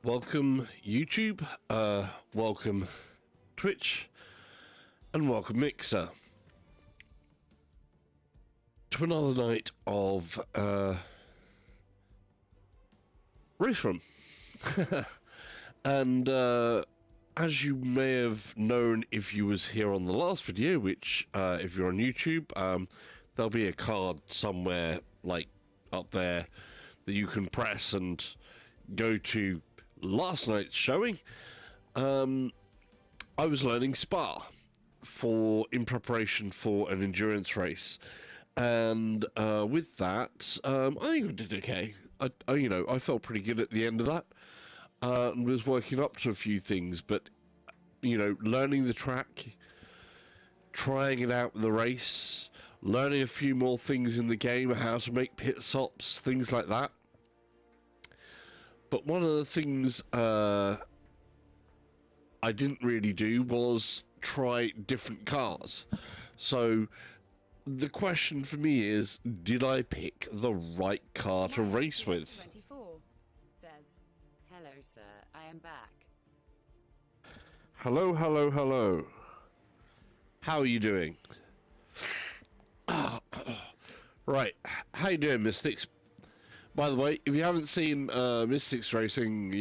Welcome YouTube, welcome Twitch, and welcome Mixer to another night of RaceRoom. And as you may have known if you was here on the last video, which if you're on YouTube, there'll be a card somewhere like up there that you can press and go to last night's showing. I was learning Spa in preparation for an endurance race, and with that, I think I did okay. I felt pretty good at the end of that, and was working up to a few things. But learning the track, trying it out in the race, learning a few more things in the game, how to make pit stops, things like that. But one of the things I didn't really do was try different cars. So the question for me is, did I pick the right car to race with? 24 says, "Hello, sir. I am back." Hello, hello, hello. How are you doing? Right. How you doing, Mystics? By the way, if you haven't seen Mystics Racing,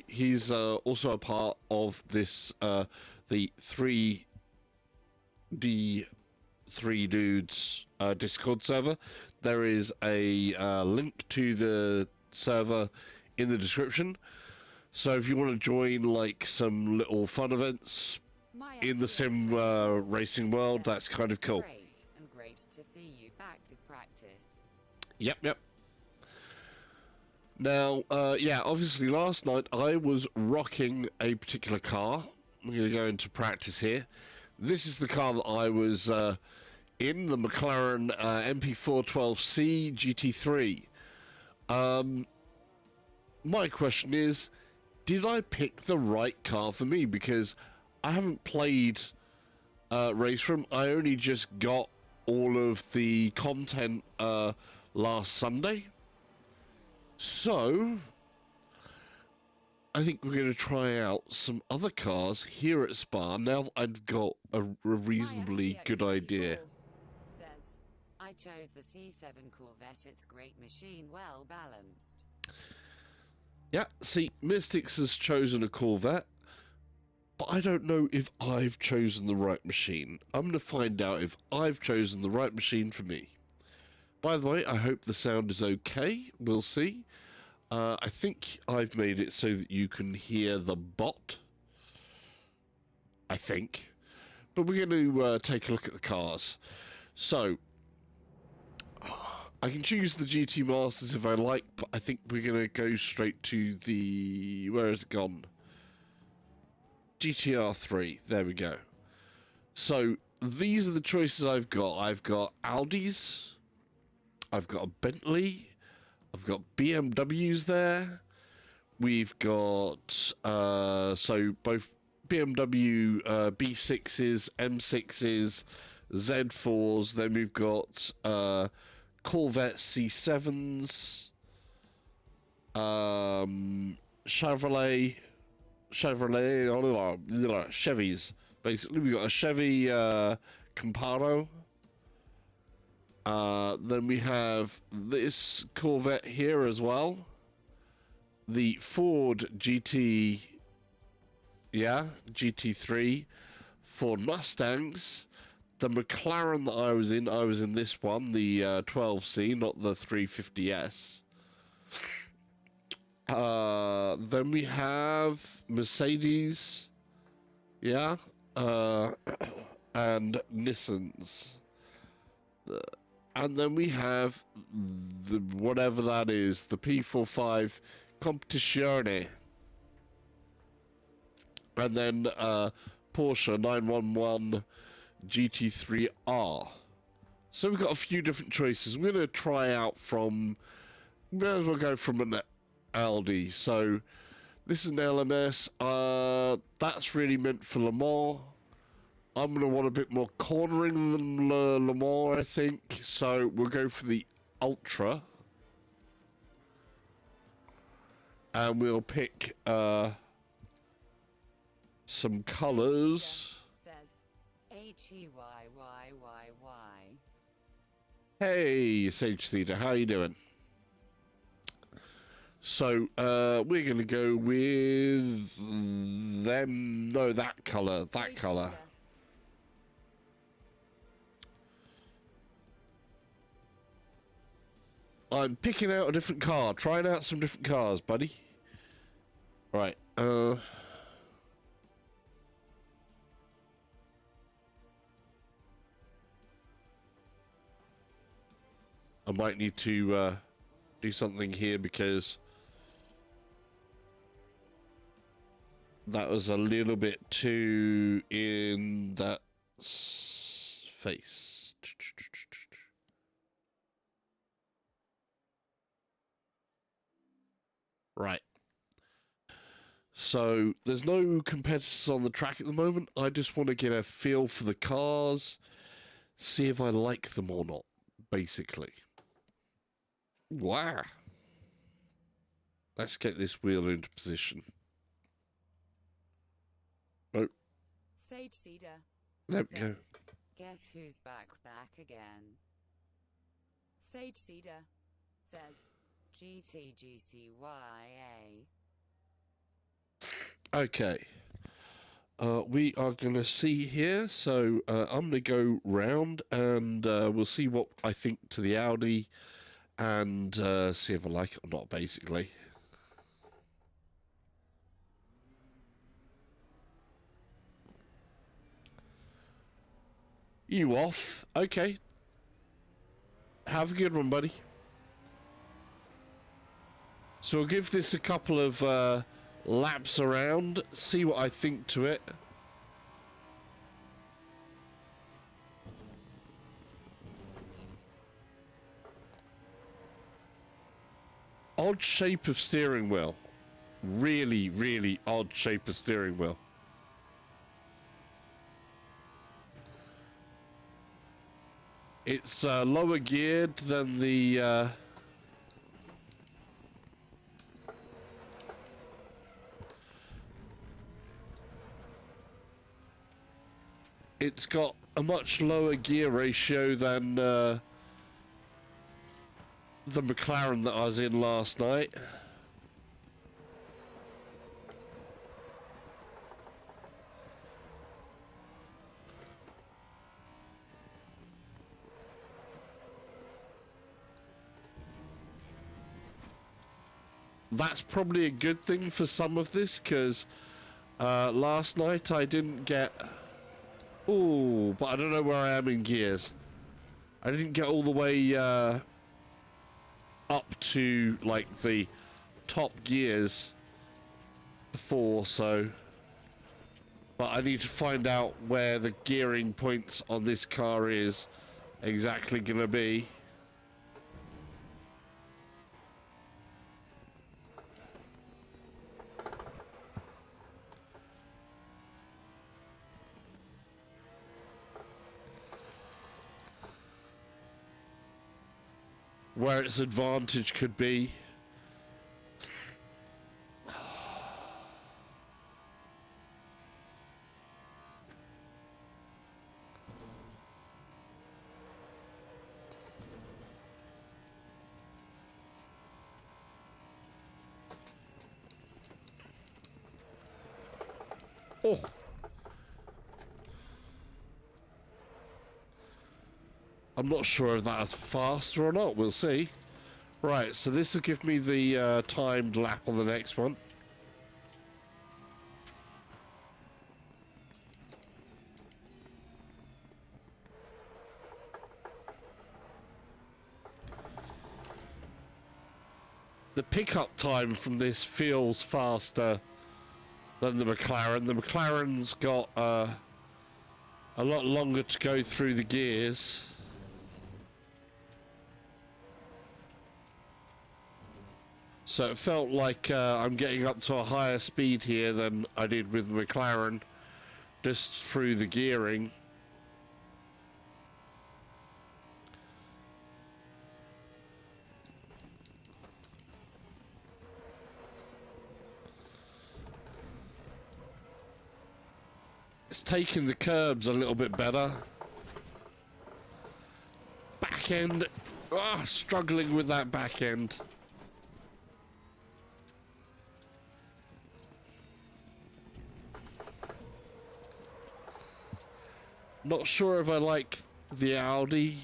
he's also a part of this the 3D3 Dudes Discord server. There is a link to the server in the description. So if you want to join like some little fun events in the sim racing world, that's kind of cool. Great to see you back to practice. Yep. Now, obviously last night I was rocking a particular car. I'm going to go into practice here. This is the car that I was in, the McLaren MP412C GT3. My question is, did I pick the right car for me? Because I haven't played RaceRoom. I only just got all of the content last Sunday. So, I think we're going to try out some other cars here at Spa now that I've got a reasonably good idea. Says, "I chose the C7 Corvette. It's great machine, well balanced." Yeah, see, Mystics has chosen a Corvette, but I don't know if I've chosen the right machine. I'm going to find out if I've chosen the right machine for me. By the way, I hope the sound is okay. We'll see. I think I've made it so that you can hear the bot. I think. But we're going to take a look at the cars. So, I can choose the GT Masters if I like, but I think we're going to go straight to the... Where has it gone? GTR3. There we go. So, these are the choices I've got. I've got Audis. I've got a Bentley. I've got BMWs there. We've got so both BMW B6s, M6s, Z4s. Then we've got Corvette C7s, Chevys. Basically, we've got a Chevy Camparo. Then we have this Corvette here as well. The Ford GT3, Ford Mustangs. The McLaren that I was in this one, the 12C, not the 350S. Then we have Mercedes, and Nissans. And then we have the whatever that is, the P45 Competizione. And then Porsche 911 GT3R. So we've got a few different choices. We're going to try out from... We may as well go from an Audi. So this is an LMS. That's really meant for Le Mans. I'm going to want a bit more cornering than Le Mans, I think. So we'll go for the Ultra. And we'll pick some colours. Says HEYYYY. Hey, Sage Theater, how you doing? So, we're going to go with them. No, that colour. That colour. I'm picking out a different car. Trying out some different cars, buddy. Right. I might need to do something here because that was a little bit too in that face. Right. So there's no competitors on the track at the moment. I just want to get a feel for the cars, see if I like them or not, basically. Wow. Let's get this wheel into position. Oh. Sage Cedar. There we go. Guess who's back again? Sage Cedar says GTGCYA. Okay. We are going to see here. So I'm going to go round and we'll see what I think to the Audi and see if I like it or not, basically. You off? Okay. Have a good one, buddy. So we'll give this a couple of laps around, see what I think to it. Odd shape of steering wheel. Really, really odd shape of steering wheel. It's lower geared than the... It's got a much lower gear ratio than the McLaren that I was in last night. That's probably a good thing for some of this, because last night I didn't get... Ooh, but I don't know where I am in gears. I didn't get all the way up to, like, the top gears before, so... But I need to find out where the gearing points on this car is exactly going to be. Where its advantage could be. Oh. I'm not sure if that's faster or not. We'll see. Right, so this will give me the timed lap on the next one. The pickup time from this feels faster than the McLaren. The McLaren's got a lot longer to go through the gears. So it felt like I'm getting up to a higher speed here than I did with McLaren, just through the gearing. It's taking the curbs a little bit better. Back end. Struggling with that back end. Not sure if I like the Audi.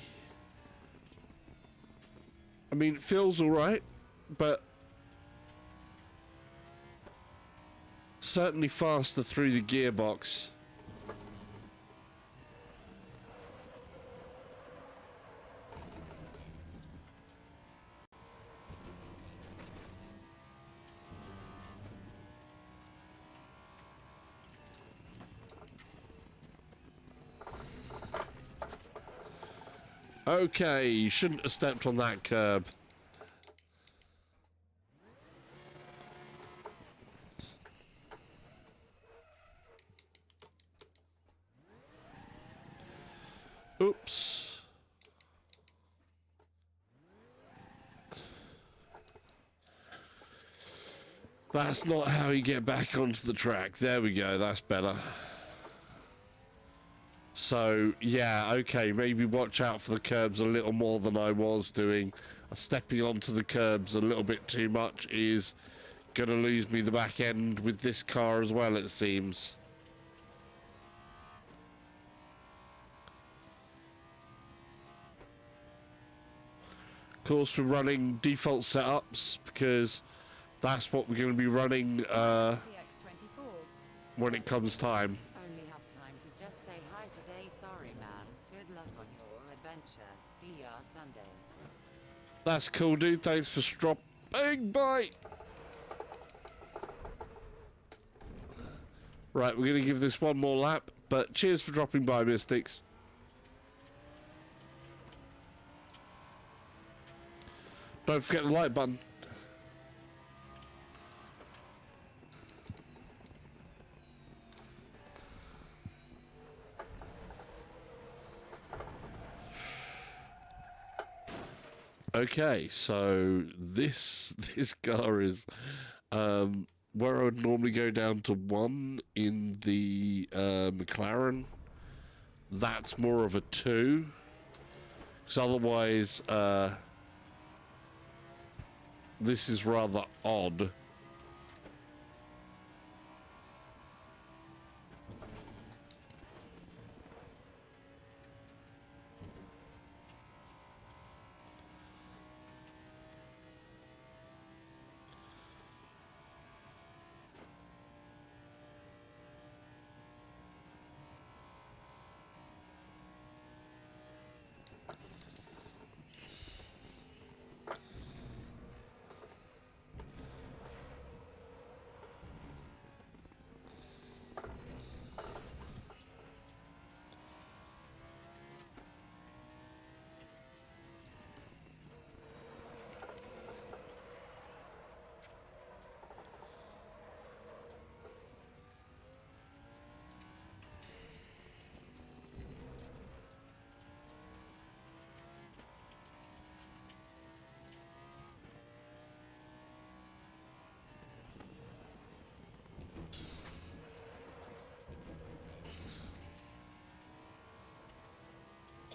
I mean, it feels alright, but certainly faster through the gearbox. Okay, you shouldn't have stepped on that curb. Oops. That's not how you get back onto the track. There we go, that's better. So, yeah, okay, maybe watch out for the curbs a little more than I was doing. Stepping onto the curbs a little bit too much is going to lose me the back end with this car as well, it seems. Of course, we're running default setups because that's what we're going to be running when it comes time. Only have time to just say hi today. Sorry, man. Good luck on your adventure. See ya Sunday. That's cool, dude. Thanks for dropping by. Right, we're going to give this one more lap, but cheers for dropping by, Mystics. Don't forget the like button. Okay, so this car is where I would normally go down to 1 in the McLaren. That's more of a 2. Because otherwise, this is rather odd.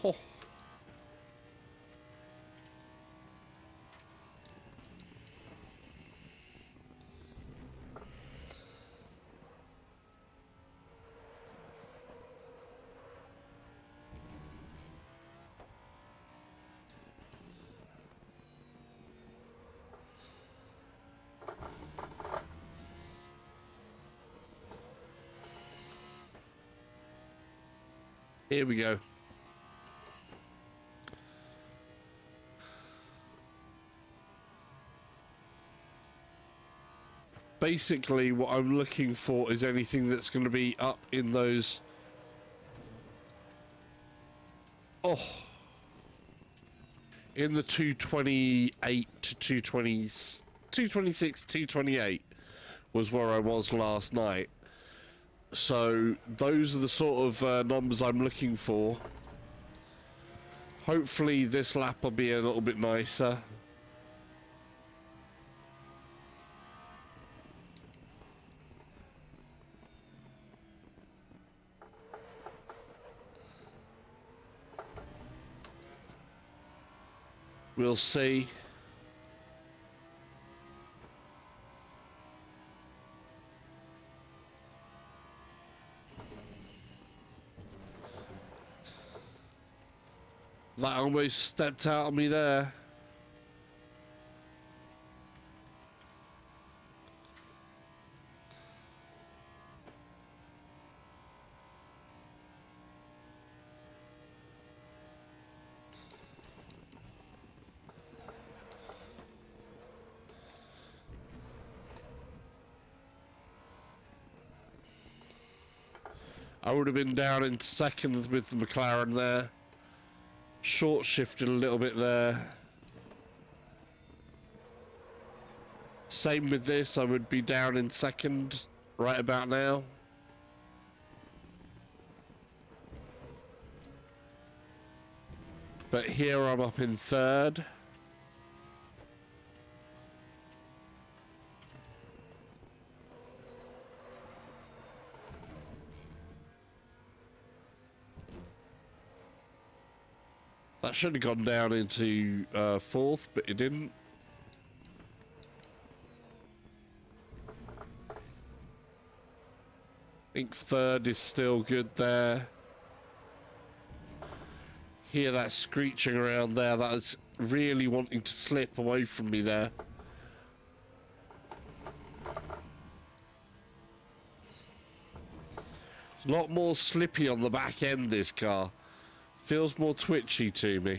Oh. Here we go. Basically, what I'm looking for is anything that's going to be up in those... Oh. In the 228 to 220... 226, 228 was where I was last night. So, those are the sort of numbers I'm looking for. Hopefully, this lap will be a little bit nicer. We'll see. That almost stepped out on me there. I would have been down in second with the McLaren there. Short shifted a little bit there. Same with this, I would be down in second right about now. But here I'm up in third. That should have gone down into fourth, but it didn't. I think third is still good there. Hear that screeching around there. That is really wanting to slip away from me there. A lot more slippy on the back end, this car. Feels more twitchy to me.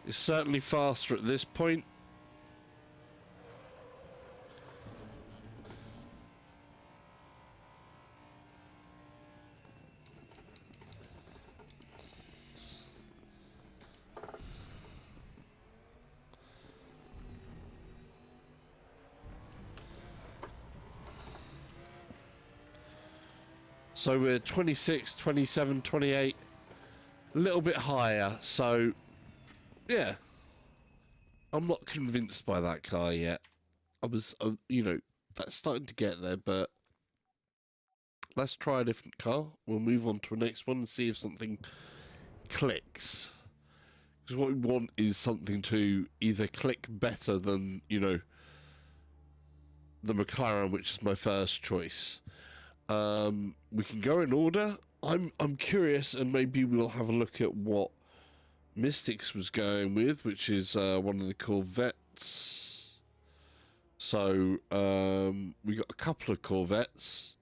It's certainly faster at this point. So we're 26, 27, 28, a little bit higher. So, yeah, I'm not convinced by that car yet. I was, you know, that's starting to get there, but let's try a different car. We'll move on to the next one and see if something clicks. Because what we want is something to either click better than, you know, the McLaren, which is my first choice. We can go in order. I'm curious, and maybe we'll have a look at what Mystics was going with, which is one of the Corvettes. So we got a couple of Corvettes,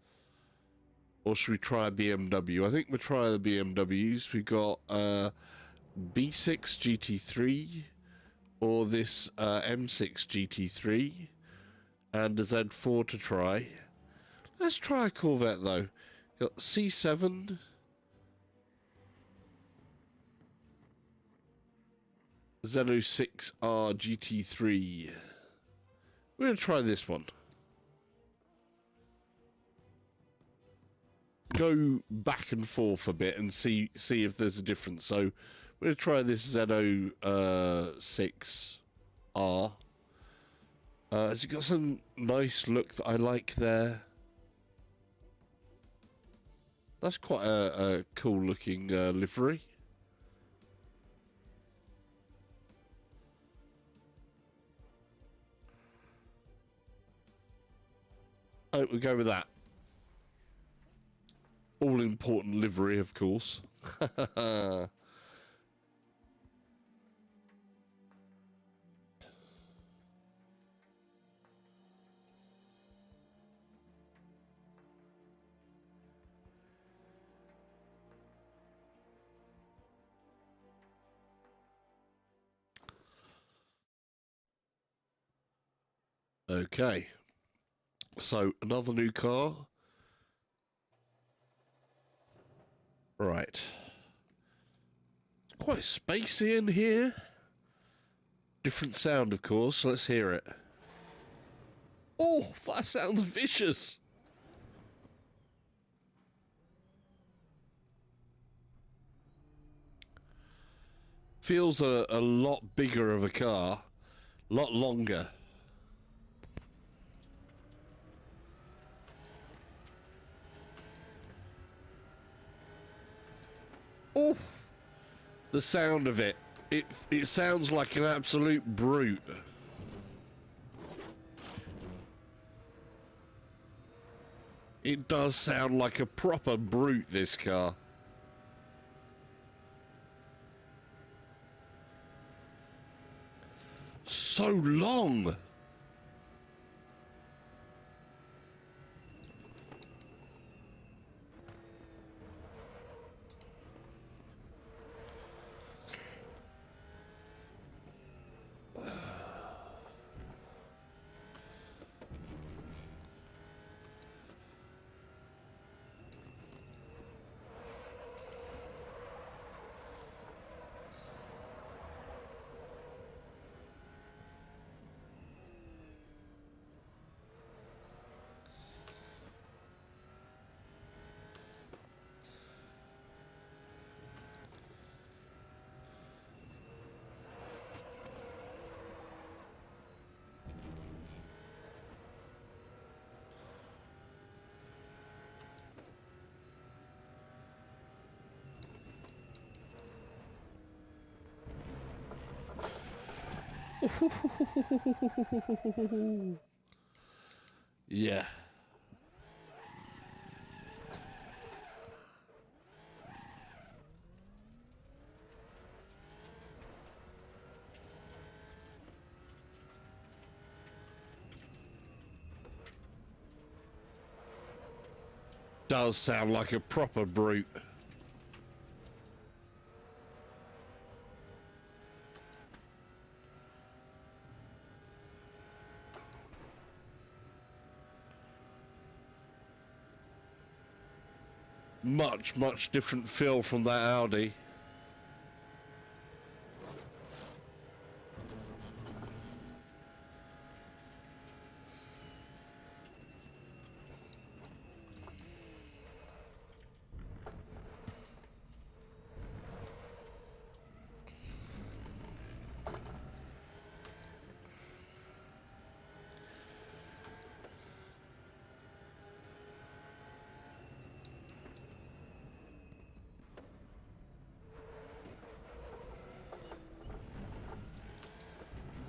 or should we try a BMW? I think we'll try the BMWs. We got B6 GT3, or this M6 GT3, and a Z4 to try. Let's try a Corvette though. Got C7. Z06R GT3. We're going to try this one. Go back and forth a bit and see if there's a difference. So we're going to try this Z06R. Has it got some nice look that I like there? That's quite a cool looking livery. Oh, we'll go with that. All important livery, of course. Okay, so another new car. Right. It's quite spacey in here. Different sound, of course. Let's hear it. Oh, that sounds vicious. Feels a lot bigger of a car. A lot longer. Oh, the sound of it. It sounds like an absolute brute. It does sound like a proper brute, this car. So long. Yeah. Does sound like a proper brute. Much different feel from that Audi.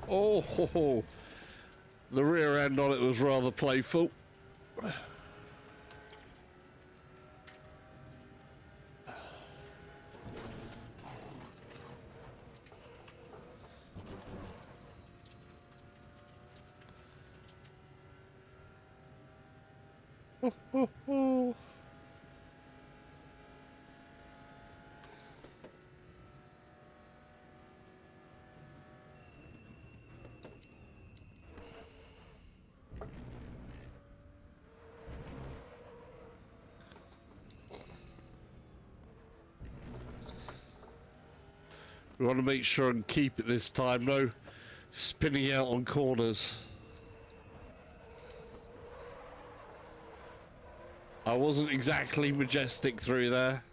Oh, the rear end on it was rather playful. We want to make sure and keep it this time. No spinning out on corners. I wasn't exactly majestic through there.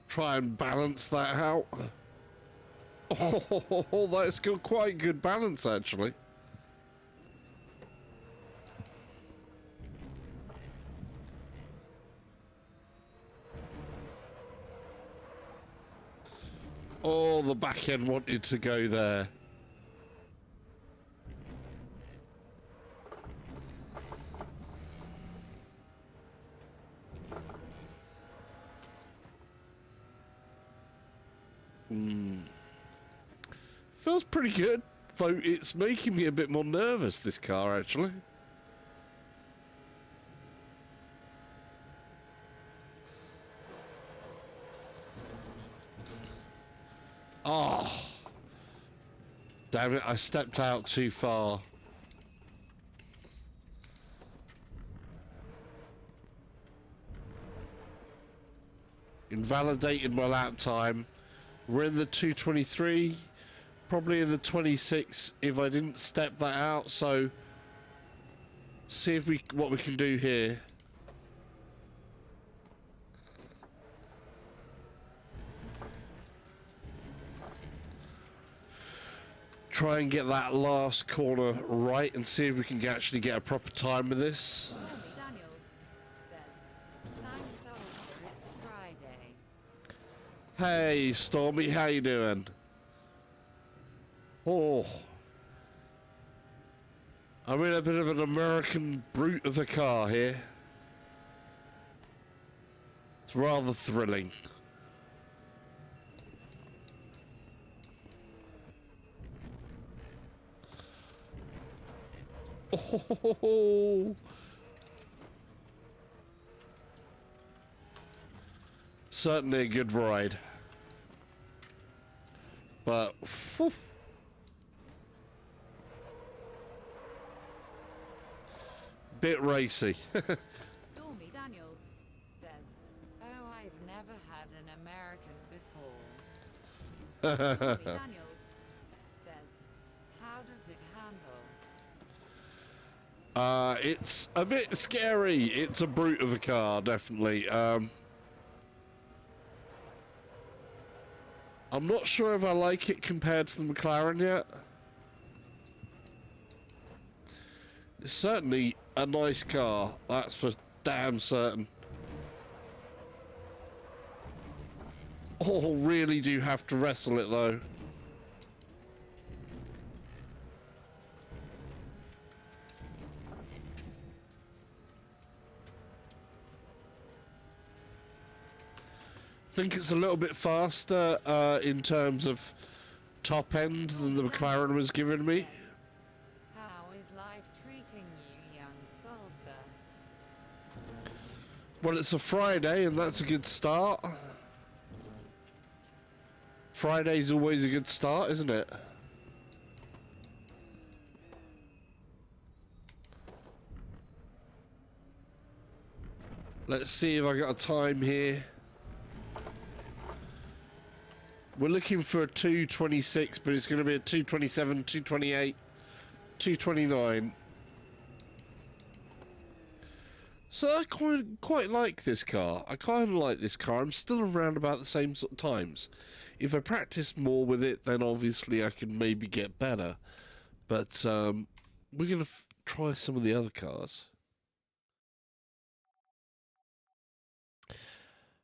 Try and balance that out. Oh, that's got quite good balance, actually. Oh, the back end wanted to go there. Feels pretty good, though it's making me a bit more nervous, this car, actually. Oh. Damn it, I stepped out too far. Invalidated my lap time. We're in the 223, probably in the 26 if I didn't step that out, so see if what we can do here. try and get that last corner right and see if we can actually get a proper time with this. Stormy Daniels says, thanks also, it's Friday. Hey, Stormy, how you doing? Oh, I'm in a bit of an American brute of a car here. It's rather thrilling. Oh, certainly a good ride. But, whew, bit racy. Stormy Daniels says, oh, I've never had an American before. Stormy Daniels says, how does it handle? It's a bit scary. It's a brute of a car, definitely. I'm not sure if I like it compared to the McLaren yet. It's certainly a nice car, that's for damn certain. Oh, really do have to wrestle it though. I think it's a little bit faster in terms of top end than the McLaren was giving me. How is life treating you, young salsa? Well, it's a Friday and that's a good start. Friday's always a good start, isn't it? Let's see if I got a time here. We're looking for a 2:26, but it's going to be a 2:27, 2:28, 2:29. So I quite like this car. I kind of like this car. I'm still around about the same sort of times. If I practice more with it, then obviously I can maybe get better. But we're going to try some of the other cars.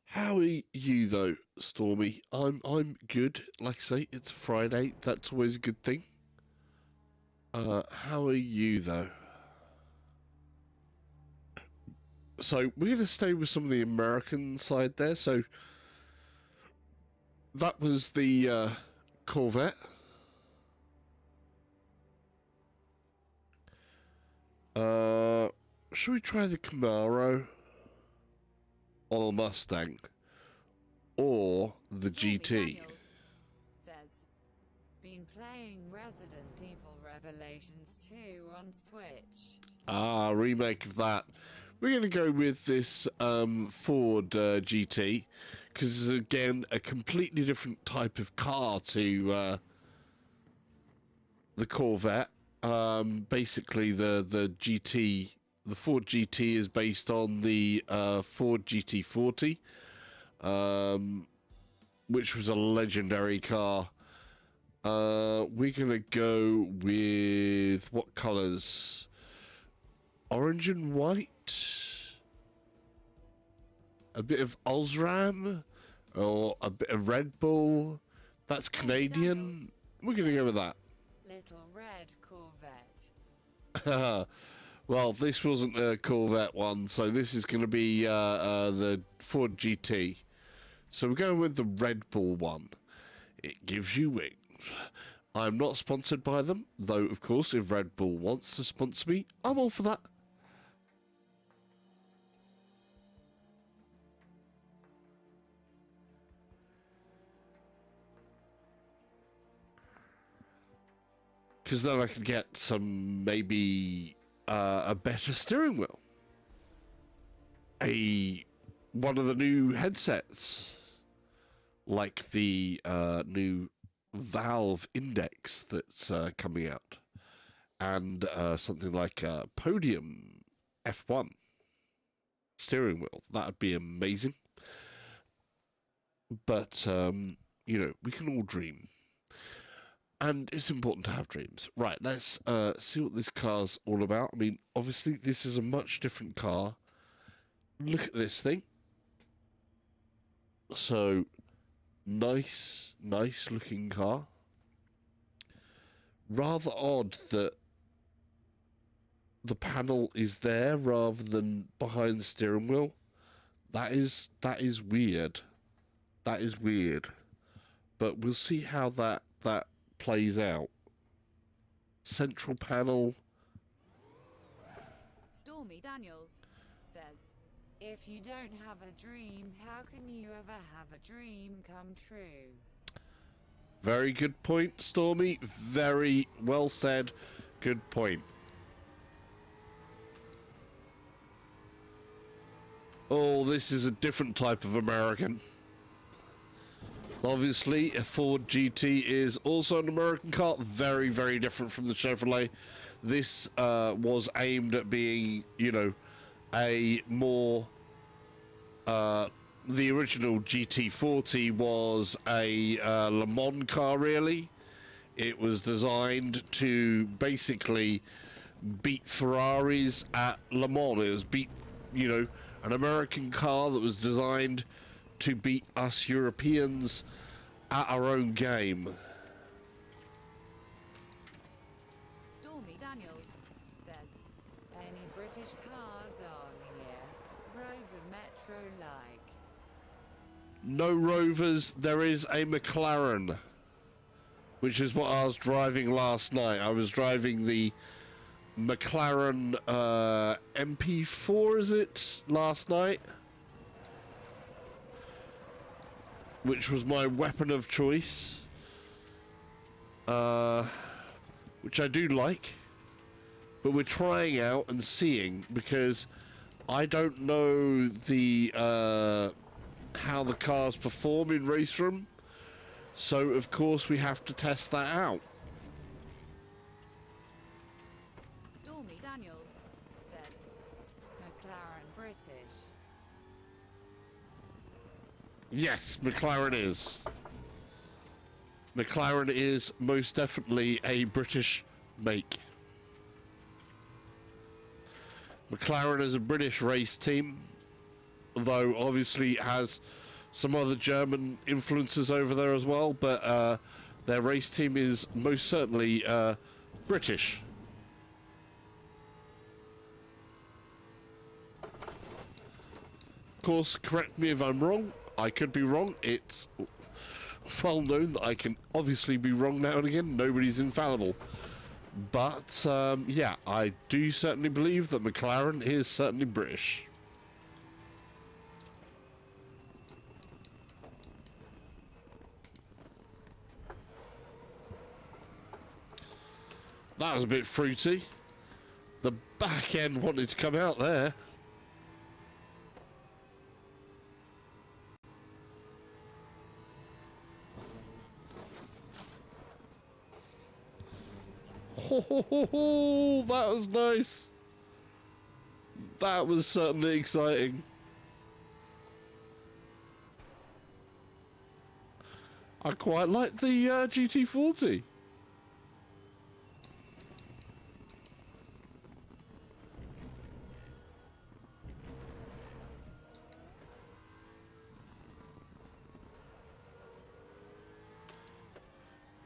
How are you though, Stormy? I'm good. Like I say, it's a Friday. That's always a good thing. How are you though? So we're gonna stay with some of the American side there. So that was the Corvette. Should we try the Camaro or the Mustang or the Stormy GT? Daniels says, been playing Resident Evil Revelations 2 on Switch. Ah, remake of that. We're going to go with this Ford GT because it's again a completely different type of car to the Corvette. Basically, the GT, the Ford GT is based on the Ford GT40, which was a legendary car. We're going to go with what colors? Orange and white, a bit of Osram, or a bit of Red Bull. That's Canadian. We're going to go with that. Little red Corvette. Well, this wasn't a Corvette one, so this is going to be the Ford GT. So we're going with the Red Bull one. It gives you wings. I'm not sponsored by them, though, of course, if Red Bull wants to sponsor me, I'm all for that. Because then I could get some, maybe a better steering wheel. One of the new headsets. Like the new Valve Index that's coming out. And something like a Podium F1 steering wheel. That would be amazing. But, you know, we can all dream. And it's important to have dreams. Right, let's see what this car's all about. I mean, obviously, this is a much different car. Look at this thing. So, nice looking car. Rather odd that the panel is there rather than behind the steering wheel. That is weird. That is weird. But we'll see how that plays out. Central panel. Stormy Daniels says, if you don't have a dream, how can you ever have a dream come true? Very good point, Stormy. Very well said. Good point. Oh, this is a different type of American. Obviously, a Ford GT is also an American car. Very, very different from the Chevrolet. This was aimed at being, you know, a more... the original GT40 was a Le Mans car, really. It was designed to basically beat Ferraris at Le Mans. It was you know, an American car that was designed to beat us Europeans at our own game. Stormy Daniels says, any British cars on here? Rover Metro like. No Rovers. There is a McLaren, which is what I was driving last night. I was driving the McLaren MP4, is it, last night? Which was my weapon of choice. Which I do like. But we're trying out and seeing, because I don't know the how the cars perform in RaceRoom. So, of course, we have to test that out. Stormy Daniels says, McLaren British. Yes, McLaren is. McLaren is most definitely a British make. McLaren is a British race team, though obviously it has some other German influences over there as well, but their race team is most certainly British. Of course, correct me if I'm wrong. I could be wrong. It's well known that I can obviously be wrong now and again. Nobody's infallible. But, yeah, I do certainly believe that McLaren is certainly British. That was a bit fruity. The back end wanted to come out there. Oh, that was nice. That was certainly exciting. I quite like the GT40.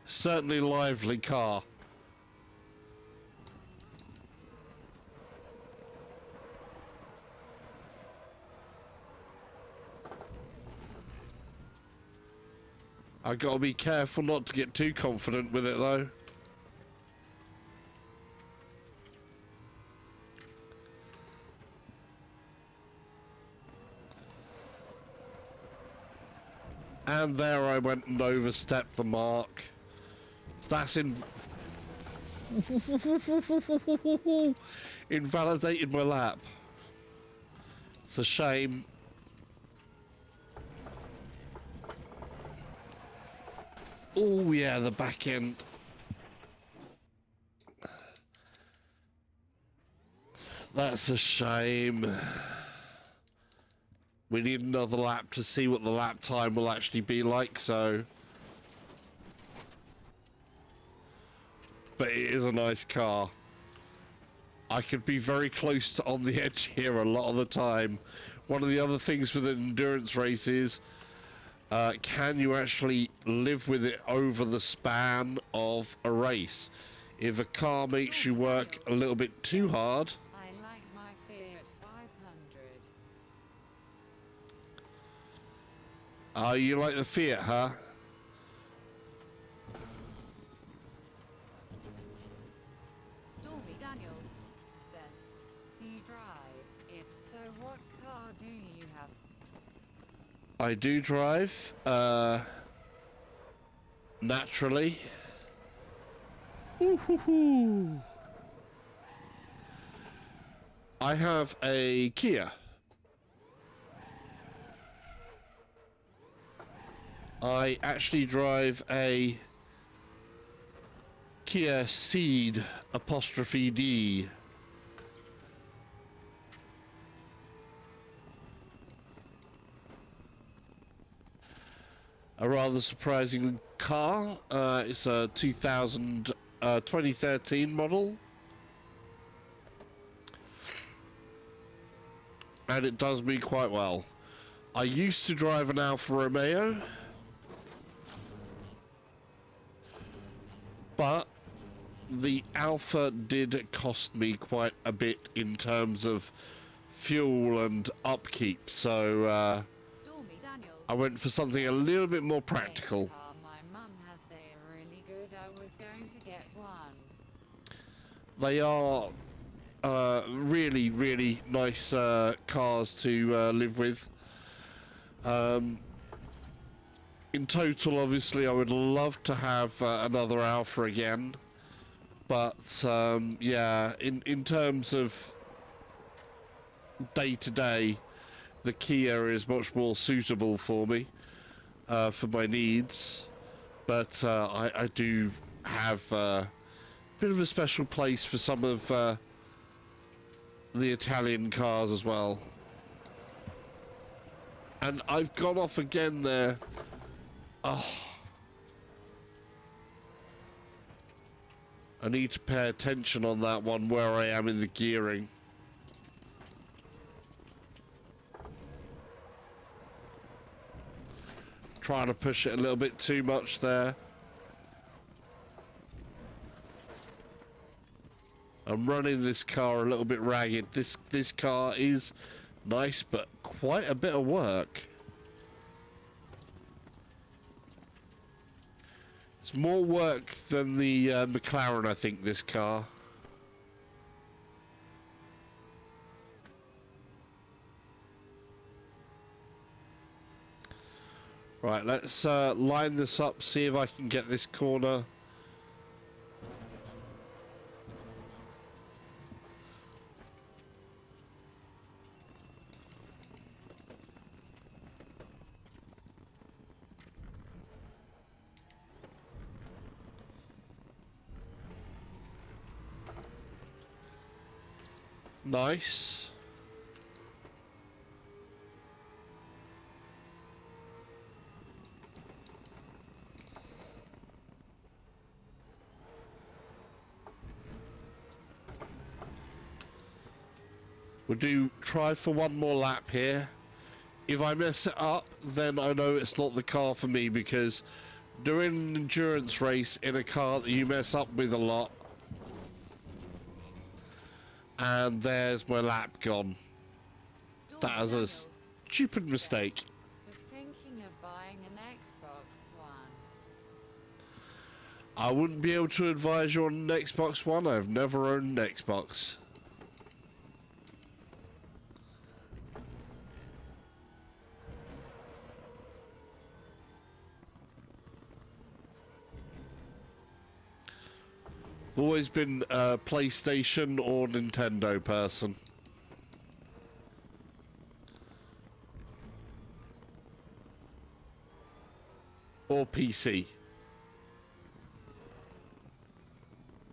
Certainly lively car. I gotta be careful not to get too confident with it though. And there I went and overstepped the mark. So that's invalidated my lap. It's a shame. Oh yeah, the back end. That's a shame. We need another lap to see what the lap time will actually be like, so... but it is a nice car. I could be very close to on the edge here a lot of the time. One of the other things with an endurance race is, can you actually live with it over the span of a race? If a car makes you work a little bit too hard... I like my Fiat 500. You like the Fiat, huh? Stormy Daniels says, do you drive? If so, what car do you have? I do drive, naturally. Ooh-hoo-hoo. I have a Kia. I actually drive a Kia Ceed apostrophe D. A rather surprising car. It's a 2013 model. And it does me quite well. I used to drive an Alfa Romeo, but the Alfa did cost me quite a bit in terms of fuel and upkeep, so Stormy Daniels. I went for something a little bit more practical. My mum has, they're really good. I was going to get one. They are really, really nice cars to live with. In total, obviously, I would love to have another Alfa again. But, yeah, in terms of day-to-day, the Kia is much more suitable for me, for my needs. But I do have a bit of a special place for some of the Italian cars as well. And I've gone off again there. Oh. I need to pay attention on that one where I am in the gearing. Trying to push it a little bit too much there. I'm running this car a little bit ragged. This car is nice, but quite a bit of work. It's more work than the McLaren, I think, this car. Right, let's line this up, see if I can get this corner. Nice. We'll try for one more lap here. If I mess it up, then I know it's not the car for me, because doing an endurance race in a car that you mess up with a lot, and there's my lap gone. That was a stupid mistake. Was thinking of buying an Xbox One. I wouldn't be able to advise you on an Xbox One. I've never owned an Xbox. I've always been a PlayStation or Nintendo person. Or PC.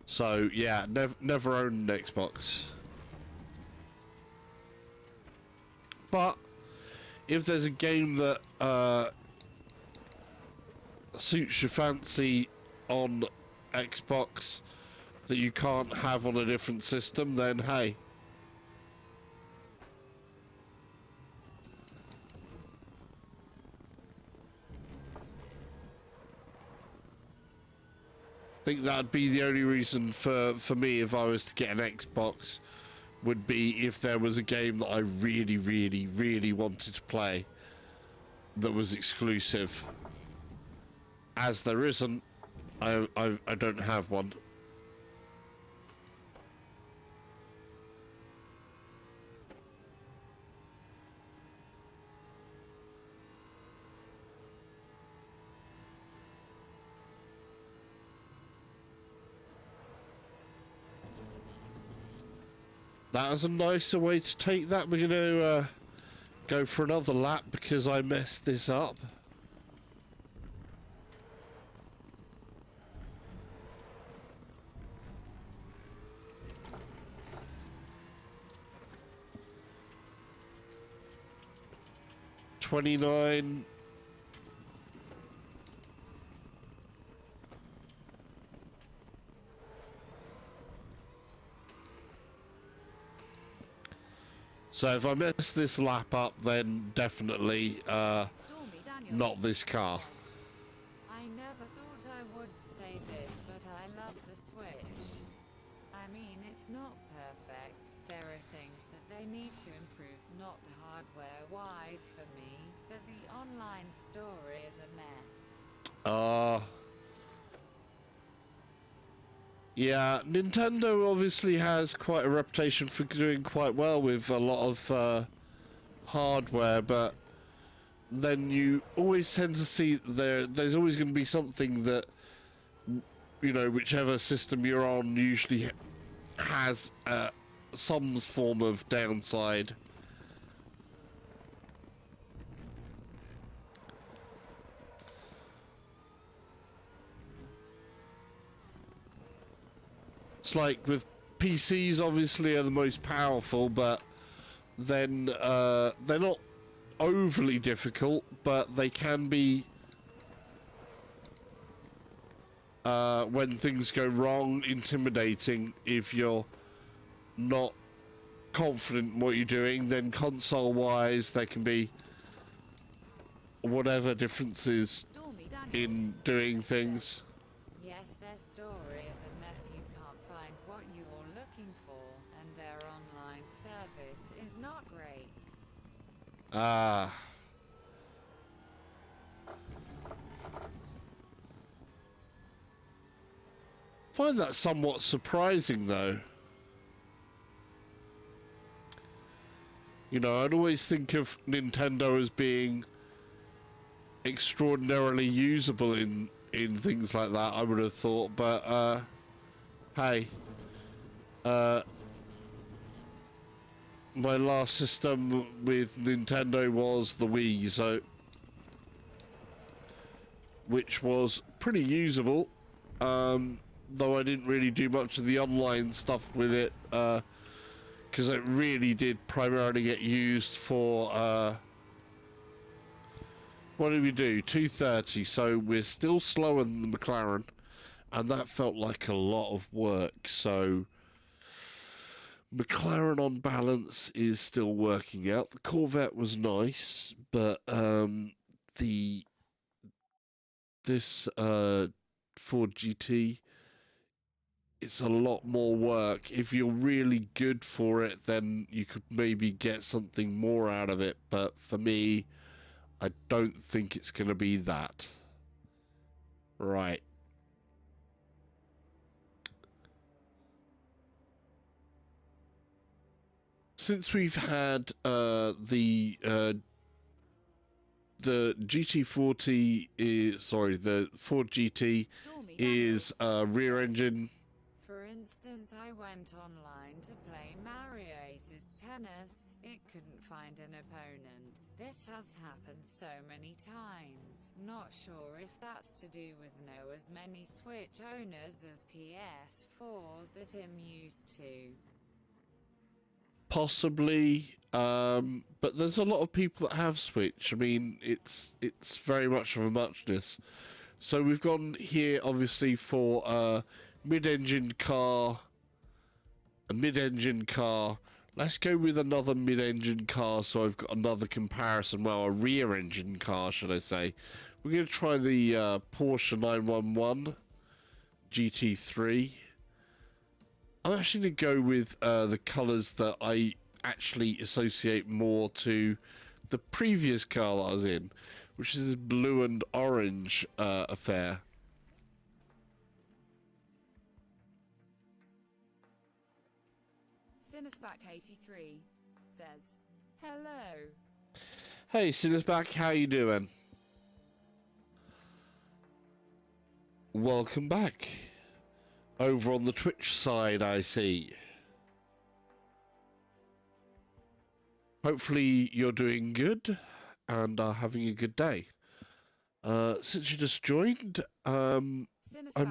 So yeah, never owned an Xbox. But if there's a game that suits your fancy on Xbox, that you can't have on a different system, then hey. I think that'd be the only reason for me if I was to get an Xbox, would be if there was a game that I really, really, really wanted to play that was exclusive. As there isn't, I don't have one. That was a nicer way to take that. We're going to go for another lap because I messed this up. $29. So if I mess this lap up, then definitely not this car. I never thought I would say this, but I love the Switch. I mean, it's not perfect. There are things that they need to improve, not hardware-wise for me, but the online story is a mess. Yeah, Nintendo obviously has quite a reputation for doing quite well with a lot of hardware, but then you always tend to see there's always going to be something that, you know, whichever system you're on usually has some form of downside. It's like with PCs, obviously are the most powerful, but then they're not overly difficult, but they can be when things go wrong, intimidating if you're not confident in what you're doing. Then console wise, there can be whatever differences in doing things. Yes, their story is a mess. You can't find what you're looking for, and their online service is not great. Find that somewhat surprising, though. You know, I'd always think of Nintendo as being extraordinarily usable in things like that, I would have thought, but hey, my last system with Nintendo was the Wii, so which was pretty usable, though I didn't really do much of the online stuff with it, because it really did primarily get used for what did we do? 230, so we're still slower than the McLaren, and that felt like a lot of work. So McLaren on balance is still working out. The Corvette was nice, but this Ford GT, it's a lot more work. If you're really good for it, then you could maybe get something more out of it, but for me, I don't think it's going to be that. Right. Since we've had the GT40 is the Ford GT is rear engine. For instance, I went online to play Mario Aces Tennis. It couldn't find an opponent. This has happened so many times. Not sure if that's to do with no as many Switch owners as PS4 that I'm used to. Possibly, but there's a lot of people that have Switch. I mean, it's very much of a muchness. So we've gone here, obviously, for mid-engine car, a mid-engine car. Let's go with another mid-engine car so I've got another comparison. Well, a rear-engine car, should I say. We're going to try the Porsche 911 GT3. I'm actually going to go with the colours that I actually associate more to the previous car that I was in, which is this blue and orange affair. Sinusback83 says, hello. Hey, Sinusback, how you doing? Welcome back. Over on the Twitch side, I see. Hopefully you're doing good and are having a good day. Since you just joined, I'm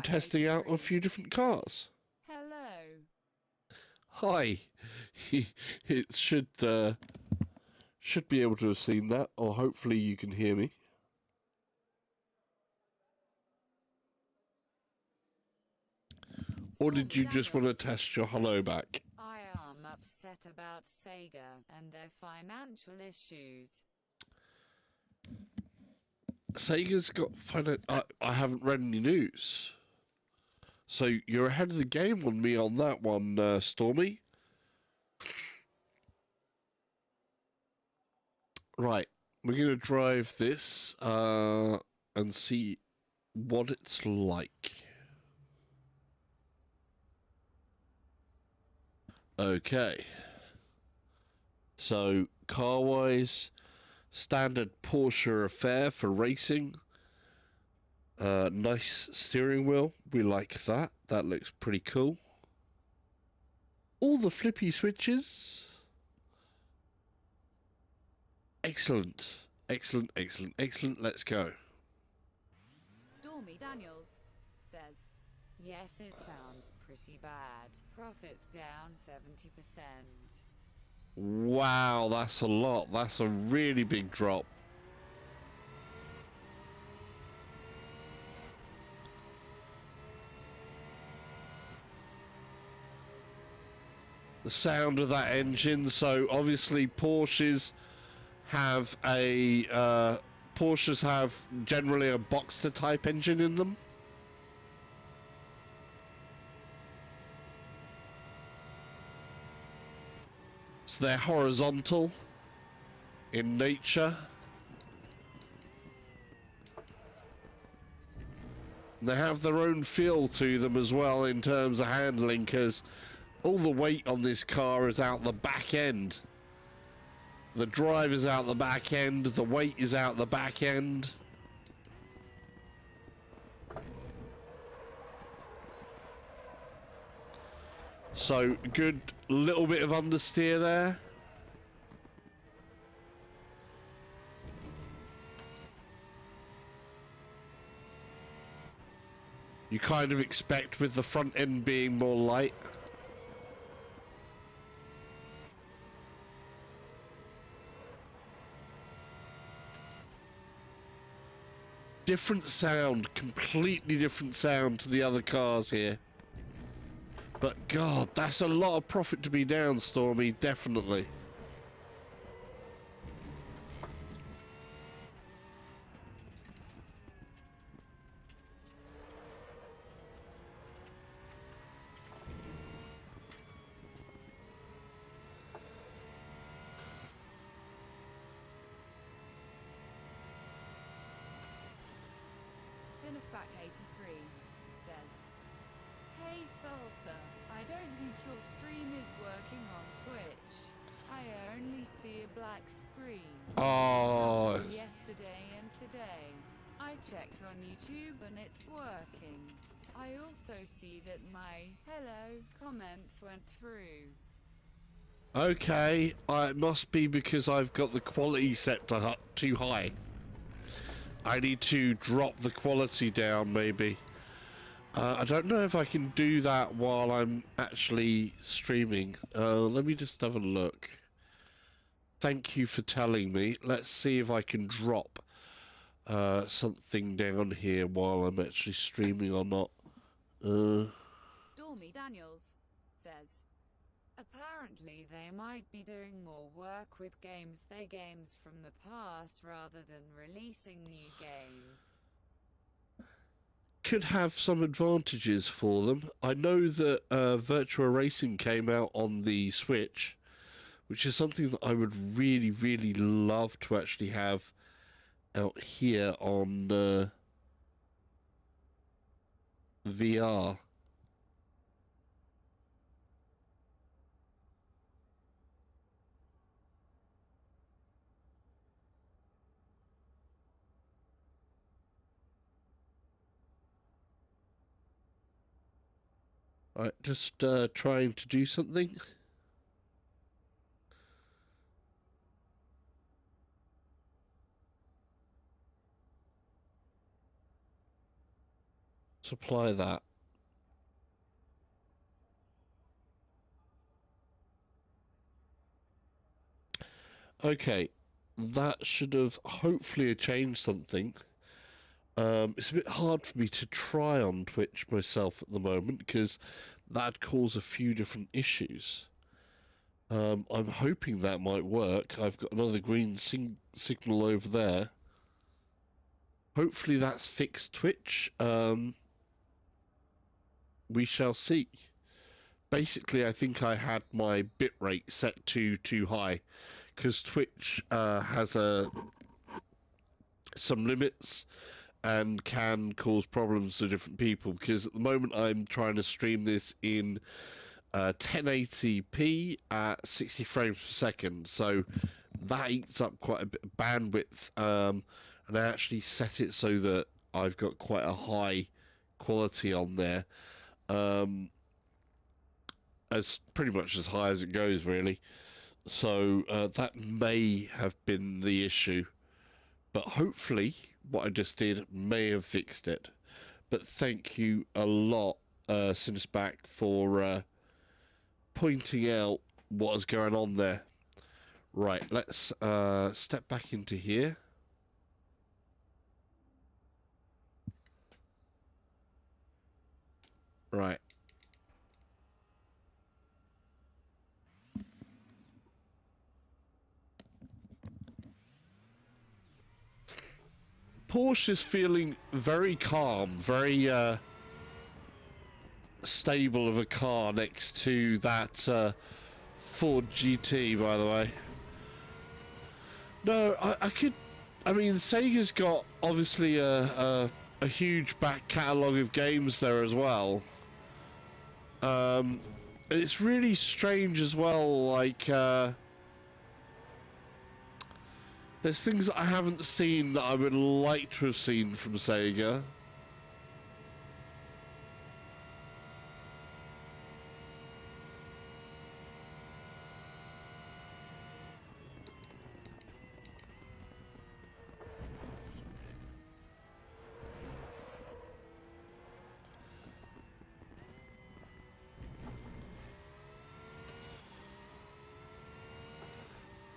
testing out a few different cars. Hello. Hi. It should be able to have seen that, or hopefully you can hear me. Or did you just want to test your hello back? I am upset about Sega and their financial issues. Sega's got I haven't read any news. So you're ahead of the game on me on that one, Stormy. Right, we're going to drive this and see what it's like. Okay. So, car-wise, standard Porsche affair for racing. Nice steering wheel. We like that. That looks pretty cool. All the flippy switches. Excellent. Excellent, excellent, excellent. Let's go. Stormy Daniels says, yes, it sounds pretty bad. Profits down 70%. Wow, that's a lot. That's a really big drop. The sound of that engine. So obviously Porsches have generally a Boxster type engine in them. So they're horizontal in nature. They have their own feel to them as well in terms of handling, because all the weight on this car is out the back end. The drive is out the back end, the weight is out the back end. So, good little bit of understeer there. You kind of expect with the front end being more light. Different sound, completely different sound to the other cars here. But God, that's a lot of profit to be down, Stormy, definitely. Sinusback83 says, hey Salsa, I don't think your stream is working on Twitch. I only see a black screen. Oh. Yesterday and today. I checked on YouTube and it's working. I also see that my hello comments went through. Okay, it must be because I've got the quality set to too high. I need to drop the quality down, maybe. I don't know if I can do that while I'm actually streaming. Let me just have a look. Thank you for telling me. Let's see if I can drop something down here while I'm actually streaming or not. Stormy Daniels says, Apparently they might be doing more work with games from the past rather than releasing new games. Could have some advantages for them. I know that Virtua Racing came out on the Switch, which is something that I would really, really love to actually have out here on VR. Right, just trying to do something. Supply that. Okay, that should have hopefully changed something. It's a bit hard for me to try on Twitch myself at the moment because that'd cause a few different issues. I'm hoping that might work. I've got another green signal over there. Hopefully that's fixed Twitch. We shall see. Basically, I think I had my bitrate set to too high because Twitch has some limits and can cause problems to different people, because at the moment I'm trying to stream this in 1080p at 60 frames per second, so that eats up quite a bit of bandwidth, and I actually set it so that I've got quite a high quality on there, as pretty much as high as it goes really, so that may have been the issue, but hopefully what I just did may have fixed it. But thank you a lot, Cinesback, for pointing out what is going on there. Right, let's step back into here. Right. Porsche is feeling very calm, very stable of a car next to that Ford GT, by the way. No, I mean, Sega's got obviously a huge back catalogue of games there as well. It's really strange as well, like, there's things that I haven't seen that I would like to have seen from Sega.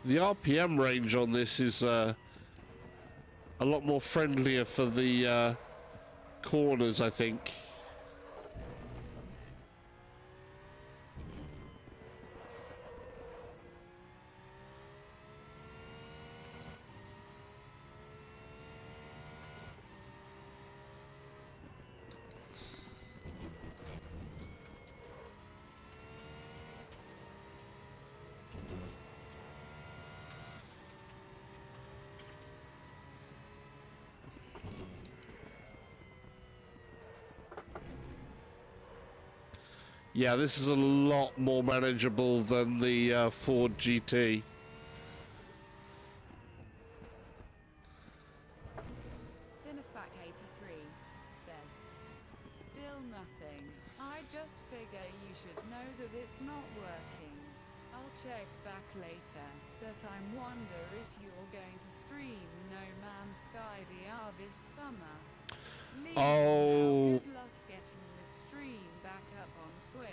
The RPM range on this is a lot more friendlier for the corners, I think. Yeah, this is a lot more manageable than the Ford GT. Cinesback 83 says, Still nothing. I just figure you should know that it's not working. I'll check back later, but I wonder if you're going to stream No Man's Sky VR this summer. Oh. Good luck getting the stream back up on Twitch.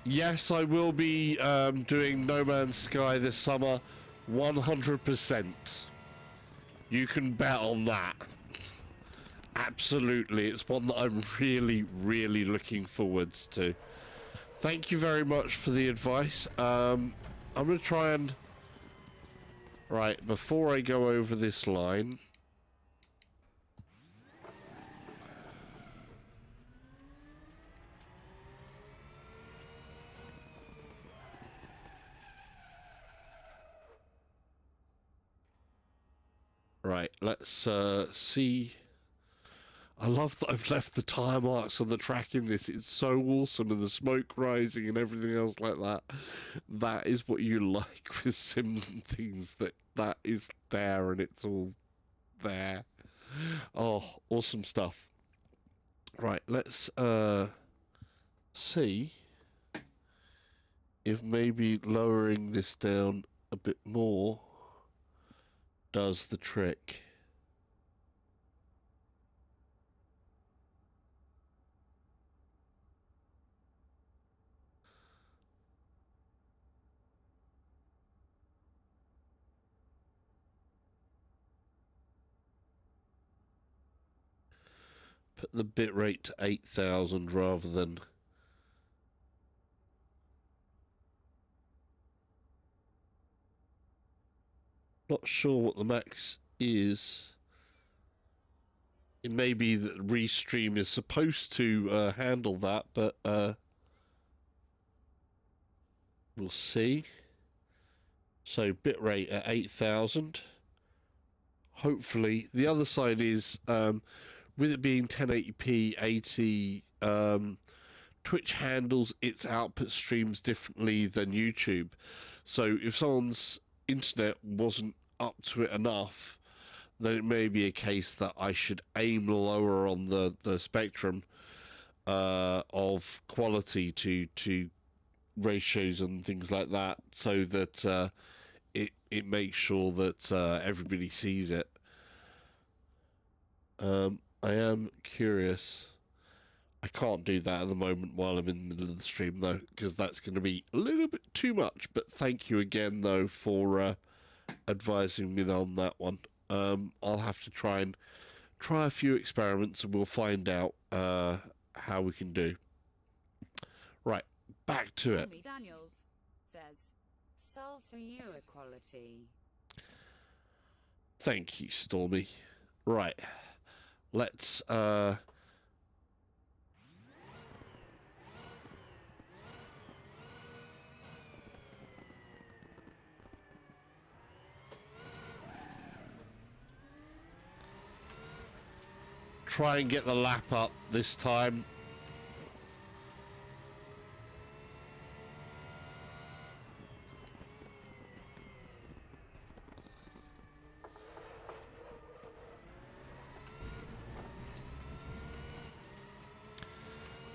Yes, I will be doing No Man's Sky this summer, 100%. You can bet on that. Absolutely, it's one that I'm really, really looking forwards to. Thank you very much for the advice. I'm going to try and... Right, before I go over this line... Right, let's see... I love that I've left the tire marks on the track in this. It's so awesome, and the smoke rising and everything else like that. That is what you like with Sims and things, that is there and it's all there. Oh, awesome stuff. Right, let's see if maybe lowering this down a bit more does the trick. Put the bitrate to 8,000 rather than... Not sure what the max is. It may be that Restream is supposed to handle that, but we'll see. So bitrate at 8,000. Hopefully, the other side is with it being 1080p 80, Twitch handles its output streams differently than YouTube. So if someone's internet wasn't up to it enough, then it may be a case that I should aim lower on the spectrum of quality to ratios and things like that, so that it makes sure that everybody sees it. I am curious. I can't do that at the moment while I'm in the middle of the stream, though, because that's going to be a little bit too much. But thank you again, though, for advising me on that one. I'll have to try a few experiments, and we'll find out how we can do. Right, back to it. Amy Daniels says, Salsa you equality. Thank you, Stormy. Right, let's try and get the lap up this time.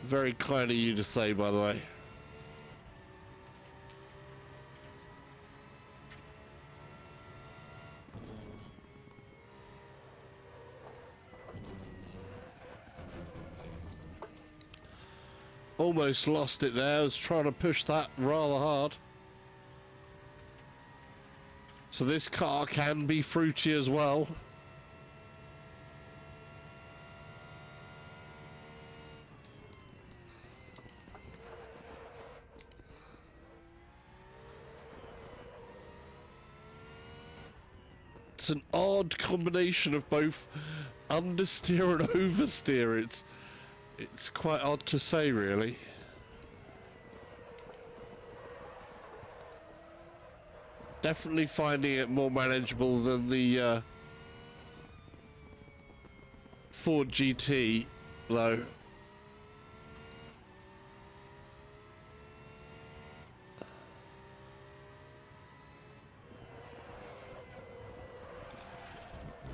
Very kind of you to say, by the way. Almost lost it there. I was trying to push that rather hard. So this car can be fruity as well. It's an odd combination of both understeer and oversteer. It's quite odd to say, really. Definitely finding it more manageable than the Ford GT, though.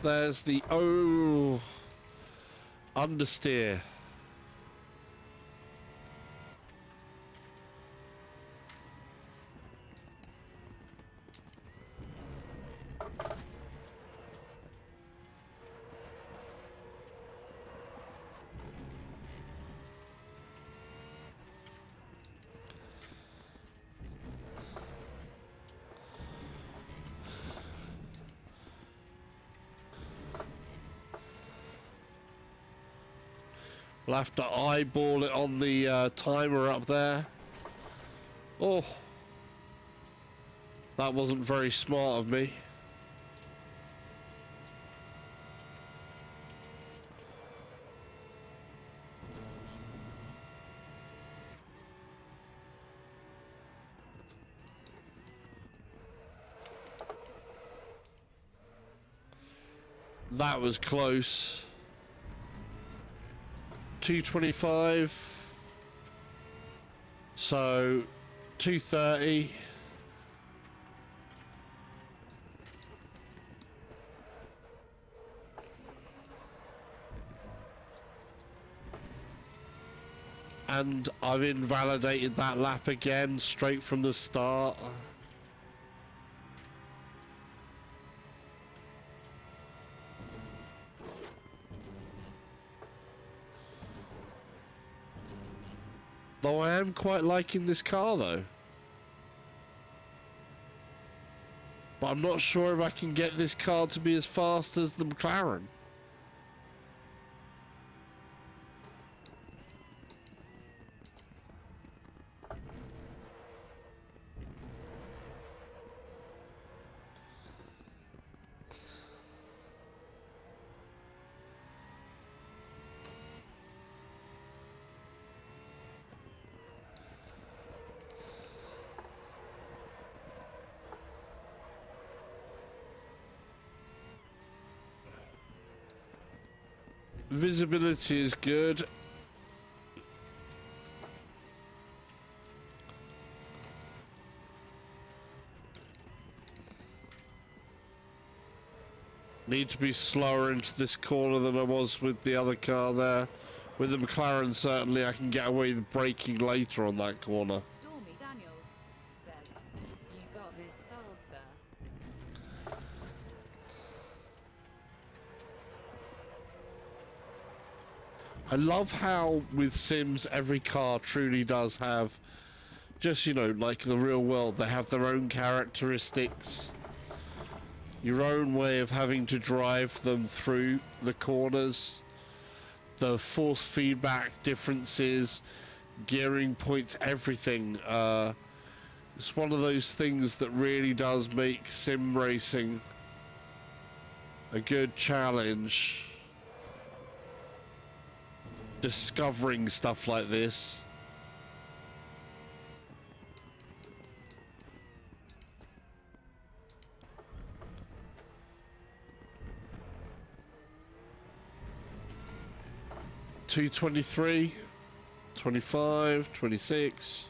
There's the understeer. I'll have to eyeball it on the timer up there. Oh, that wasn't very smart of me. That was close. 225. So 230. And I've invalidated that lap again straight from the start. Though I am quite liking this car though. But I'm not sure if I can get this car to be as fast as the McLaren. Visibility is good. Need to be slower into this corner than I was with the other car there. With the McLaren, certainly I can get away with braking later on that corner. Stormy Daniels says, You got this salsa. I love how with Sims every car truly does have, just, you know, like the real world, they have their own characteristics, your own way of having to drive them through the corners, the force feedback differences, gearing points, everything. It's one of those things that really does make sim racing a good challenge. Discovering stuff like this. $223, 25, 26.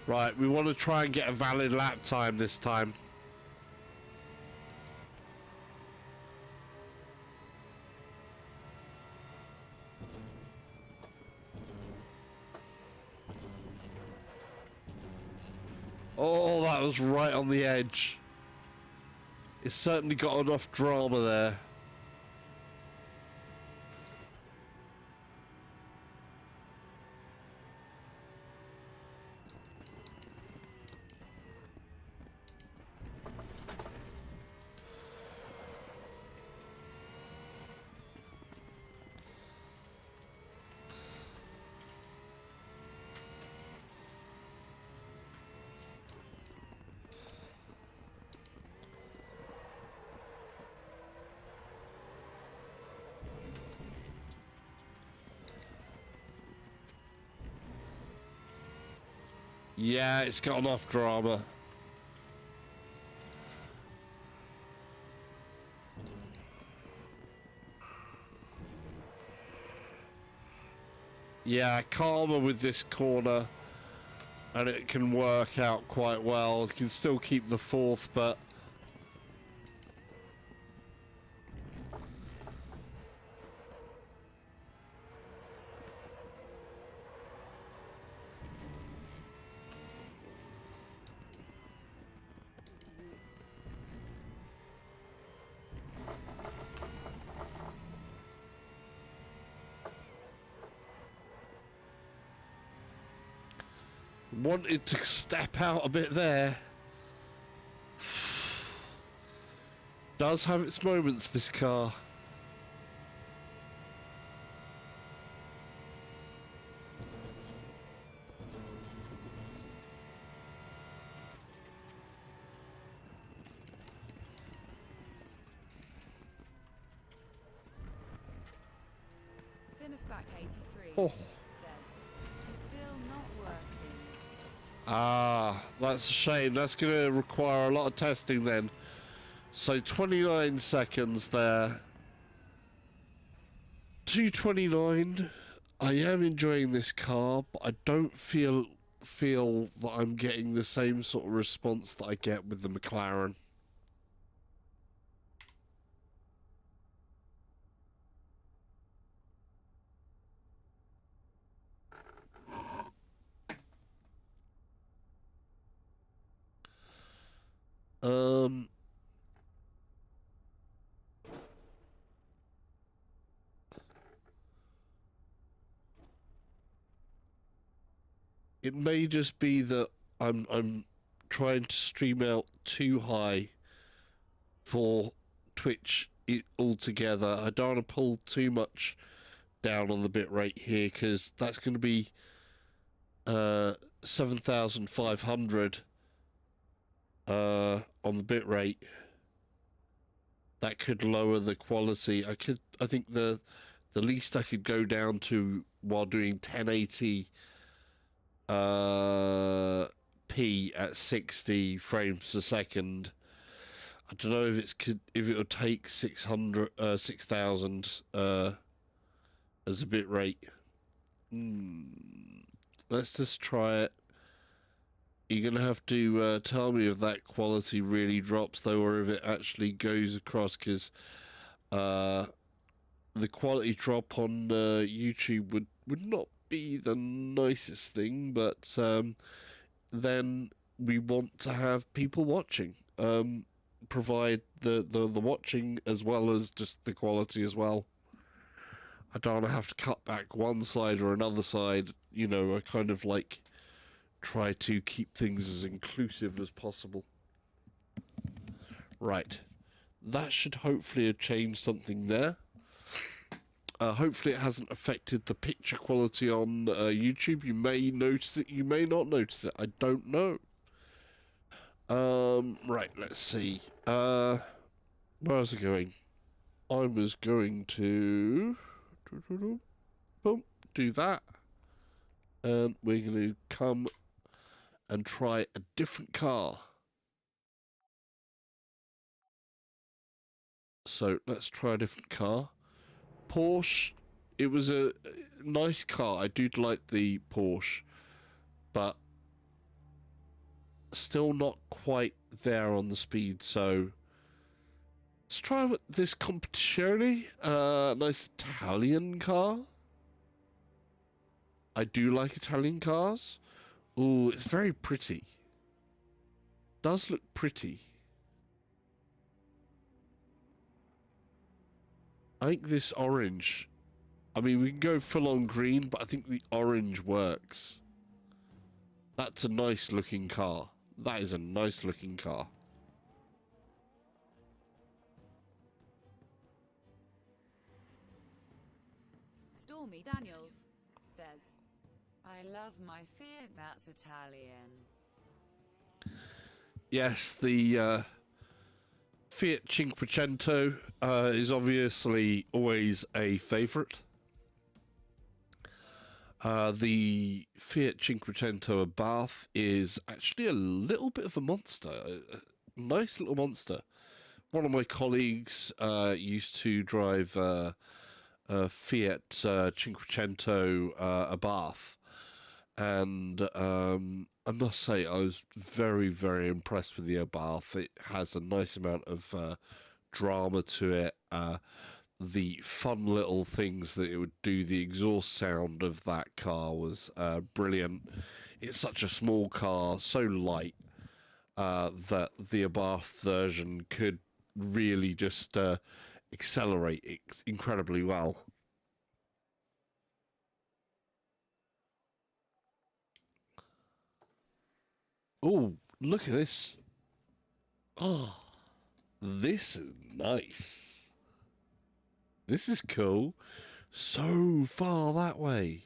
Right, we want to try and get a valid lap time this time. Oh, that was right on the edge. It's certainly got enough drama there. Yeah, it's got enough drama. Yeah, calmer with this corner, and it can work out quite well. It can still keep the fourth, but Wanted to step out a bit there. Does have its moments, this car. Sinusback 83 Oh. says, still not working. Ah, that's a shame. That's going to require a lot of testing then. So 29 seconds there. 2:29. I am enjoying this car, but I don't feel that I'm getting the same sort of response that I get with the McLaren. It may just be that I'm trying to stream out too high for Twitch altogether. I don't want to pull too much down on the bit rate here because that's going to be 7,500 on the bit rate. That could lower the quality. I think the least I could go down to while doing 1080 p at 60 frames a second. I don't know if it'll take 6,000 as a bit rate. Let's just try it. You're gonna have to tell me if that quality really drops though, or if it actually goes across, because the quality drop on YouTube would not be the nicest thing, but then we want to have people watching. Provide the watching as well as just the quality as well. I don't want to have to cut back one side or another side. You know, I kind of like try to keep things as inclusive as possible. Right. That should hopefully have changed something there. Hopefully it hasn't affected the picture quality on YouTube. You may notice it, you may not notice it. I don't know. Right, let's see. Where was I going? I was going to boom, do that. And we're going to come and try a different car. So let's try a different car. Porsche. It was a nice car. I do like the Porsche, but still not quite there on the speed. So let's try this Competizione. Nice Italian car. I do like Italian cars. Ooh, it's very pretty. Does look pretty. I think this orange, I mean, we can go full on green, but I think the orange works. That's a nice looking car. That is a nice looking car. Stormy Daniels says, I love my Fiat, that's Italian. Yes, the Fiat Cinquecento is obviously always a favourite. The Fiat Cinquecento Abarth is actually a little bit of a monster, a nice little monster. One of my colleagues used to drive a Fiat Cinquecento Abarth, and I must say I was very, very impressed with the Abarth. It has a nice amount of drama to it. The fun little things that it would do, the exhaust sound of that car was brilliant. It's such a small car, so light, that the Abarth version could really just accelerate it incredibly well. Oh, look at this. Oh, this is nice. This is cool. So far that way.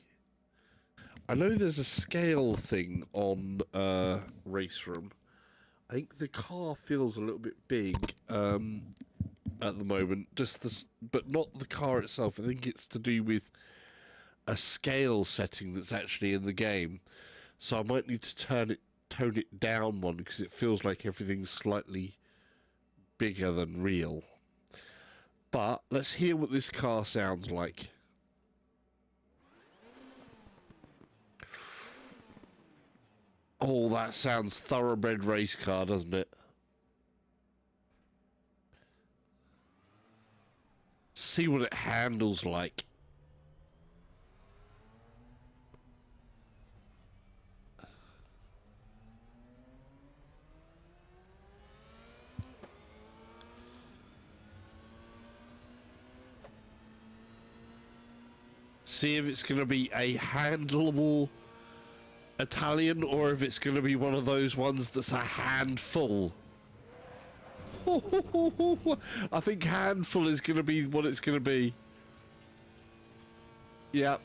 I know there's a scale thing on RaceRoom. I think the car feels a little bit big at the moment. Just this, but not the car itself. I think it's to do with a scale setting that's actually in the game. So I might need to tone it down one because it feels like everything's slightly bigger than real. But let's hear what this car sounds like. Oh, that sounds thoroughbred race car, doesn't it? See what it handles like. See if it's going to be a handleable Italian or if it's going to be one of those ones that's a handful. I think handful is going to be what it's going to be. Yep.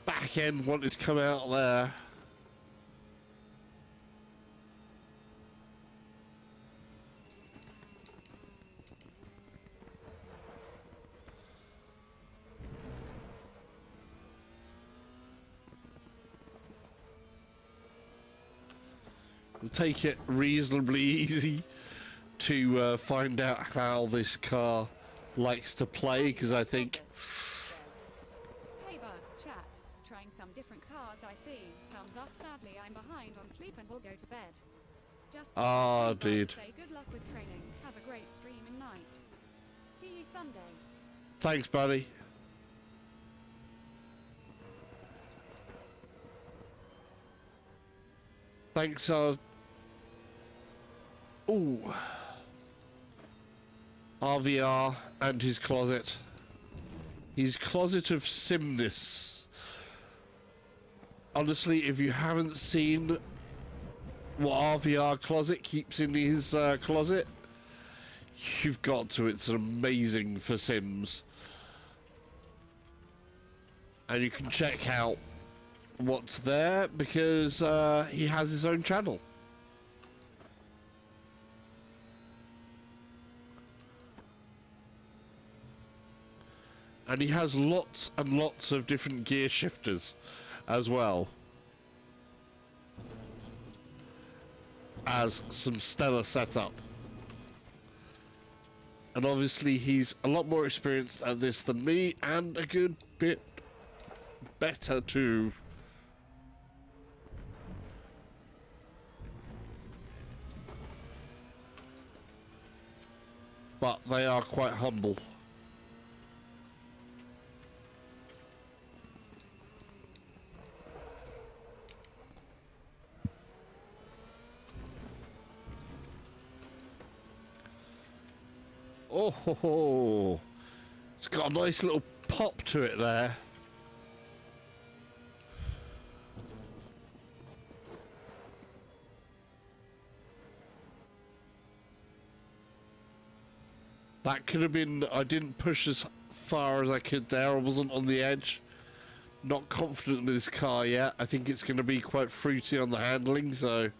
Back end wanted to come out there. We'll take it reasonably easy to find out how this car likes to play, because I think... Hey bud, chat. Trying some different cars, I see. Thumbs up. Sadly, I'm behind on sleep and will go to bed. Just dude. say good luck with training. Have a great streaming night. See you Sunday. Thanks, buddy. Thanks, Ooh. RVR and his closet. His closet of simness. Honestly, if you haven't seen what RVR closet keeps in his closet, you've got to. It's amazing for Sims. And you can check out what's there because he has his own channel. And he has lots and lots of different gear shifters as well as some stellar setup. And obviously he's a lot more experienced at this than me and a good bit better too. But they are quite humble. Oh, ho, ho. It's got a nice little pop to it there. That could have been, I didn't push as far as I could there. I wasn't on the edge. Not confident with this car yet. I think it's going to be quite fruity on the handling, so...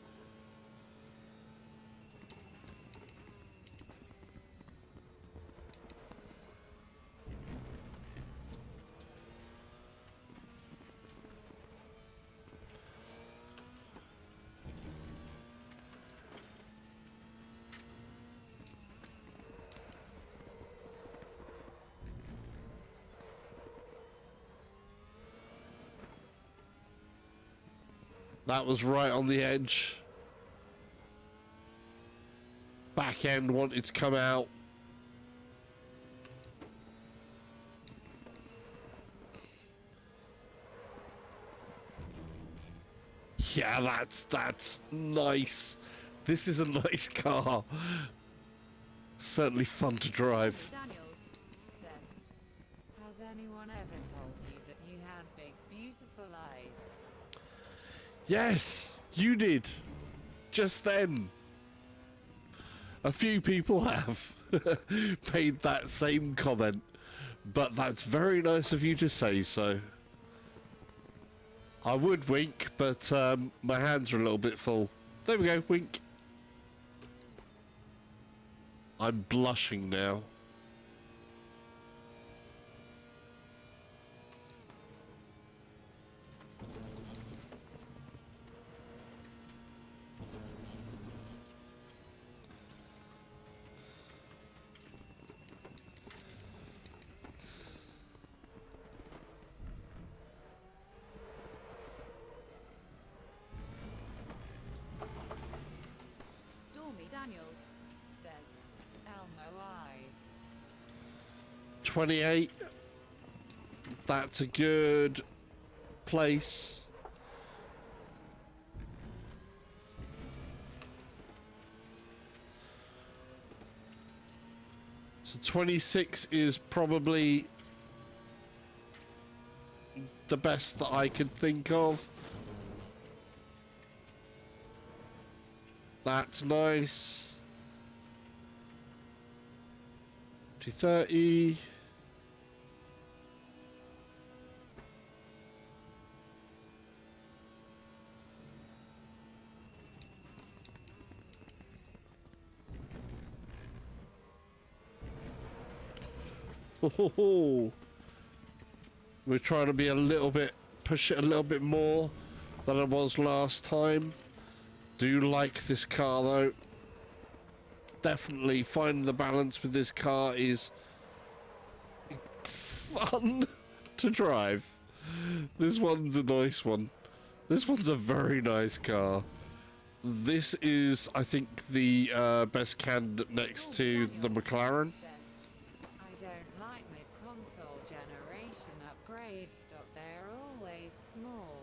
That was right on the edge. Back end wanted to come out. Yeah, that's nice. This is a nice car. Certainly fun to drive. Daniels says, Has anyone ever told you that you had big, beautiful eyes? Yes, You did. Just then. A few people have made that same comment, but that's very nice of you to say so. I would wink, but my hands are a little bit full. There we go, wink. I'm blushing now. Stormy Daniels says, Elmo eyes. 28. That's a good place. So 26 is probably the best that I could think of. That's nice. 230. Oh, we're trying to be a little bit, push it a little bit more than it was last time. Do like this car though. Definitely finding the balance with this car is fun to drive. This one's a nice one. This one's a very nice car. This is, I think, the best candidate next to the McLaren. I don't like mid-console generation upgrades, they're always small.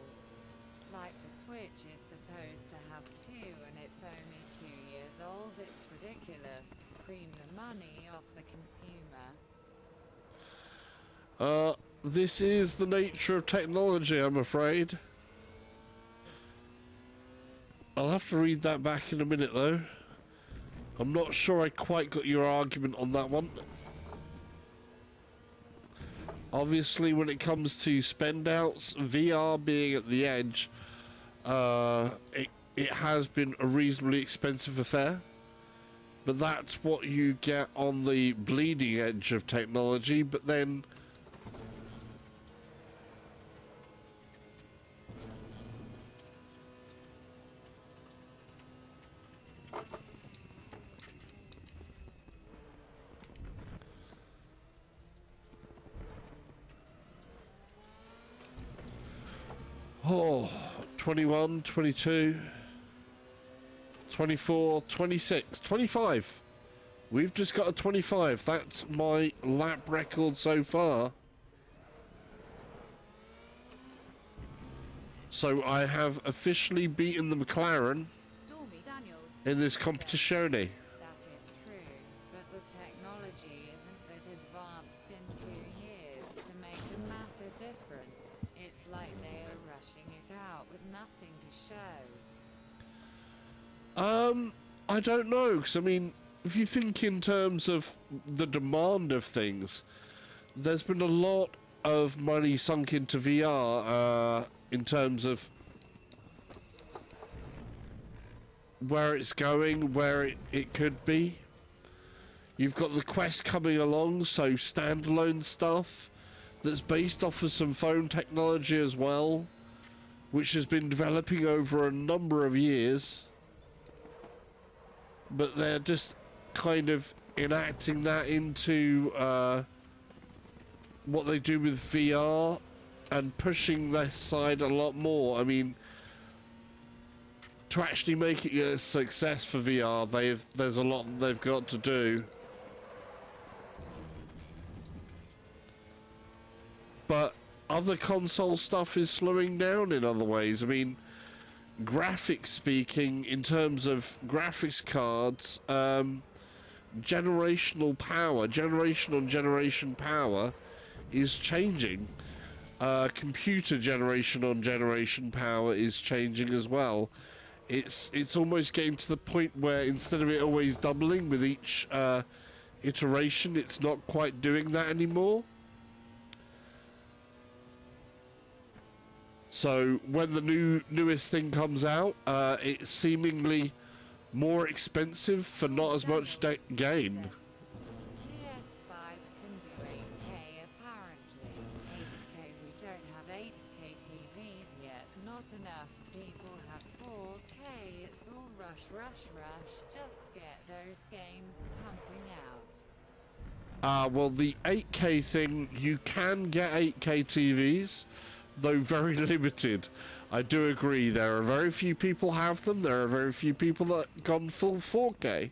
Like the Switch is supposed to have 2 and it's only 2 years old, it's ridiculous. Cream the money off the consumer. This is the nature of technology, I'm afraid. I'll have to read that back in a minute though. I'm not sure I quite got your argument on that one. Obviously, when it comes to spend outs, VR being at the edge, it has been a reasonably expensive affair. But that's what you get on the bleeding edge of technology. But then oh, 21, 22, 24, 26, 25. We've just got a 25. That's my lap record so far. So I have officially beaten the McLaren Stormy Daniels in this competition. That is true, but the technology isn't that advanced in 2 years to make a massive difference. It's like they are rushing it out with nothing to show. I don't know, because I mean, if you think in terms of the demand of things, there's been a lot of money sunk into VR in terms of where it's going, where it could be. You've got the Quest coming along, so standalone stuff that's based off of some phone technology as well, which has been developing over a number of years. But they're just kind of enacting that into what they do with VR and pushing this side a lot more. I mean, to actually make it a success for VR, there's a lot they've got to do. But other console stuff is slowing down in other ways. I mean, graphics speaking, in terms of graphics cards, generation on generation power is changing. Computer generation on generation power is changing as well. It's almost getting to the point where instead of it always doubling with each iteration, it's not quite doing that anymore. So when the newest thing comes out, it's seemingly more expensive for not as much gain. PS5 can do 8K apparently. 8K, we don't have 8K TVs yet. Not enough people have 4K. It's all rush. Just get those games pumping out. Well, the 8K thing, you can get 8K TVs, though very limited. I do agree, there are very few people have them. There are very few people that have gone full 4K.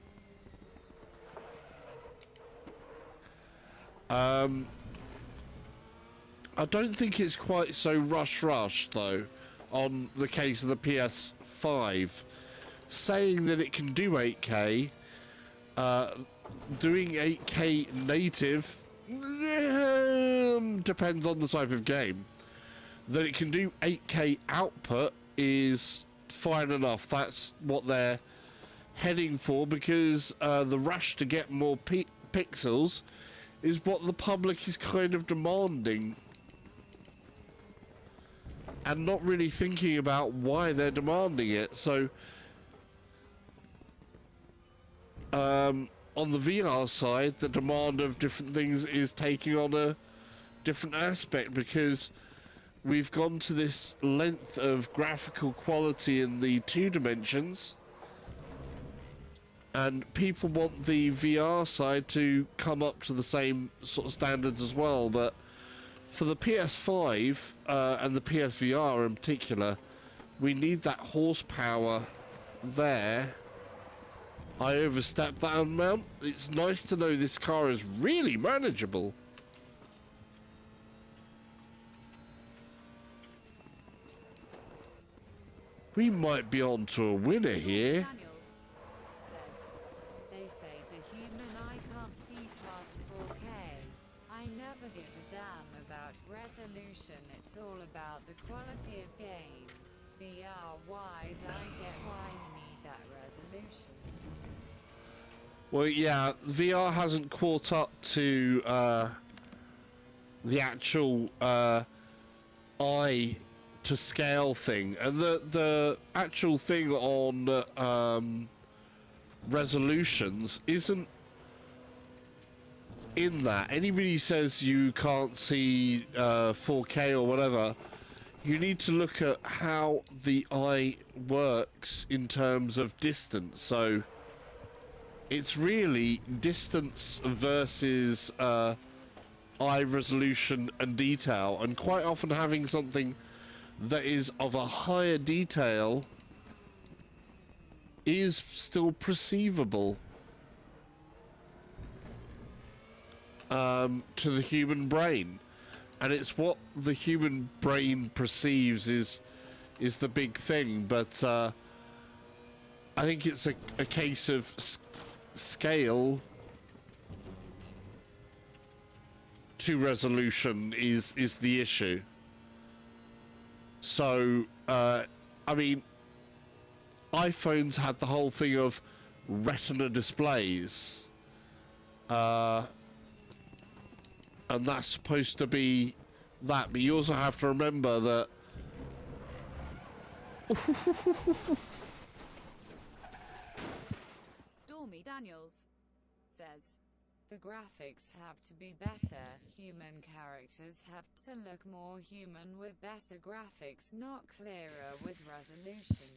I don't think it's quite so rush though on the case of the PS5. Saying that it can do 8K, doing 8K native depends on the type of game. That it can do 8K output is fine enough. That's what they're heading for, because the rush to get more pixels is what the public is kind of demanding, and not really thinking about why they're demanding it. So on the VR side, the demand of different things is taking on a different aspect, because we've gone to this length of graphical quality in the 2 dimensions, and people want the VR side to come up to the same sort of standards as well. But for the PS5 and the PSVR in particular, we need that horsepower there. I overstepped that amount. It's nice to know this car is really manageable. We might be on to a winner here. Daniels says, they say the human eye can't see past 4K. I never give a damn about resolution, it's all about the quality of games. VR-wise, I get why you need that resolution. Well, yeah, VR hasn't caught up to the actual eye to scale thing, and the actual thing on resolutions isn't in that. Anybody says you can't see 4K or whatever, you need to look at how the eye works in terms of distance. So it's really distance versus eye resolution and detail, and quite often having something that is of a higher detail is still perceivable to the human brain, and it's what the human brain perceives is the big thing. But I think it's a case of scale to resolution is the issue. So, I mean, iPhones had the whole thing of retina displays. And that's supposed to be that. But you also have to remember that... Stormy Daniels says, The graphics have to be better. Human characters have to look more human with better graphics, not clearer with resolution.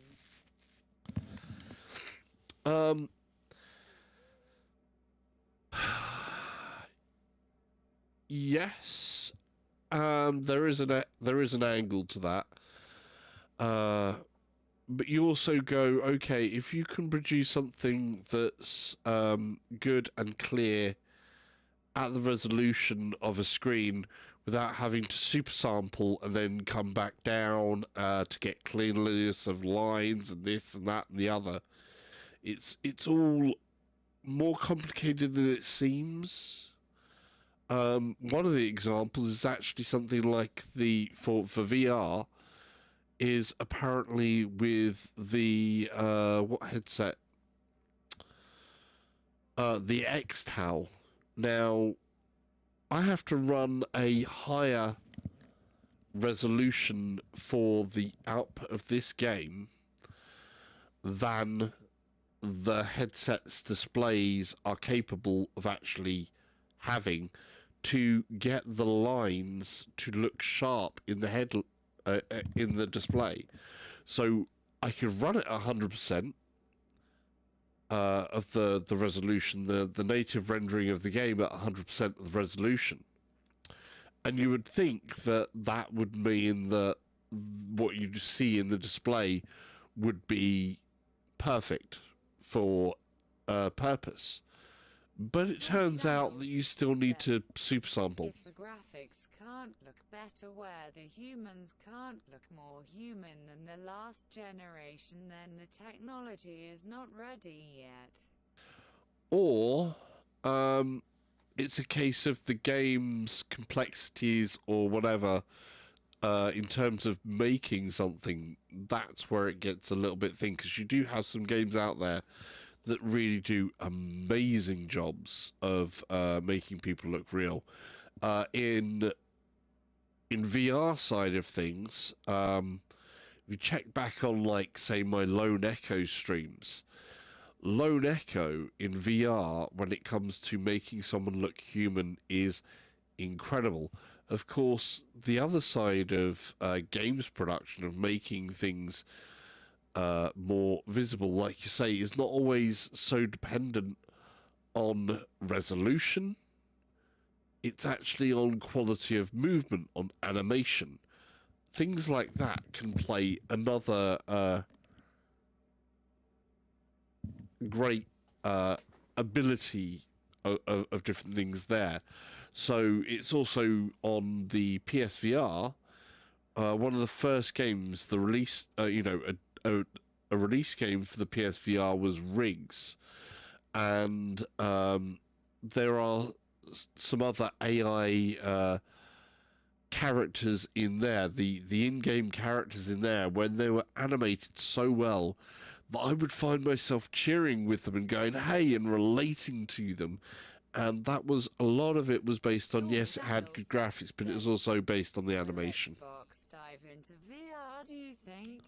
Yes, there is an angle to that. But you also go, okay, if you can produce something that's good and clear at the resolution of a screen without having to super sample and then come back down to get cleanliness of lines and this and that and the other, it's all more complicated than it seems. One of the examples is actually something like for VR is apparently with the what headset? The X-Tal. Now, I have to run a higher resolution for the output of this game than the headset's displays are capable of actually having to get the lines to look sharp in the in the display. So I could run it 100% of the resolution, the native rendering of the game at 100% of the resolution. And you would think that that would mean that what you see in the display would be perfect for purpose. But it turns out that you still need to super sample. If the graphics can't look better where the humans can't look more human than the last generation, then the technology is not ready yet. Or it's a case of the game's complexities or whatever in terms of making something. That's where it gets a little bit thin, because you do have some games out there that really do amazing jobs of making people look real. In VR side of things, if you check back on, like, say, my Lone Echo streams, Lone Echo in VR, when it comes to making someone look human, is incredible. Of course, the other side of games production, of making things more visible, like you say, is not always so dependent on resolution. It's actually on quality of movement, on animation. Things like that can play another great ability of different things there. So it's also on the PSVR. One of the first games, the release, a release game for the PSVR was Rigs, and there are some other AI characters in there, the in-game characters in there, when they were animated so well that I would find myself cheering with them and going, hey, and relating to them. And that was, a lot of it was based on, yes, it had good graphics, but it was also based on the animation. Xbox dive into VR, do you think?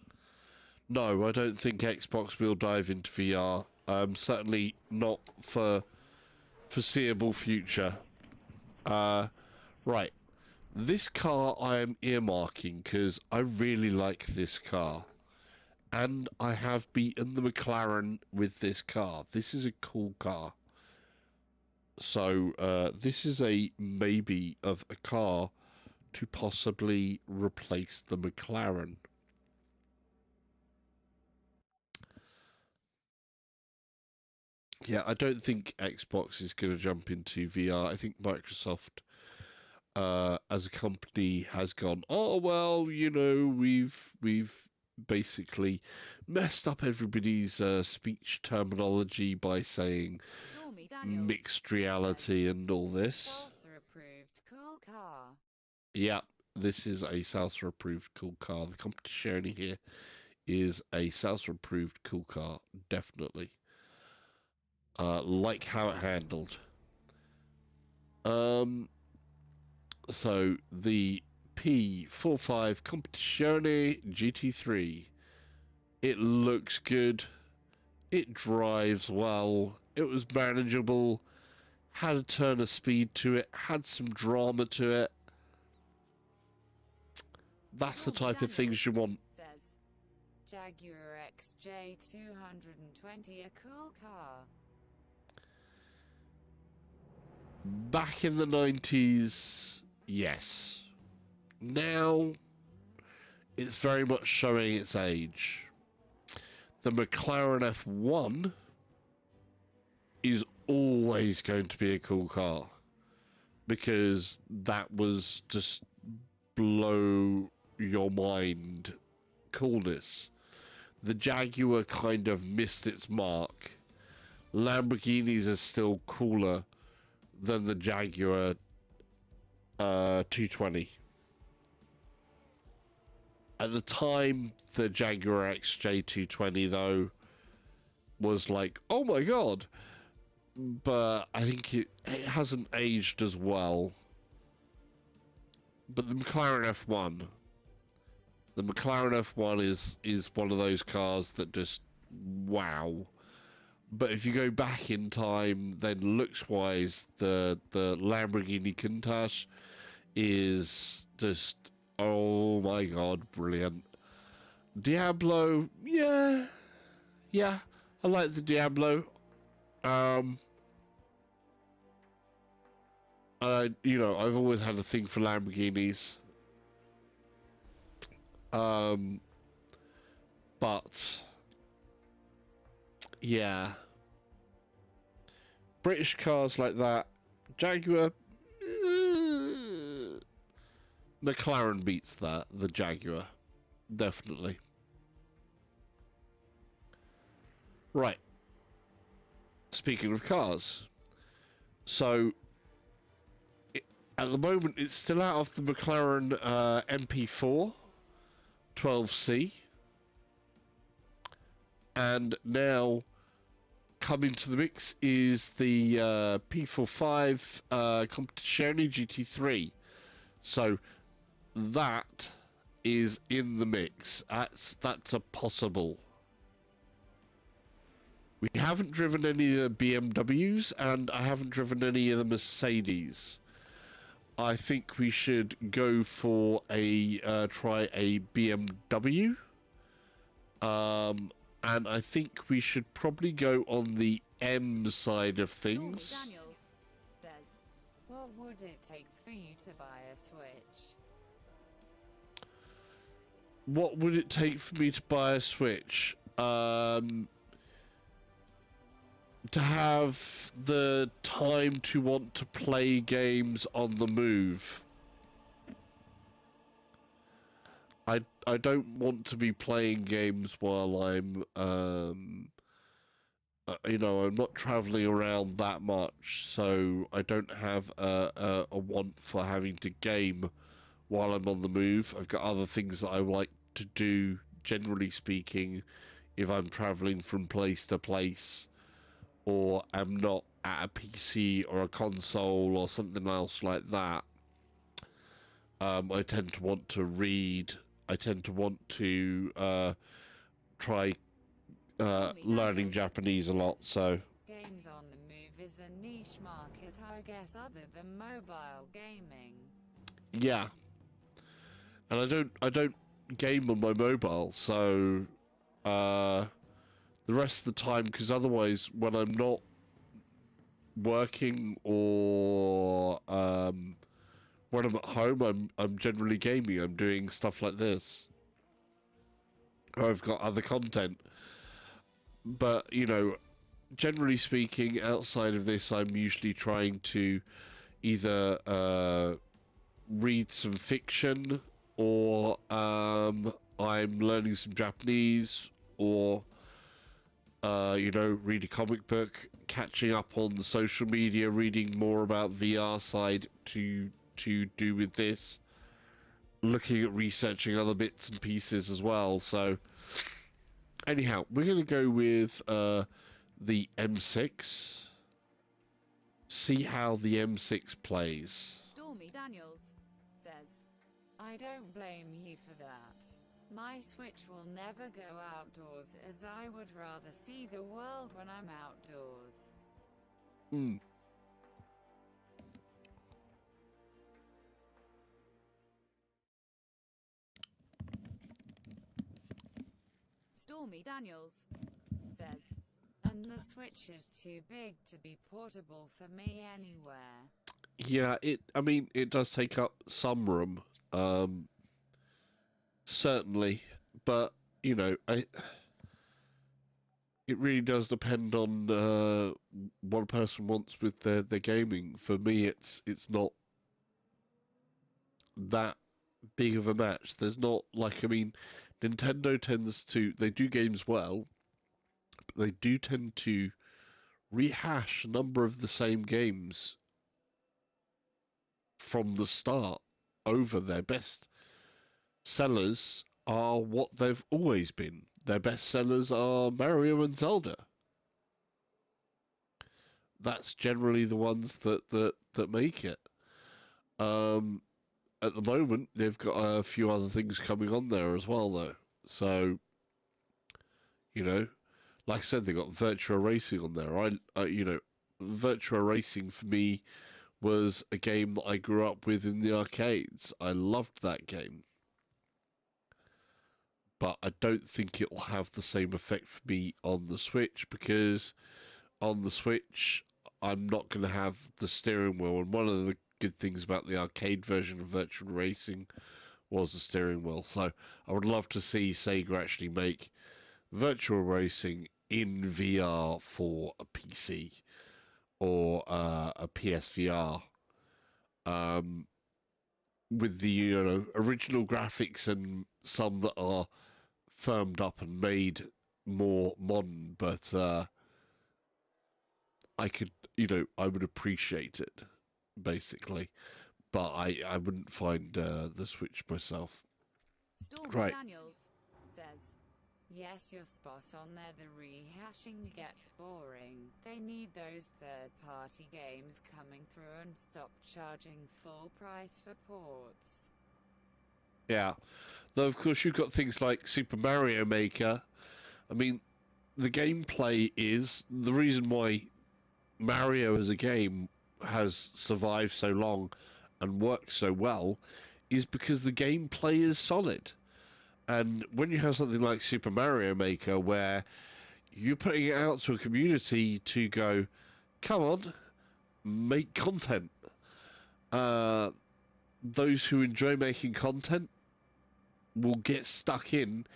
No, I don't think Xbox will dive into VR. Certainly not for foreseeable future. Right. This car I am earmarking because I really like this car. And I have beaten the McLaren with this car. This is a cool car. So this is a maybe of a car to possibly replace the McLaren. Yeah, I don't think Xbox is going to jump into VR. I think Microsoft, as a company, has gone, oh well, you know, we've basically messed up everybody's speech terminology by saying mixed reality and all this. Salsa approved cool car. Yeah, this is a Salsa approved cool car. The competition here is a Salsa approved cool car, definitely. Like how it handled. So the P45 Competizione GT3. It looks good. It drives well. It was manageable. Had a turn of speed to it. Had some drama to it. That's the type of things you want. Says Jaguar XJ220, a cool car. Back in the 90s, yes. Now, it's very much showing its age. The McLaren F1 is always going to be a cool car, because that was just blow your mind coolness. The Jaguar kind of missed its mark. Lamborghinis are still cooler than the Jaguar 220. At the time, the Jaguar XJ220 though was like, oh my god. But I think it hasn't aged as well. But the McLaren F1, is one of those cars that just wow. But if you go back in time, then looks-wise, the Lamborghini Countach is just, oh my god, brilliant. Diablo, yeah, I like the Diablo. You know, I've always had a thing for Lamborghinis. But yeah, British cars like that, Jaguar, McLaren beats that, the Jaguar, definitely. Right. Speaking of cars, so at the moment it's still out of the McLaren MP4 12C, and now coming to the mix is the P45 Competizione GT3. So that is in the mix. That's a possible. We haven't driven any of the BMWs, and I haven't driven any of the Mercedes. I think we should go for a try a BMW. And I think we should probably go on the M side of things. Daniels says, What would it take for you to buy a Switch? What would it take for me to buy a Switch? To have the time to want to play games on the move. I don't want to be playing games while I'm you know, I'm not traveling around that much, so I don't have a want for having to game while I'm on the move. I've got other things that I like to do, generally speaking, if I'm traveling from place to place, or I'm not at a PC or a console or something else like that. I tend to want to read. I tend to want to try learning Japanese a lot. So Games on the move is a niche market, I guess, other than mobile gaming. yeah, and I don't game on my mobile, so the rest of the time, because otherwise, when I'm not working or when I'm at home, I'm generally gaming. I'm doing stuff like this. Or I've got other content. But, you know, generally speaking, outside of this, I'm usually trying to either read some fiction, or I'm learning some Japanese, or you know, read a comic book, catching up on the social media, reading more about VR side to do with this, looking at researching other bits and pieces as well. So anyhow, we're going to go with the M6, see how the M6 plays. Stormy Daniels says, I don't blame you for that. My Switch will never go outdoors, as I would rather see the world when I'm outdoors. Stormy Daniels says, And the Switch is too big to be portable for me anywhere. Yeah, I mean, it does take up some room, certainly, but you know, it really does depend on what a person wants with their gaming. For me, it's not that big of a match. There's not, like, I mean, Nintendo tends to, they do games well, but they do tend to rehash a number of the same games from the start over their best sellers are what they've always been. Their best sellers are Mario and Zelda. That's generally the ones that make it. At the moment, they've got a few other things coming on there as well, though. So, you know, like I said, they got Virtua Racing on there. Virtua Racing for me was a game that I grew up with in the arcades. I loved that game. But I don't think it will have the same effect for me on the Switch, because on the Switch, I'm not going to have the steering wheel. And one of the good things about the arcade version of Virtual Racing was the steering wheel. So I would love to see Sega actually make Virtual Racing in VR for a PC or a PSVR, with the original graphics and some that are firmed up and made more modern. But I would appreciate it, basically. But I wouldn't find the Switch myself. Stormy Right. Daniels says, Yes, you're spot on there. The rehashing gets boring. They need those third-party games coming through and stop charging full price for ports. Yeah. Though, of course, you've got things like Super Mario Maker. I mean, the gameplay is the reason why Mario as a game has survived so long and works so well is because the gameplay is solid. And when you have something like Super Mario Maker, where you're putting it out to a community to go, come on, make content. Those who enjoy making content will get stuck in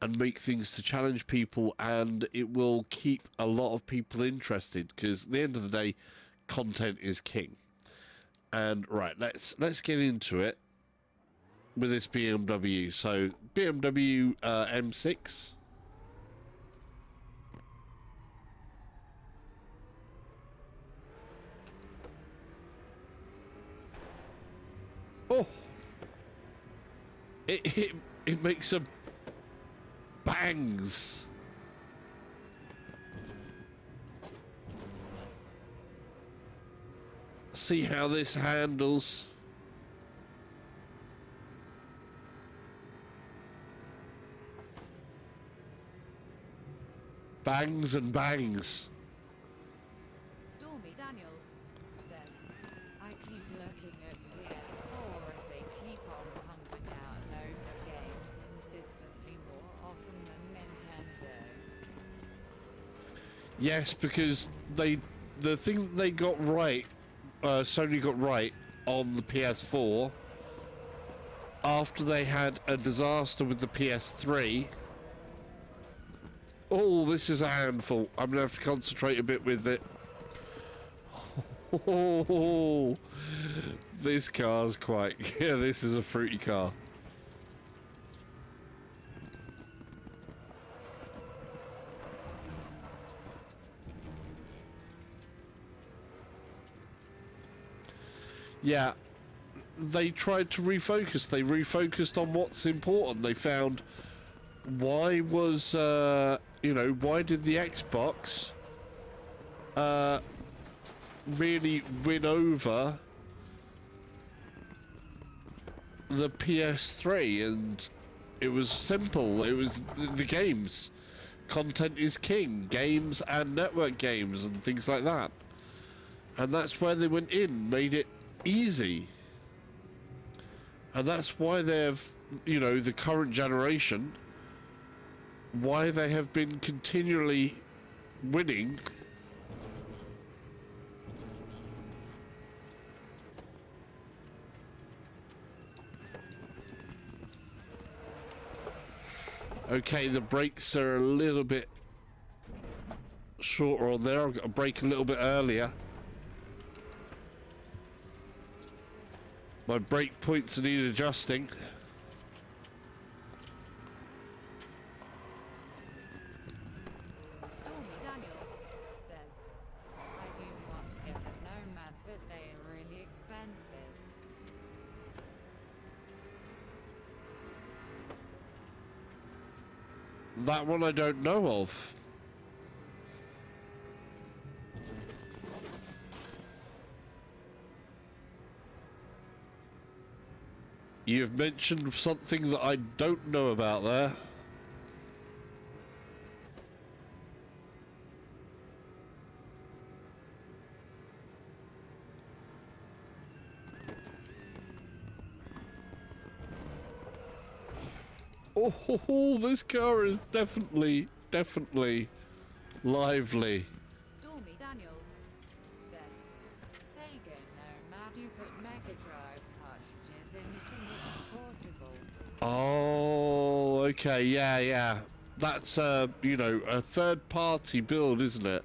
and make things to challenge people, and it will keep a lot of people interested, because at the end of the day, content is king. And right, let's get into it with this BMW. So BMW M6. Oh, it makes a bangs. See how this handles. Bangs and bangs. Stormy Daniels says, I keep looking at PS4 as they keep on pumping out loads of games consistently more often than Nintendo. Yes, because the thing that they got right, Sony got right on the PS4, after they had a disaster with the PS3. Oh, this is a handful. I'm gonna have to concentrate a bit with it. Oh, this car's quite... Yeah, this is a fruity car. Yeah, they tried to refocus. They refocused on what's important. They found why was, why did the Xbox really win over the PS3, and it was simple. It was the games. Content is king. Games and network games and things like that. And that's where they went in, made it easy. And that's why they've, the current generation, why they have been continually winning. Okay, the brakes are a little bit shorter on there. I've got to brake a little bit earlier. My brake points need adjusting. Stormy Daniels says, I do want to get a Nomad, but they are really expensive. That one I don't know of. You've mentioned something that I don't know about there. Oh, this car is definitely lively. Stormy Daniels says, Sega Nomad, you put Mega Drive cartridges into its portable. Oh, okay, yeah. That's, you know, a third-party build, isn't it?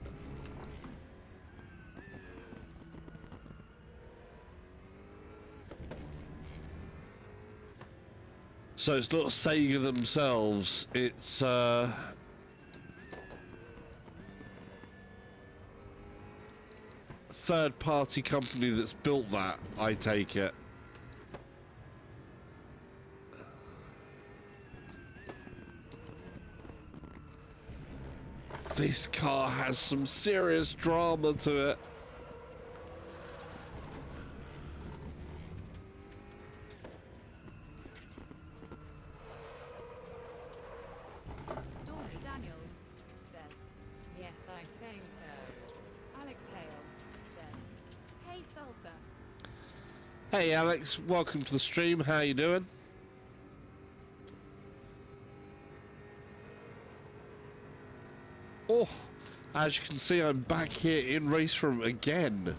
So it's not Sega themselves, it's, third-party company that's built that, I take it. This car has some serious drama to it. Stormy Daniels says, Yes, I think so. Alex Hale says, hey Salsa, Hey Alex, welcome to the stream. How you doing? Oh, as you can see, I'm back here in RaceRoom again.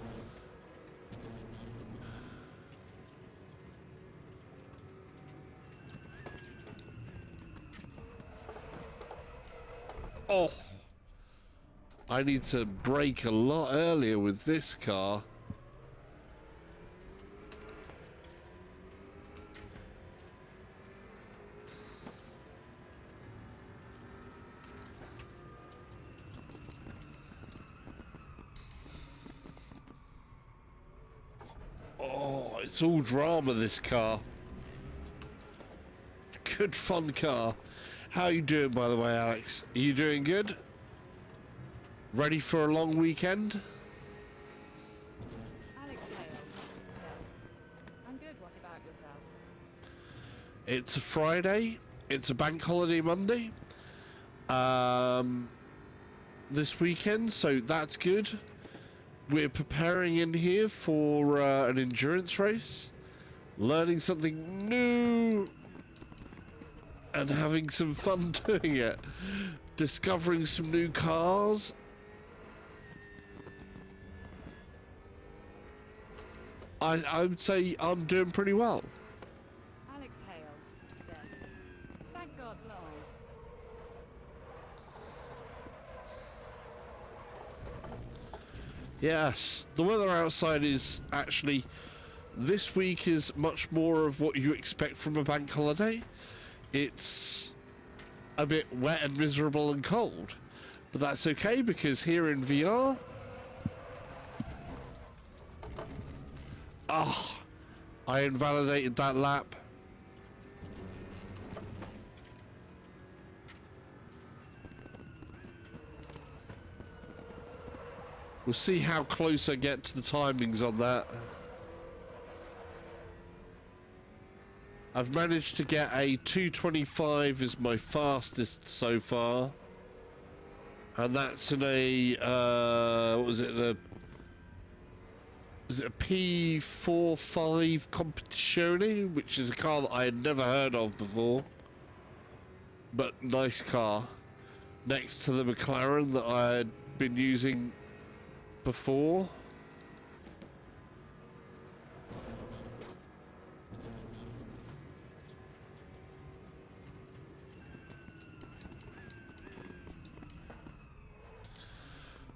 Oh, I need to brake a lot earlier with this car. Oh, it's all drama, this car. Good fun car. How you doing, by the way, Alex? Are you doing good? Ready for a long weekend? Alex Hale says, I'm good, what about yourself? It's a Friday. It's a bank holiday Monday. This weekend, so that's good. We're preparing in here for an endurance race, learning something new, and having some fun doing it. Discovering some new cars. I would say I'm doing pretty well. Alex Hale says, thank God lol. Yes, the weather outside is actually, this week is much more of what you expect from a bank holiday. It's a bit wet and miserable and cold, but that's okay because here in VR, I invalidated that lap. We'll see how close I get to the timings on that. I've managed to get a 225 as my fastest so far. And that's in a, what was it, was it a P45 Competizione, which is a car that I had never heard of before. But nice car. Next to the McLaren that I had been using before.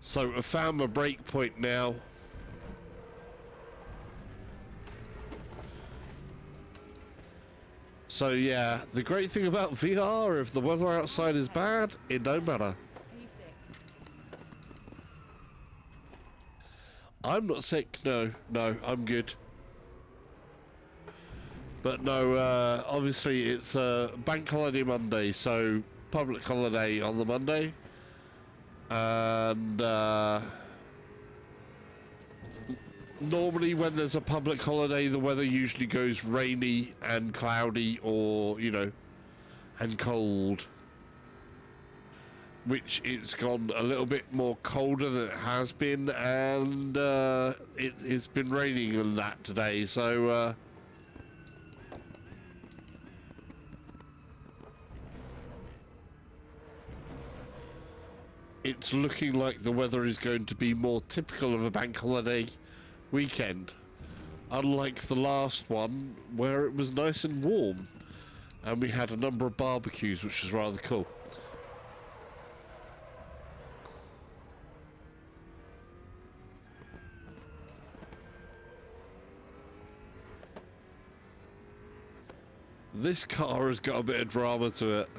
So I found my break point now. So yeah, the great thing about VR, if the weather outside is bad, it don't matter. Are you sick? I'm not sick, no, I'm good. But no, obviously it's Bank Holiday Monday, so public holiday on the Monday, and normally when there's a public holiday, the weather usually goes rainy and cloudy, or, you know, and cold, which it's gone a little bit more colder than it has been, and it's been raining and that today, so it's looking like the weather is going to be more typical of a bank holiday weekend, unlike the last one where it was nice and warm and we had a number of barbecues, which was rather cool. This car has got a bit of drama to it.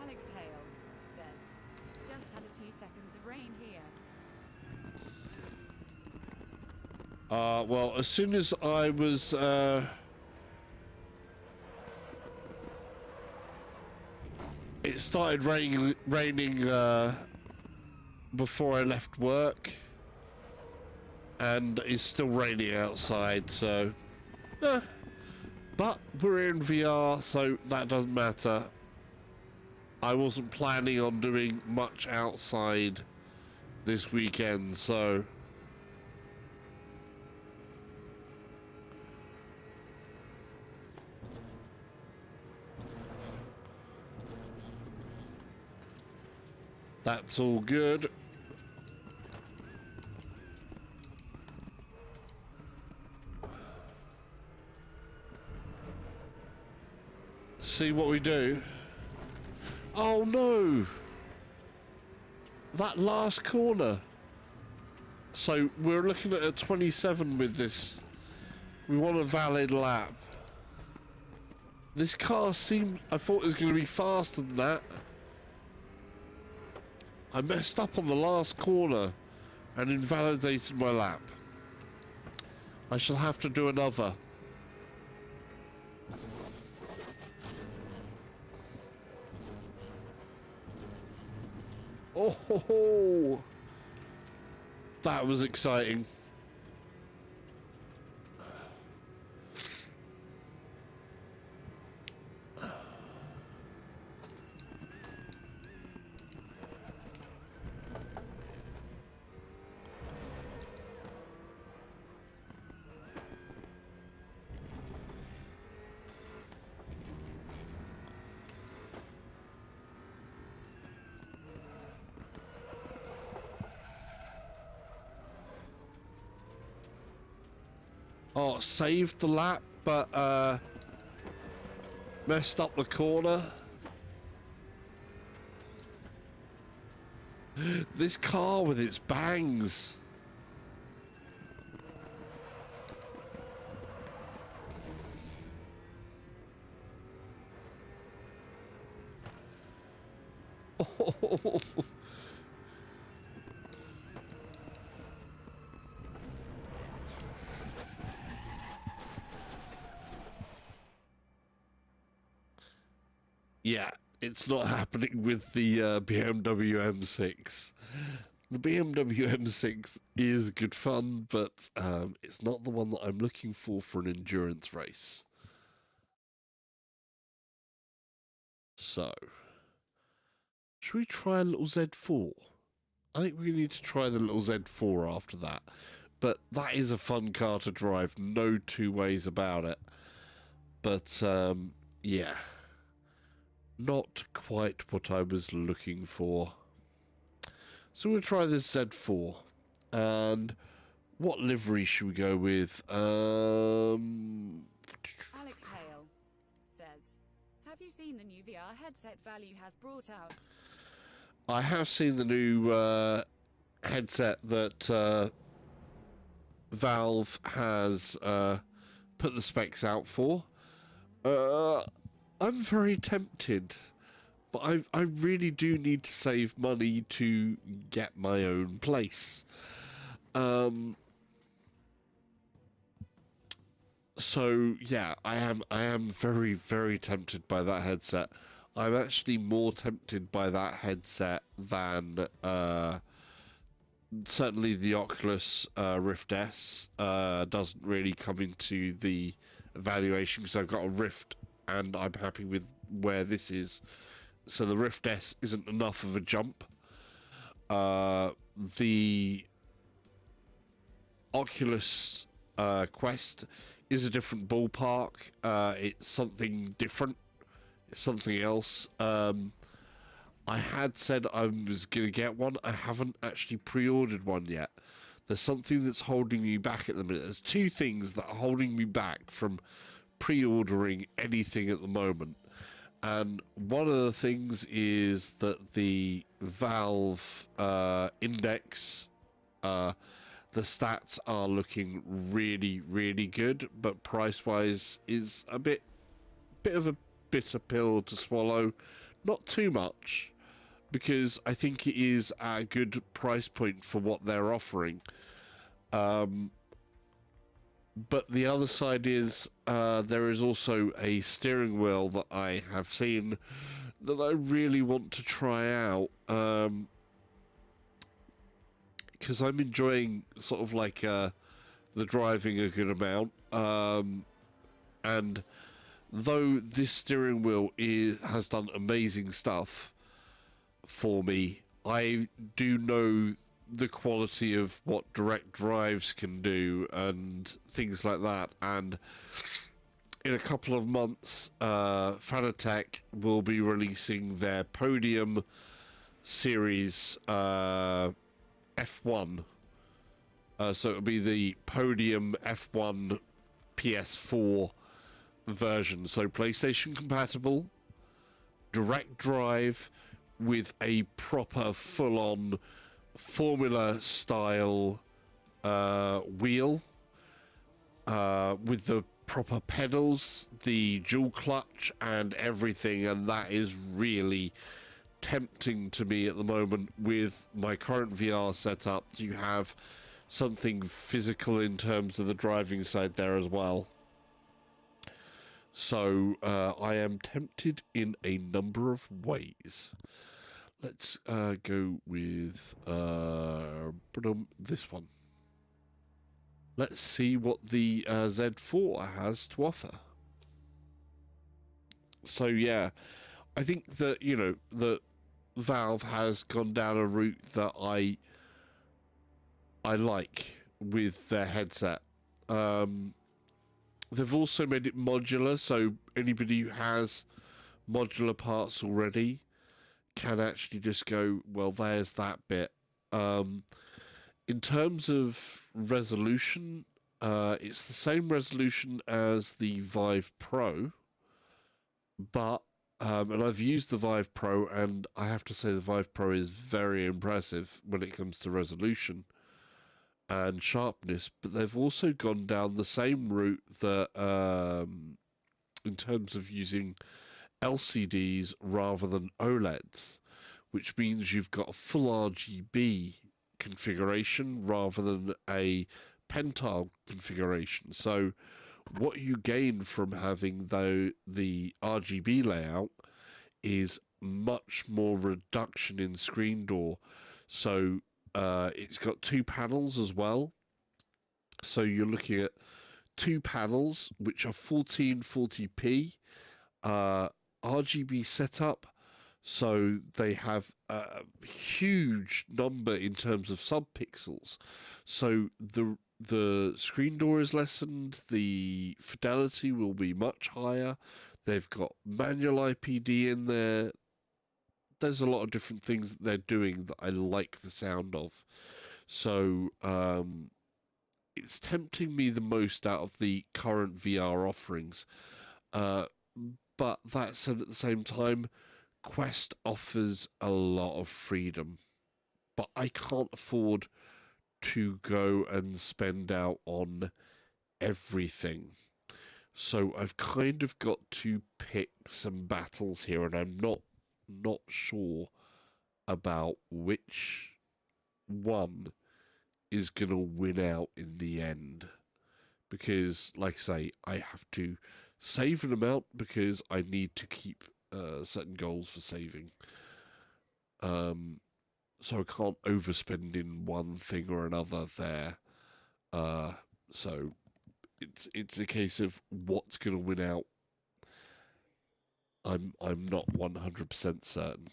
Alex Hale says, just had a few seconds of rain here. Well, as soon as I was, it started raining, before I left work, and it's still raining outside, so, but we're in VR, so that doesn't matter. I wasn't planning on doing much outside this weekend, so that's all good. See what we do. Oh no! That last corner. So we're looking at a 27 with this. We want a valid lap. This car seemed, I thought it was going to be faster than that. I messed up on the last corner and invalidated my lap. I shall have to do another. Oh, ho, ho. That was exciting. Oh, saved the lap, but messed up the corner. This car with its bangs. Oh. Yeah, it's not happening with the BMW M6. The BMW M6 is good fun, but it's not the one that I'm looking for an endurance race. So, should we try a little Z4? I think we need to try the little Z4 after that. But that is a fun car to drive, no two ways about it. But, yeah. Not quite what I was looking for. So we'll try this Z4. And what livery should we go with? Alex Hale says, have you seen the new VR headset Value has brought out? I have seen the new headset that Valve has put the specs out for. I'm very tempted, but I really do need to save money to get my own place. So yeah, I am very very tempted by that headset. I'm actually more tempted by that headset than certainly the Oculus Rift S doesn't really come into the evaluation because I've got a Rift and I'm happy with where this is. So the Rift S isn't enough of a jump. The Oculus Quest is a different ballpark. It's something different. It's something else. I had said I was going to get one. I haven't actually pre-ordered one yet. There's something that's holding me back at the minute. There's two things that are holding me back from pre-ordering anything at the moment. And one of the things is that the Valve Index, the stats are looking really, really good, but price-wise is a bit of a bitter pill to swallow. Not too much, because I think it is a good price point for what they're offering. But the other side is there is also a steering wheel that I have seen that I really want to try out, because I'm enjoying sort of like the driving a good amount, and though this steering wheel has done amazing stuff for me, I do know the quality of what direct drives can do and things like that. And in a couple of months, Fanatec will be releasing their Podium Series F1. So it'll be the Podium F1 PS4 version. So PlayStation compatible, direct drive, with a proper full-on Formula style wheel, with the proper pedals, the dual clutch and everything, and that is really tempting to me at the moment with my current VR setup to have something physical in terms of the driving side there as well. So I am tempted in a number of ways. Let's go with this one. Let's see what the Z4 has to offer. So yeah, I think that, you know, that Valve has gone down a route that I like with their headset. They've also made it modular, so anybody who has modular parts already can actually just go, well, there's that bit. In terms of resolution, it's the same resolution as the Vive Pro, but and I've used the Vive Pro, and I have to say the Vive Pro is very impressive when it comes to resolution and sharpness, but they've also gone down the same route that in terms of using LCDs rather than OLEDs, which means you've got a full RGB configuration rather than a pentile configuration. So what you gain from having the RGB layout is much more reduction in screen door. So it's got two panels as well. So you're looking at two panels which are 1440p RGB setup. So they have a huge number in terms of subpixels. So the screen door is lessened, the fidelity will be much higher. They've got manual IPD in there. There's a lot of different things that they're doing that I like the sound of. So it's tempting me the most out of the current VR offerings. But that said, at the same time, Quest offers a lot of freedom. But I can't afford to go and spend out on everything. So I've kind of got to pick some battles here, and I'm not sure about which one is going to win out in the end. because, like I say, I have to save an amount because I need to keep certain goals for saving. So I can't overspend in one thing or another there. So it's a case of what's going to win out. I'm not 100% certain.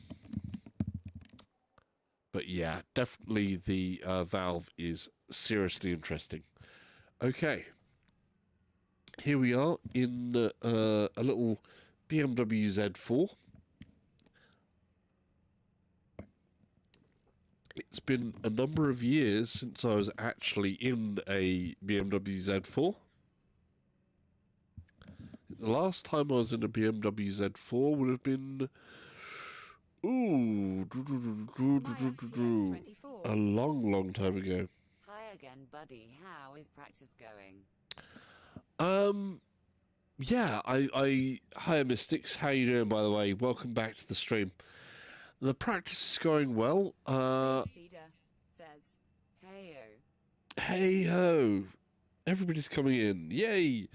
But yeah, definitely the Valve is seriously interesting. Okay. Here we are in a little BMW Z4. It's been a number of years since I was actually in a BMW Z4. The last time I was in a BMW Z4 would have been... Ooh, a long time ago. Hi again, buddy. How is practice going? Yeah, hi Mystics, how you doing, by the way? Welcome back to the stream. The practice is going well. Cedar says, Hey ho, everybody's coming in, yay!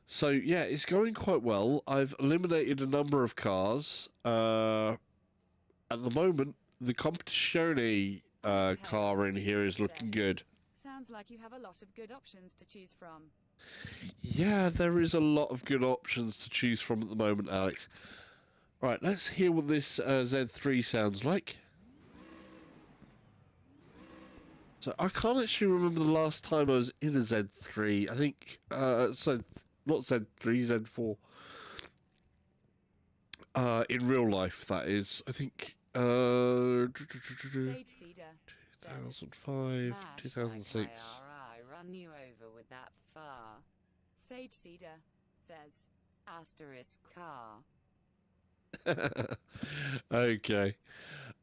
So yeah, it's going quite well. I've eliminated a number of cars. At the moment, the Competizione car in here is looking good. sounds like you have a lot of good options to choose from. Yeah, there is a lot of good options to choose from at the moment, Alex. Right, let's hear what this Z3 sounds like. So I can't actually remember the last time I was in a Z3. I think, so not Z3, Z4. In real life, that is. I think, Sage Cedar 2005, 2006. Run you over with that far. Sage Cedar says, Asterisk car. Okay.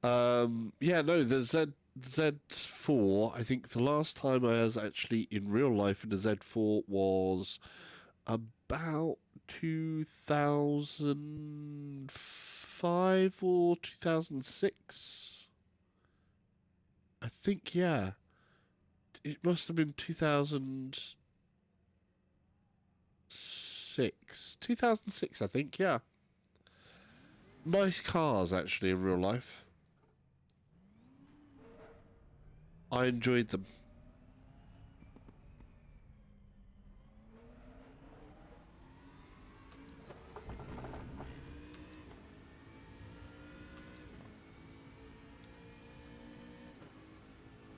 Yeah, no, the Z4, I think the last time I was actually in real life in a Z4 was about 2005 or 2006. I think, yeah. It must have been 2006. 2006, I think, yeah. Nice cars, actually, in real life. I enjoyed them.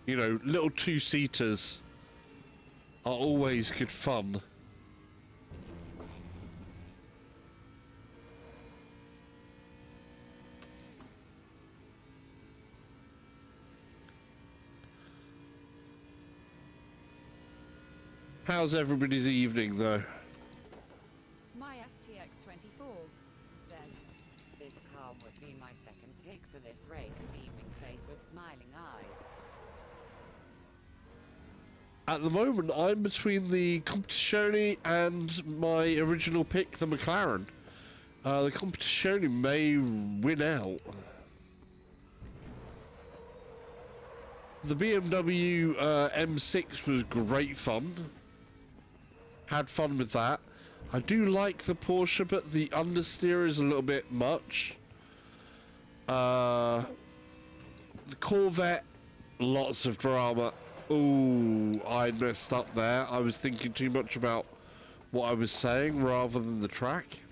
You know, little two-seaters are always good fun. How's everybody's evening, though? My STX24 says, This car would be my second pick for this race, beaming face with smiling eyes. At the moment, I'm between the Competizione and my original pick, the McLaren. The Competizione may win out. The BMW M6 was great fun. Had fun with that. I do like the Porsche, but the understeer is a little bit much. The Corvette, lots of drama. Ooh, I messed up there. I was thinking too much about what I was saying rather than the track.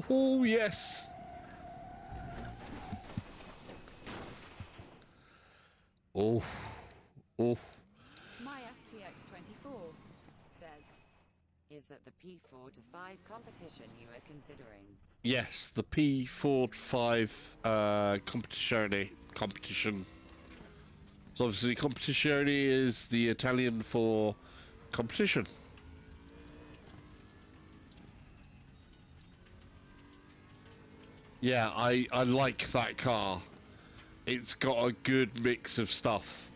Oh, yes. Oh, oh. my STX24 says, Is that the P4 to 5 competition you are considering? Yes, the P45 competition. So obviously competizione is the Italian for competition. Yeah, I like that car. It's got a good mix of stuff.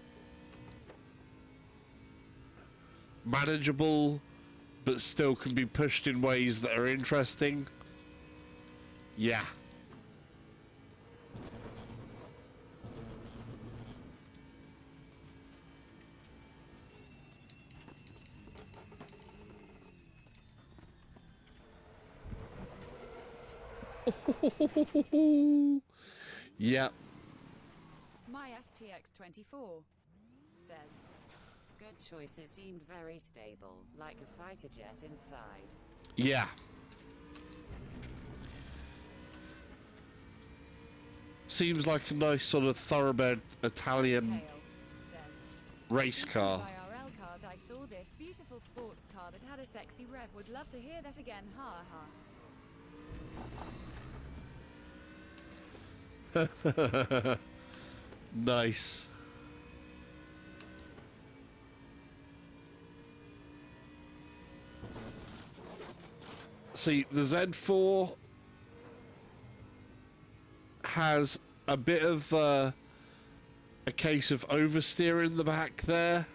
Manageable, but still can be pushed in ways that are interesting. Yeah. Yep. My STX-24 says, Good choice. It seemed very stable, like a fighter jet inside. Yeah. Seems like a nice sort of thoroughbred Italian Tail says, race speaking car. of IRL cars, I saw this beautiful sports car that had a sexy rev. Would love to hear that again. Ha ha. Nice. See, the Z4 has a bit of a case of oversteer in the back there.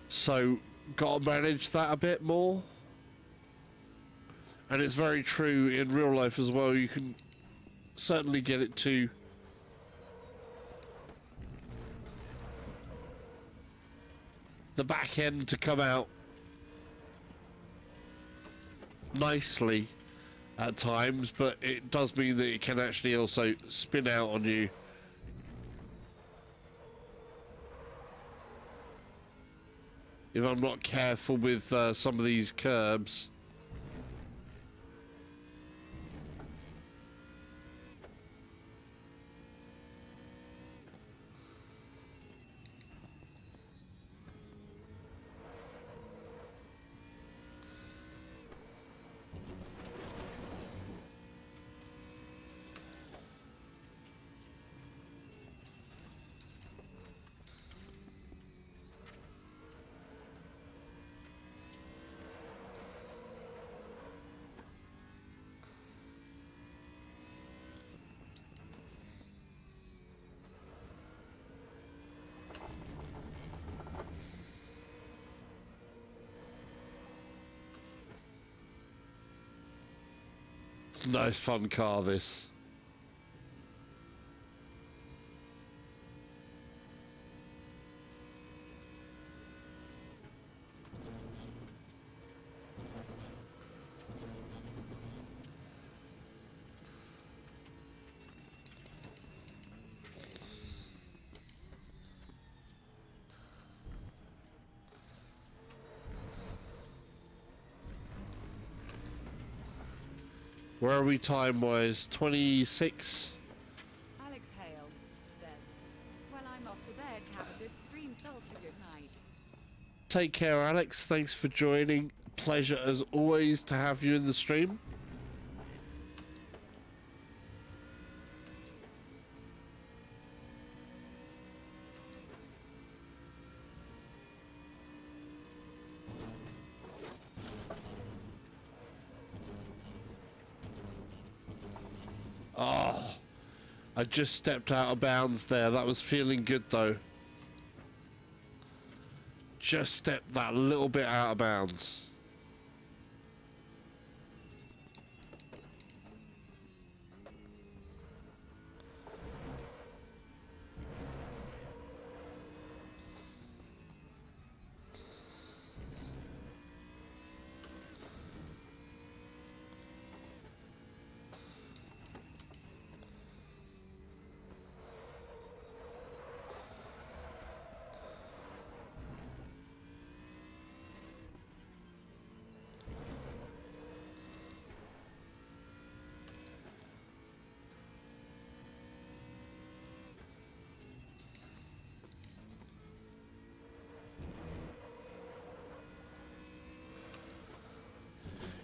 So, gotta manage that a bit more. And it's very true in real life as well. You can certainly get it to the back end to come out nicely at times, but it does mean that it can actually also spin out on you. If I'm not careful with some of these curbs. It's a nice fun car, this. Where are we time-wise? 26? Alex Hale says, well, I'm off to bed. Have a good stream. Salsa, good night. Take care, Alex. Thanks for joining. Pleasure as always to have you in the stream. Oh, I just stepped out of bounds there. That was feeling good though. Just stepped that little bit out of bounds.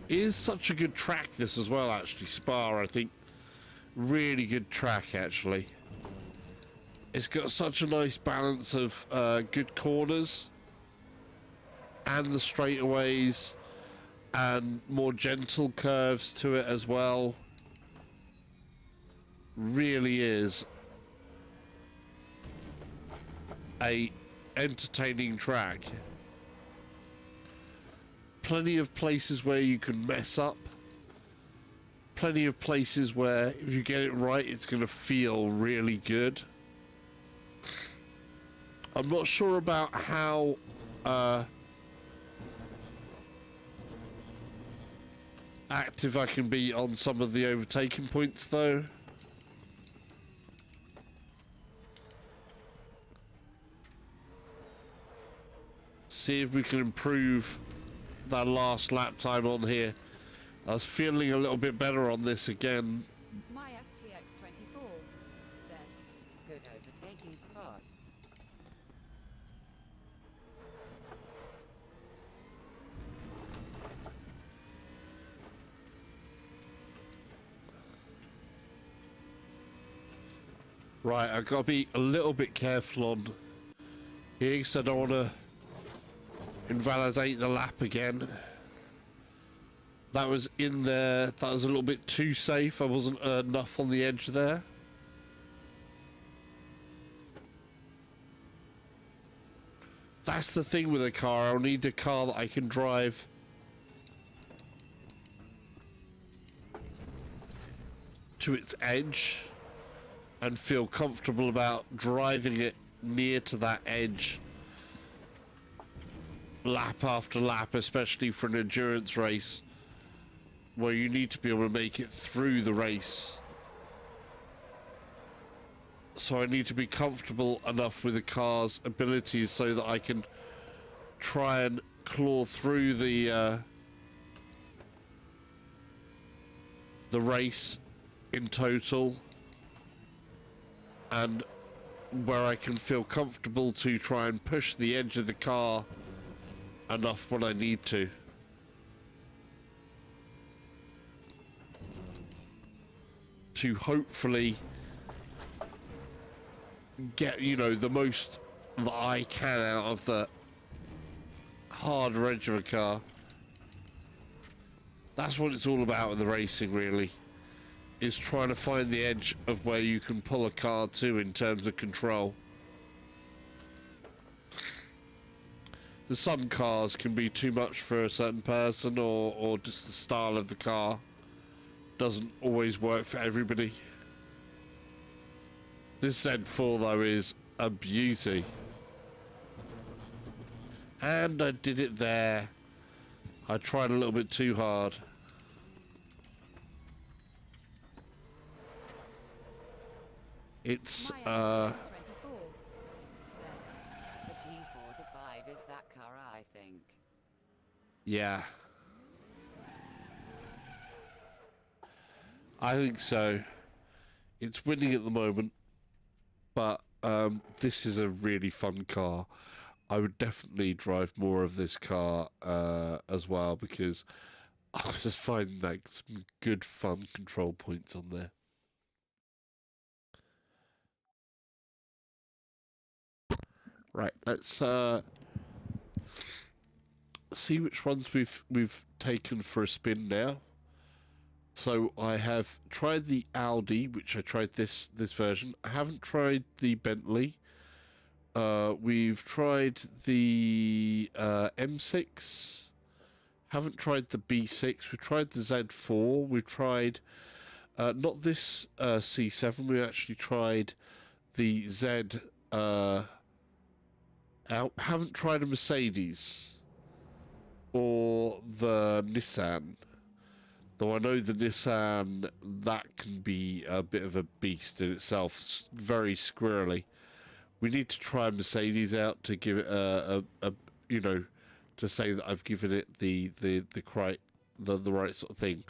It is such a good track, this as well, actually. Spa, I think. Really good track, actually. It's got such a nice balance of good corners and the straightaways and more gentle curves to it as well. Really is a entertaining track. Plenty of places where you can mess up. plenty of places where if you get it right, it's going to feel really good. I'm not sure about how active I can be on some of the overtaking points though. See if we can improve that last lap time on here. I was feeling a little bit better on this again. My STX24 says, Good overtaking spots. Right, I've got to be a little bit careful on here because I don't want to invalidate the lap again. That was in there. That was a little bit too safe. I wasn't enough on the edge there. That's the thing with a car. I'll need a car that I can drive to its edge and feel comfortable about driving it near to that edge lap after lap, especially for an endurance race where you need to be able to make it through the race. So I need to be comfortable enough with the car's abilities so that I can try and claw through the race in total, and where I can feel comfortable to try and push the edge of the car enough when I need to. To hopefully get, you know, the most that I can out of the harder edge of a car. That's what it's all about with the racing, really, is trying to find the edge of where you can pull a car to in terms of control. Some cars can be too much for a certain person, or just the style of the car doesn't always work for everybody. This Z4 though is a beauty. And I did it there. I tried a little bit too hard. It's my STX24 says, The P45 is that car, I think. yeah. I think so. It's winning at the moment, but this is a really fun car. I would definitely drive more of this car as well, because I just find like some good fun control points on there. Right, let's see which ones we've taken for a spin now. So I have tried the Audi, which I tried this version. I haven't tried the Bentley. We've tried the M6. Haven't tried the B6. We've tried the Z4. We've tried not this C7. We actually tried the Z. Haven't tried a Mercedes or the Nissan. Though I know the Nissan, that can be a bit of a beast in itself. It's very squirrely. We need to try Mercedes out to give it a you know, to say that I've given it the right sort of thing.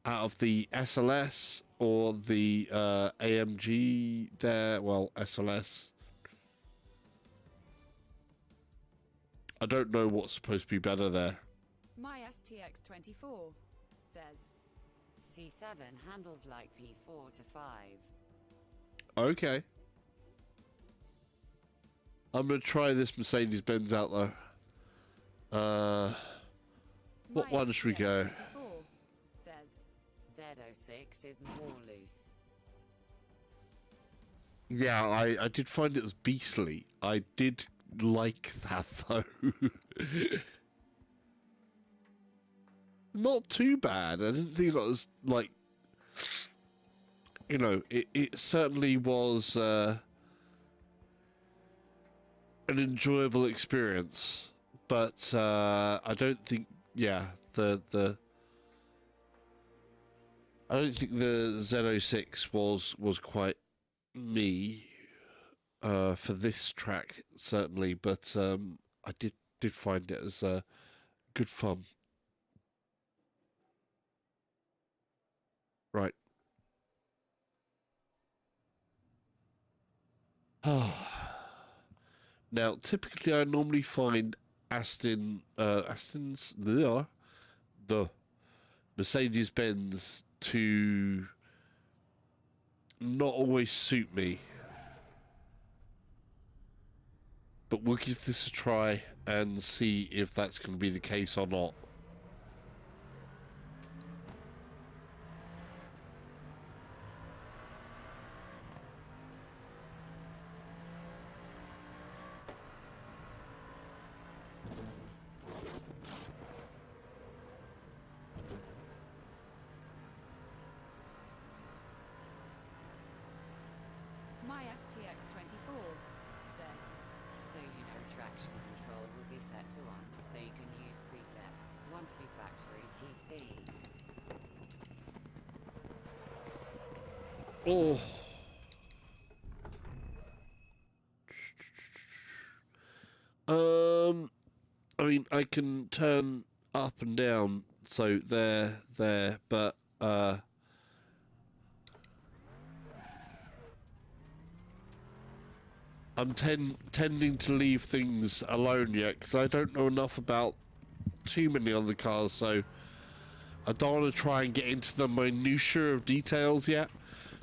Out of the SLS or the AMG there, well, SLS. I don't know what's supposed to be better there. my STX24 says, C7 handles like P4 to 5. Okay. I'm going to try this Mercedes-Benz out, though. What my one should we go? STX24 says, Z06 is more loose. Yeah, I did find it was beastly. I did like that, though. Not too bad. I didn't think it was, like, you know, it certainly was an enjoyable experience, but I don't think, yeah, I don't think the Z06 was quite me for this track certainly, but I did find it as good fun. Right. Now, typically, I normally find Aston's the Mercedes Benz to not always suit me, but we'll give this a try and see if that's going to be the case or not. My STX24 says, So you know traction control will be set to on, so you can use presets. Want to be factory TC. Oh. I mean, I can turn up and down, so there, but I'm tending to leave things alone yet because I don't know enough about too many other cars, so I don't want to try and get into the minutiae of details yet,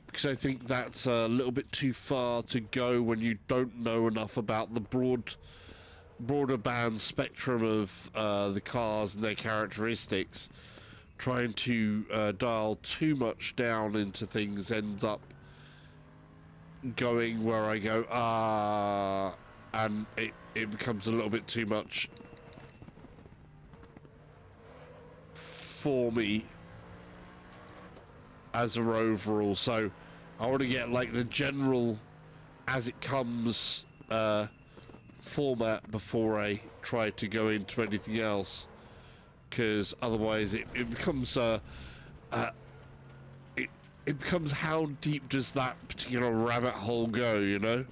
because I think that's a little bit too far to go when you don't know enough about the broader band spectrum of the cars and their characteristics. Trying to dial too much down into things ends up going where I go, and it becomes a little bit too much for me as a overall. So I want to get like the general as it comes format before I try to go into anything else, because otherwise it becomes it becomes how deep does that particular rabbit hole go, you know?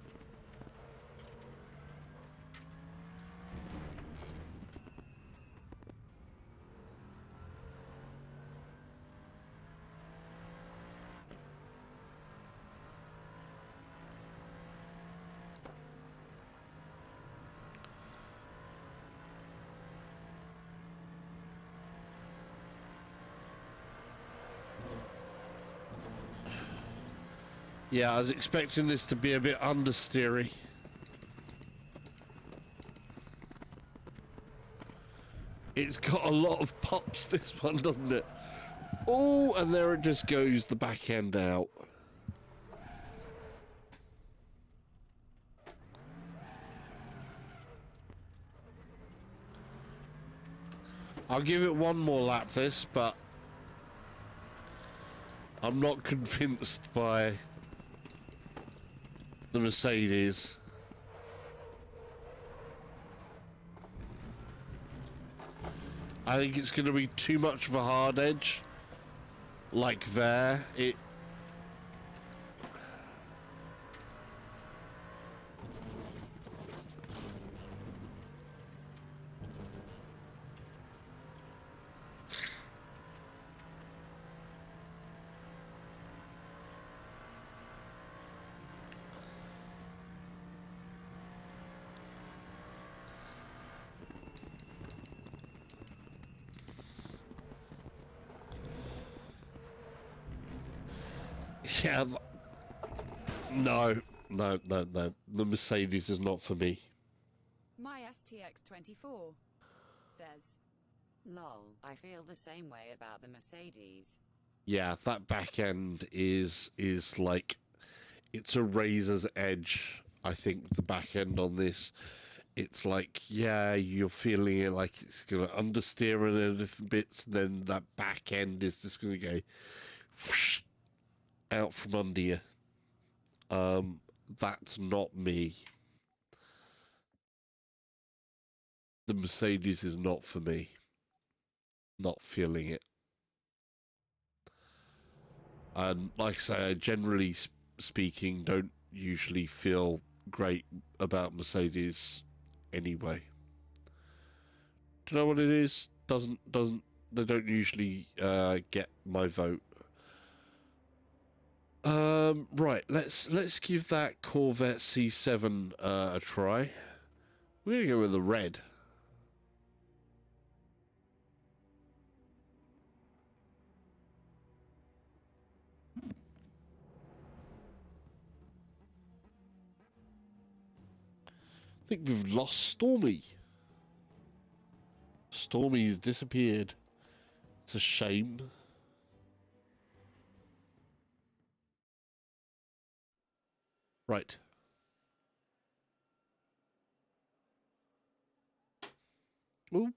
Yeah, I was expecting this to be a bit understeery. It's got a lot of pops, this one, doesn't it? Oh, and there it just goes, the back end out. I'll give it one more lap, this, but I'm not convinced by the Mercedes. I think it's going to be too much of a hard edge. Like there, yeah, no. The Mercedes is not for me. my STX24 says, Lol, I feel the same way about the Mercedes. Yeah, that back end is like, it's a razor's edge. I think the back end on this, it's like, yeah, you're feeling it like it's going to understeer in different bits, and then that back end is just going to go whoosh, out from under you. That's not me. The Mercedes is not for me. Not feeling it. And like I say, I generally speaking, don't usually feel great about Mercedes anyway. Do you know what it is? They don't usually get my vote. Right, let's give that Corvette C7 a try. We're gonna go with the red. I think we've lost Stormy. Stormy's disappeared. It's a shame. Right. Ooh.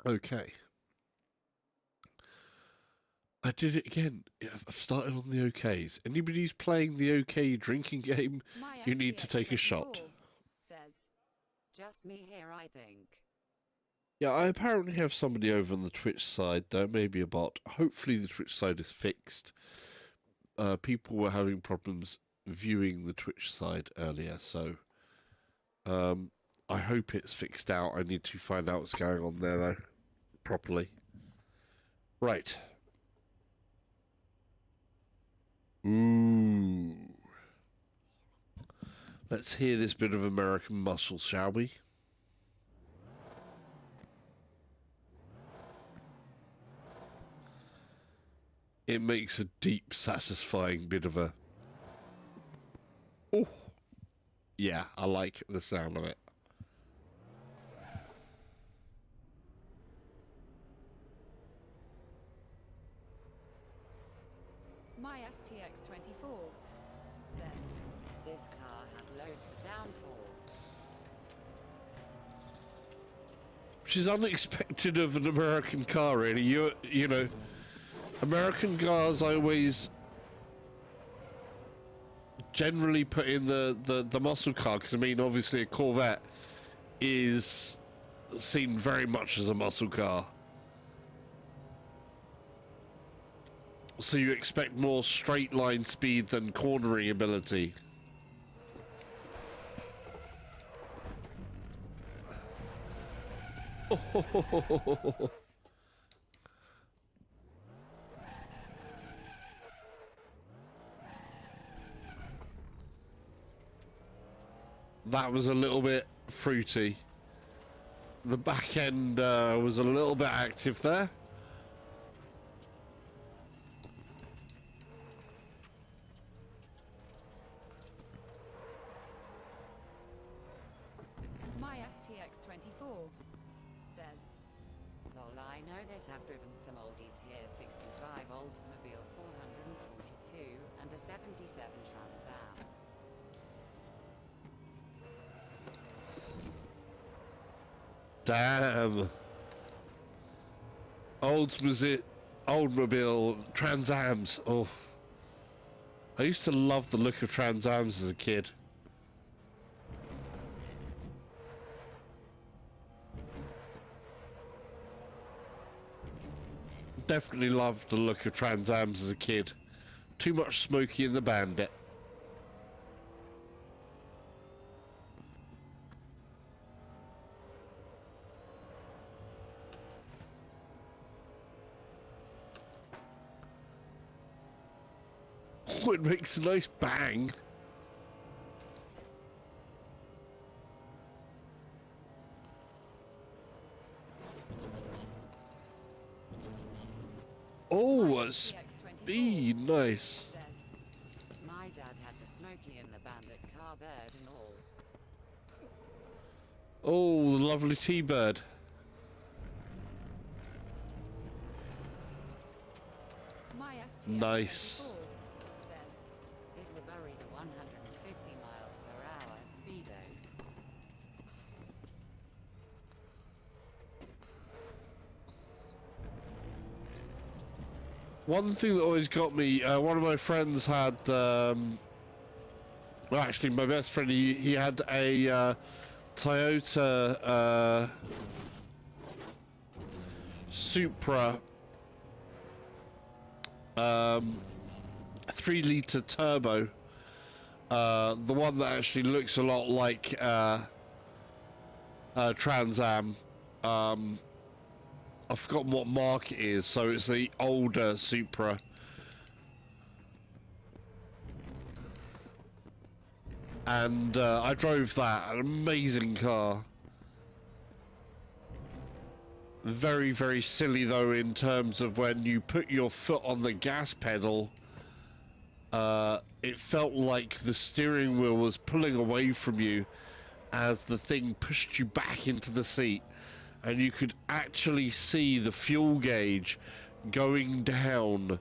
Okay. I did it again. I've started on the OKs. Anybody who's playing the OK drinking game, you need to take a shot. Says, just me here, I think. Yeah, I apparently have somebody over on the Twitch side. There may be a bot. Hopefully the Twitch side is fixed. People were having problems viewing the Twitch side earlier, so I hope it's fixed out. I need to find out what's going on there, though, properly. Right. Ooh. Let's hear this bit of American muscle, shall we? It makes a deep, satisfying bit of a... Oh. Yeah, I like the sound of it. My STX24 says, This car has loads of downforce. Which is unexpected of an American car, really. You know, American cars I always generally put in the muscle car, because I mean, obviously a Corvette is seen very much as a muscle car. So you expect more straight line speed than cornering ability. Oh. That was a little bit fruity. The back end was a little bit active there. my STX24 says, Lol, I know that I've driven some oldies here, 65 Oldsmobile 442 and a 77 Trans Am. Damn. Oldsmobile Trans Ams. Oh. I used to love the look of Trans Ams as a kid. Definitely loved the look of Trans Ams as a kid. Too much Smokey and the Bandit. Oh, it makes a nice bang. Oh, a speed, nice. Says, my dad had the Smokey and the Bandit car bird and all. Oh, the lovely T-Bird. my STX24 Nice. says, It will bury the 150 miles per hour speedo. One thing that always got me, one of my friends had, well, actually, my best friend, he had a Toyota Supra 3-litre turbo, the one that actually looks a lot like Trans Am. I've forgotten what mark it is, so it's the older Supra. And I drove that, an amazing car. Very, very silly though, in terms of when you put your foot on the gas pedal, it felt like the steering wheel was pulling away from you as the thing pushed you back into the seat. And you could actually see the fuel gauge going down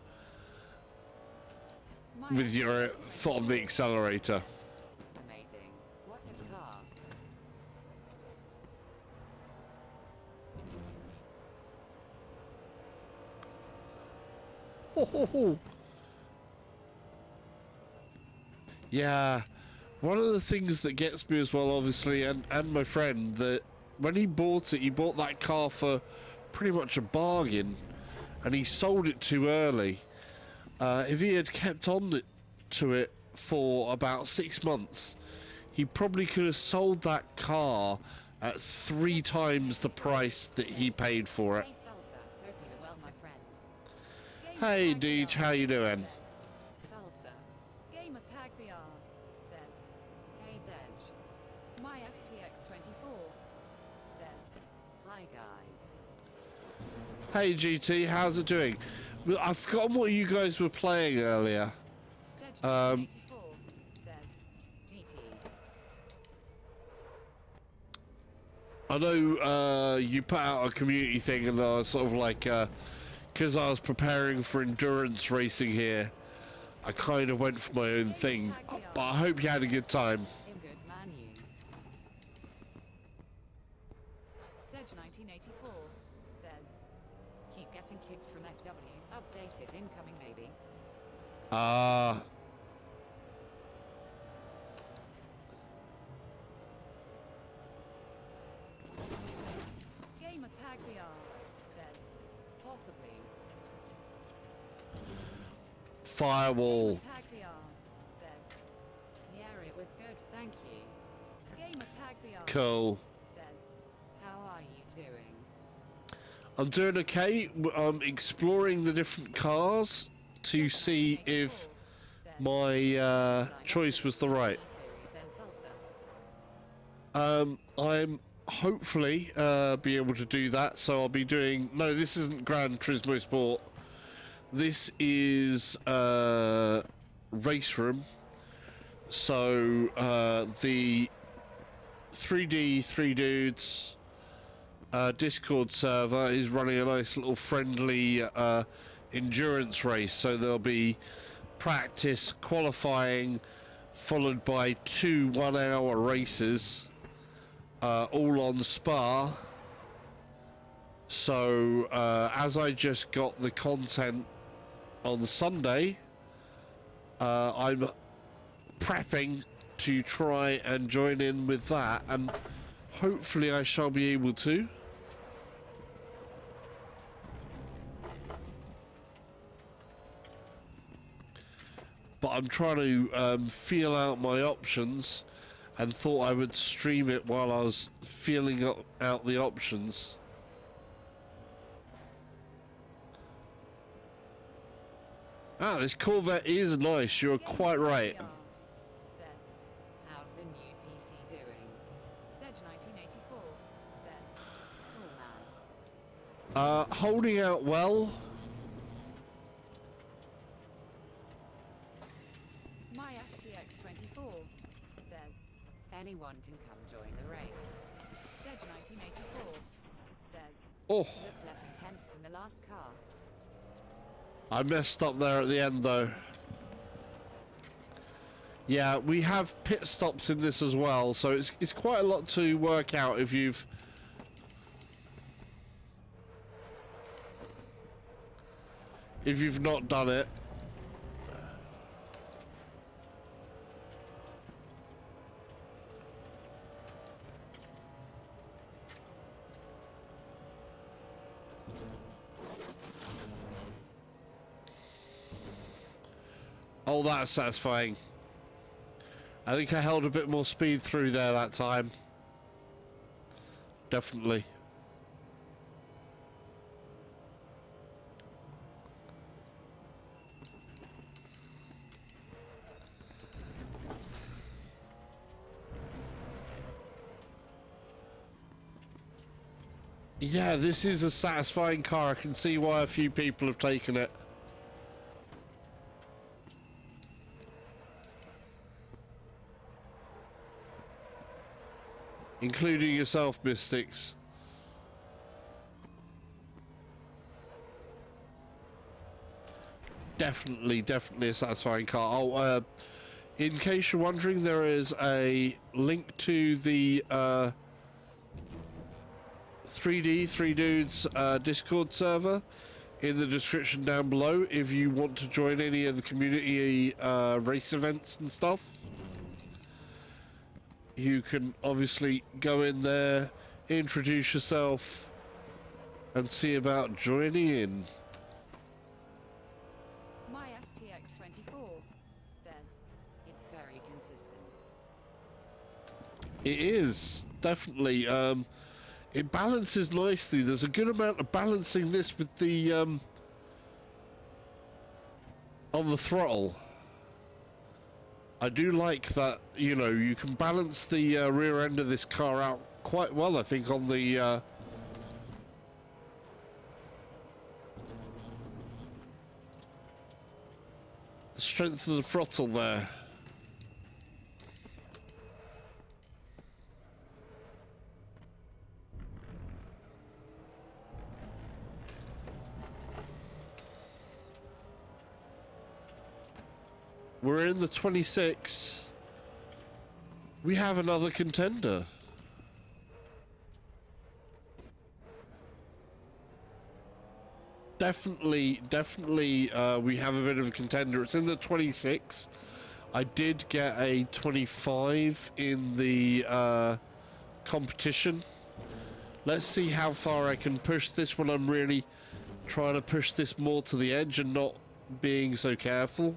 with your foot on the accelerator. Amazing. What a car. Oh. Yeah, one of the things that gets me as well, obviously, and my friend, that when he bought it, he bought that car for pretty much a bargain, and he sold it too early. If he had kept on to it for about 6 months, he probably could have sold that car at 3 times the price that he paid for it. Hey Salsa, hope you're well, my friend. Hey Deej, how you doing? Salsa. Gamer tag VR says, hey Dej. My STX24 says, Hi guys. Hey GT, how's it doing? Well, I've forgotten what you guys were playing earlier. Dej 1984 says, GT. I know you put out a community thing, and I was sort of like, because I was preparing for endurance racing here, I kind of went for my own thing. But I hope you had a good time. In good man you. Dej 1984 says, keep getting kicked from FW. Updated incoming maybe. Gamer tag VR says, Possibly. Firewall. tag VR says, Yeah, it was good, thank you. Gamer tag VR Cool. says, How are you doing? I'm doing okay. I'm exploring the different cars to see if my choice was the right. Series then Salsa. I'm hopefully be able to do that. So I'll be doing. No, this isn't Gran Turismo Sport. This is RaceRoom. So the 3D 3 dudes Discord server is running a nice little friendly endurance race. So there'll be practice, qualifying, followed by 2 one-hour races, all on Spa. So as I just got the content on Sunday, I'm prepping to try and join in with that, and hopefully I shall be able to. But I'm trying to feel out my options, and thought I would stream it while I was feeling out the options. Ah, this Corvette is nice, you're quite right. says, How's the new PC doing? Dej 1984 says, cool man. Holding out well. My STX24 says, Anyone can come join the race. Dej 1984 says, Oh, Looks less intense than the last car. I messed up there at the end though. Yeah, we have pit stops in this as well, so it's quite a lot to work out if you've... if you've not done it. Oh, that's satisfying. I think I held a bit more speed through there that time. Definitely. Yeah, this is a satisfying car. I can see why a few people have taken it. Including yourself, Mystics. Definitely a satisfying car. Oh, in case you're wondering, there is a link to the 3D 3 Dudes Discord server in the description down below if you want to join any of the community race events and stuff. You can obviously go in there, introduce yourself, and see about joining in. My STX24 says it's very consistent. It is, definitely. It balances nicely. There's a good amount of balancing this with the on the throttle. I do like that, you know, you can balance the rear end of this car out quite well, I think, on the strength of the throttle there. We're in the 26. We have another contender. Definitely, we have a bit of a contender. It's in the 26. I did get a 25 in the competition. Let's see how far I can push this one. I'm really trying to push this more to the edge and not being so careful.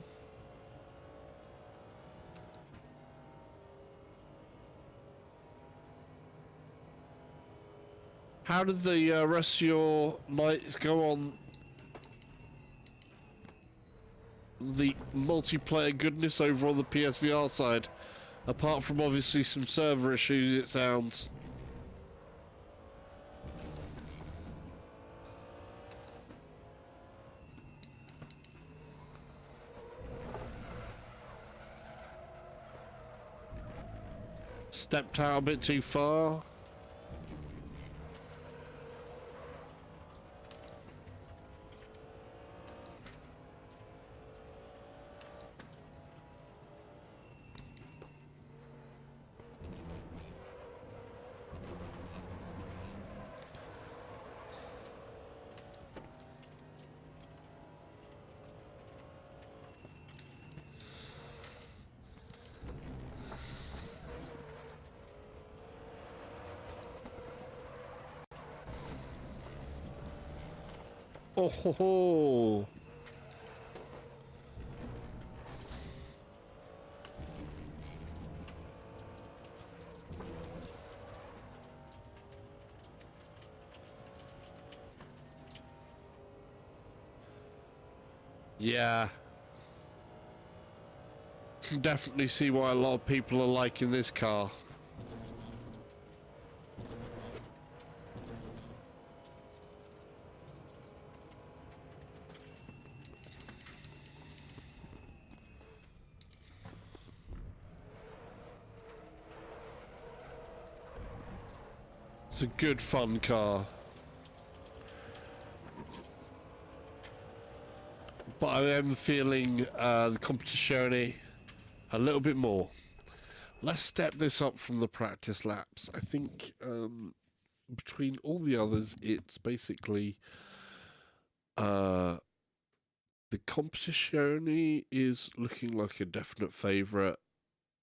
How did the rest of your nights go on the multiplayer goodness over on the PSVR side? Apart from obviously some server issues, it sounds. Stepped out a bit too far. Oh ho ho! Yeah. Can definitely see why a lot of people are liking this car. It's a good fun car. But I am feeling the competition a little bit more. Let's step this up from the practice laps. I think between all the others, it's basically The Competizione is looking like a definite favourite.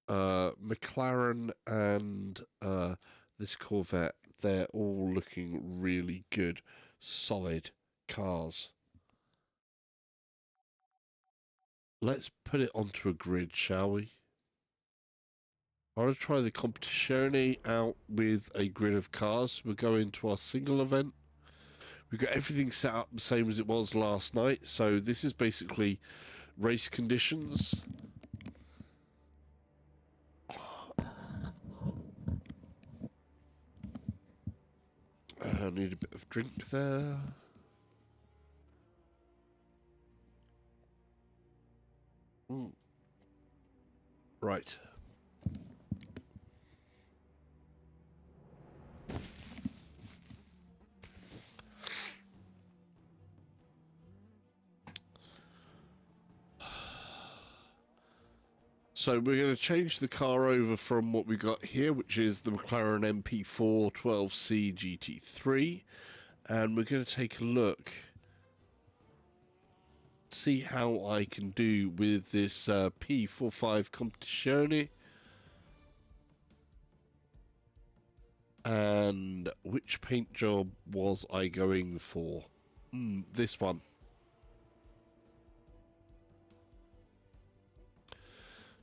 McLaren and this Corvette, they're all looking really good, solid cars. Let's put it onto a grid, shall we? I want to try the Competizione out with a grid of cars. We'll go into our single event. We've got everything set up the same as it was last night. So this is basically race conditions. I need a bit of drink there. Right. So we're going to change the car over from what we got here, which is the McLaren MP4 12C GT3. And we're going to take a look, see how I can do with this P45 Competizione. And which paint job was I going for? This one.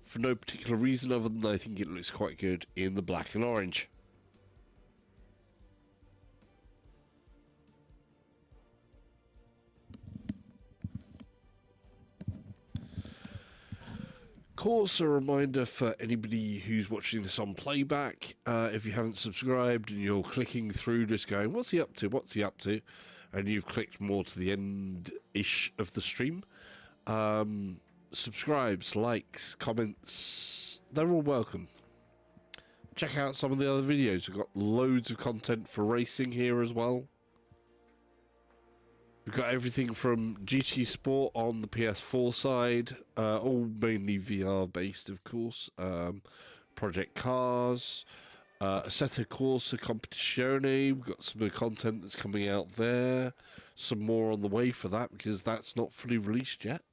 For no particular reason other than I think it looks quite good in the black and orange. Of course, a reminder for anybody who's watching this on playback, if you haven't subscribed and you're clicking through just going, what's he up to, what's he up to, and you've clicked more to the end-ish of the stream, subscribes, likes, comments, they're all welcome. Check out some of the other videos. We've got loads of content for racing here as well. We've got everything from GT Sport on the PS4 side, all mainly VR based, of course. Project Cars, Assetto Corsa Competizione. We've got some of the content that's coming out there. Some more on the way for that because that's not fully released yet.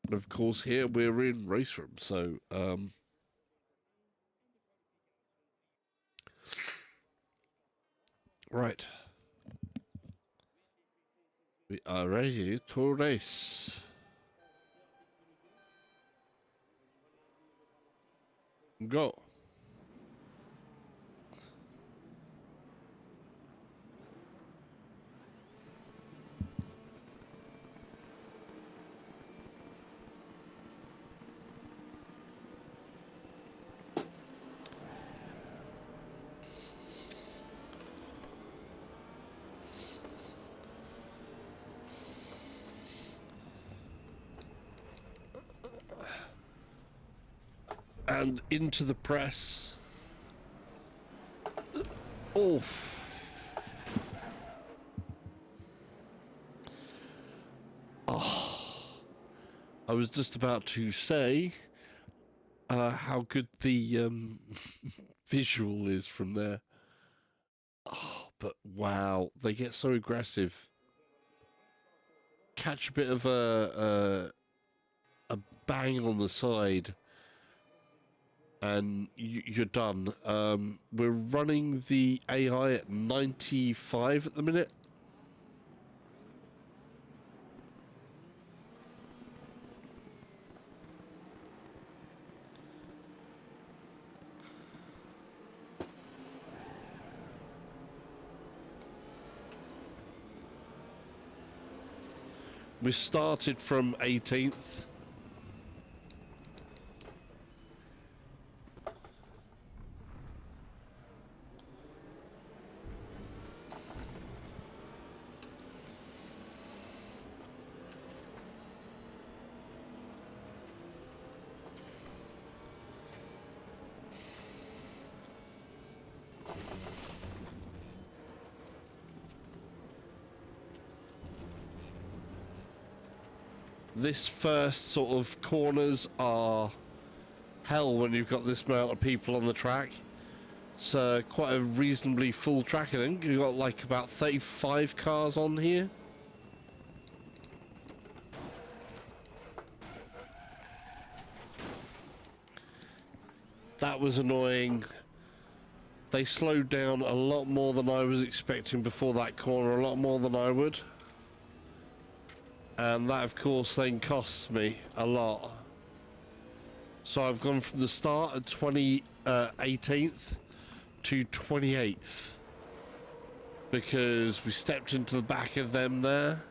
And of course, here we're in RaceRoom, so right. We are ready to race. Go. And into the press. Oh. I was just about to say how good the visual is from there. Oh, but wow, they get so aggressive. Catch a bit of a bang on the side and you're done. We're running the AI at 95 at the minute. We started from 18th. This first sort of corners are hell when you've got this amount of people on the track. It's quite a reasonably full track, I think. You've got like about 35 cars on here. That was annoying. They slowed down a lot more than I was expecting before that corner, a lot more than I would. And that, of course, then costs me a lot. So I've gone from the start at 18th to 28th. Because we stepped into the back of them there.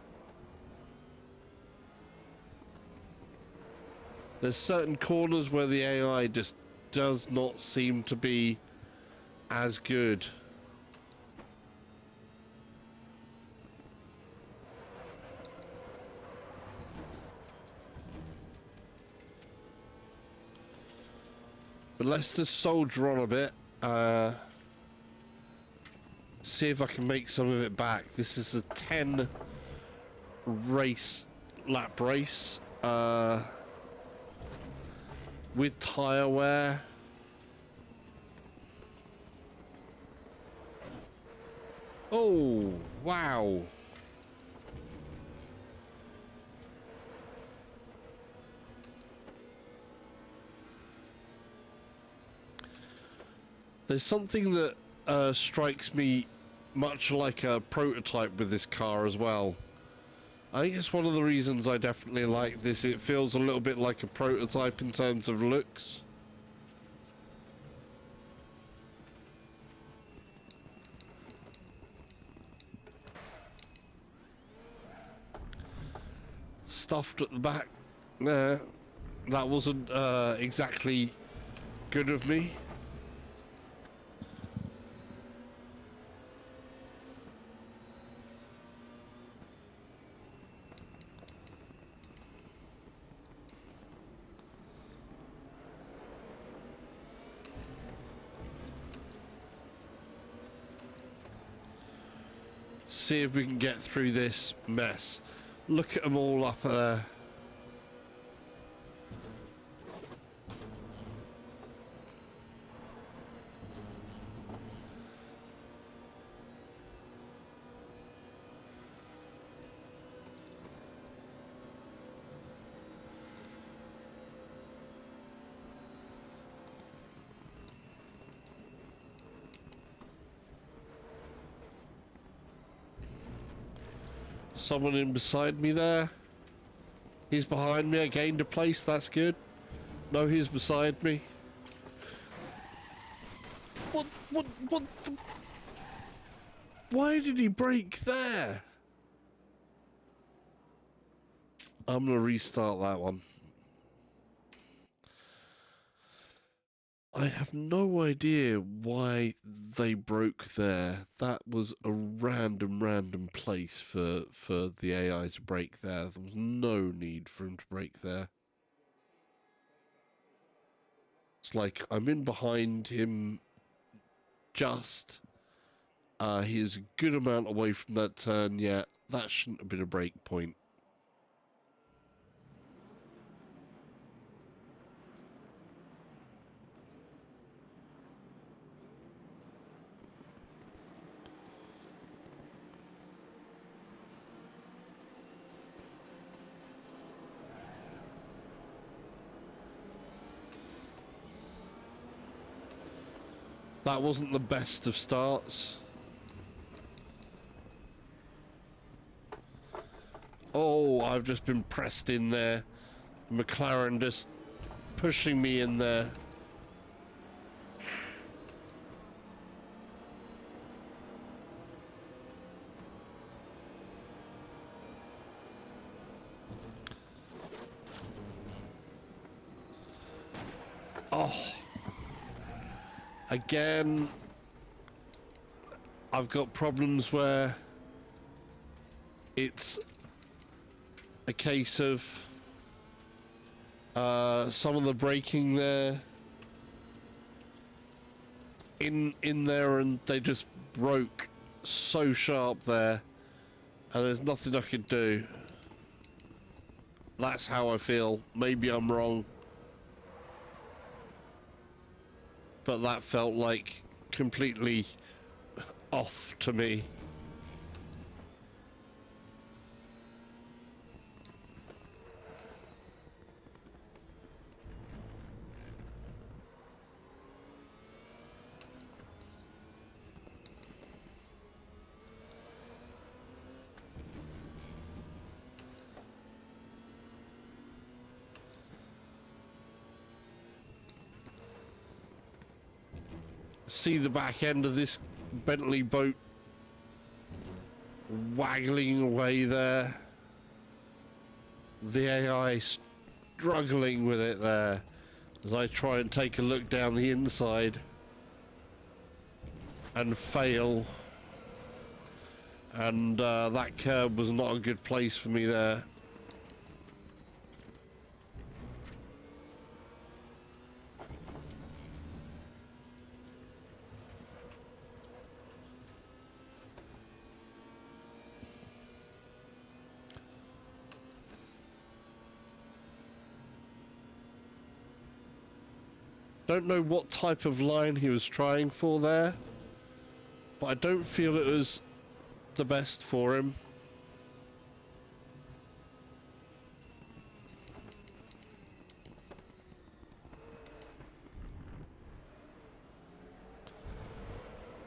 There's certain corners where the AI just does not seem to be as good. But let's just soldier on a bit. See if I can make some of it back. This is a 10 lap race with tyre wear. Oh, wow. There's something that strikes me much like a prototype with this car as well. I think it's one of the reasons I definitely like this. It feels a little bit like a prototype in terms of looks. Stuffed at the back. Nah, that wasn't exactly good of me. See if we can get through this mess. Look at them all up there. Someone in beside me there. He's behind me. I gained a place. That's good. No, he's beside me. What the... Why did he brake there? I'm gonna restart that one. I have no idea why they broke there. That was a random place for the AI to break there. There was no need for him to break there. It's like I'm in behind him just. He is a good amount away from that turn. Yeah, that shouldn't have been a break point. That wasn't the best of starts. Oh, I've just been pressed in there. McLaren just pushing me in there. Oh. Again, I've got problems where it's a case of some of the braking there in there, and they just broke so sharp there, and there's nothing I could do. That's how I feel. Maybe I'm wrong, but that felt like completely off to me. see the back end of this Bentley boat waggling away there. The AI struggling with it there as I try and take a look down the inside and fail. And that curb was not a good place for me there. Don't know what type of line he was trying for there, but I don't feel it was the best for him.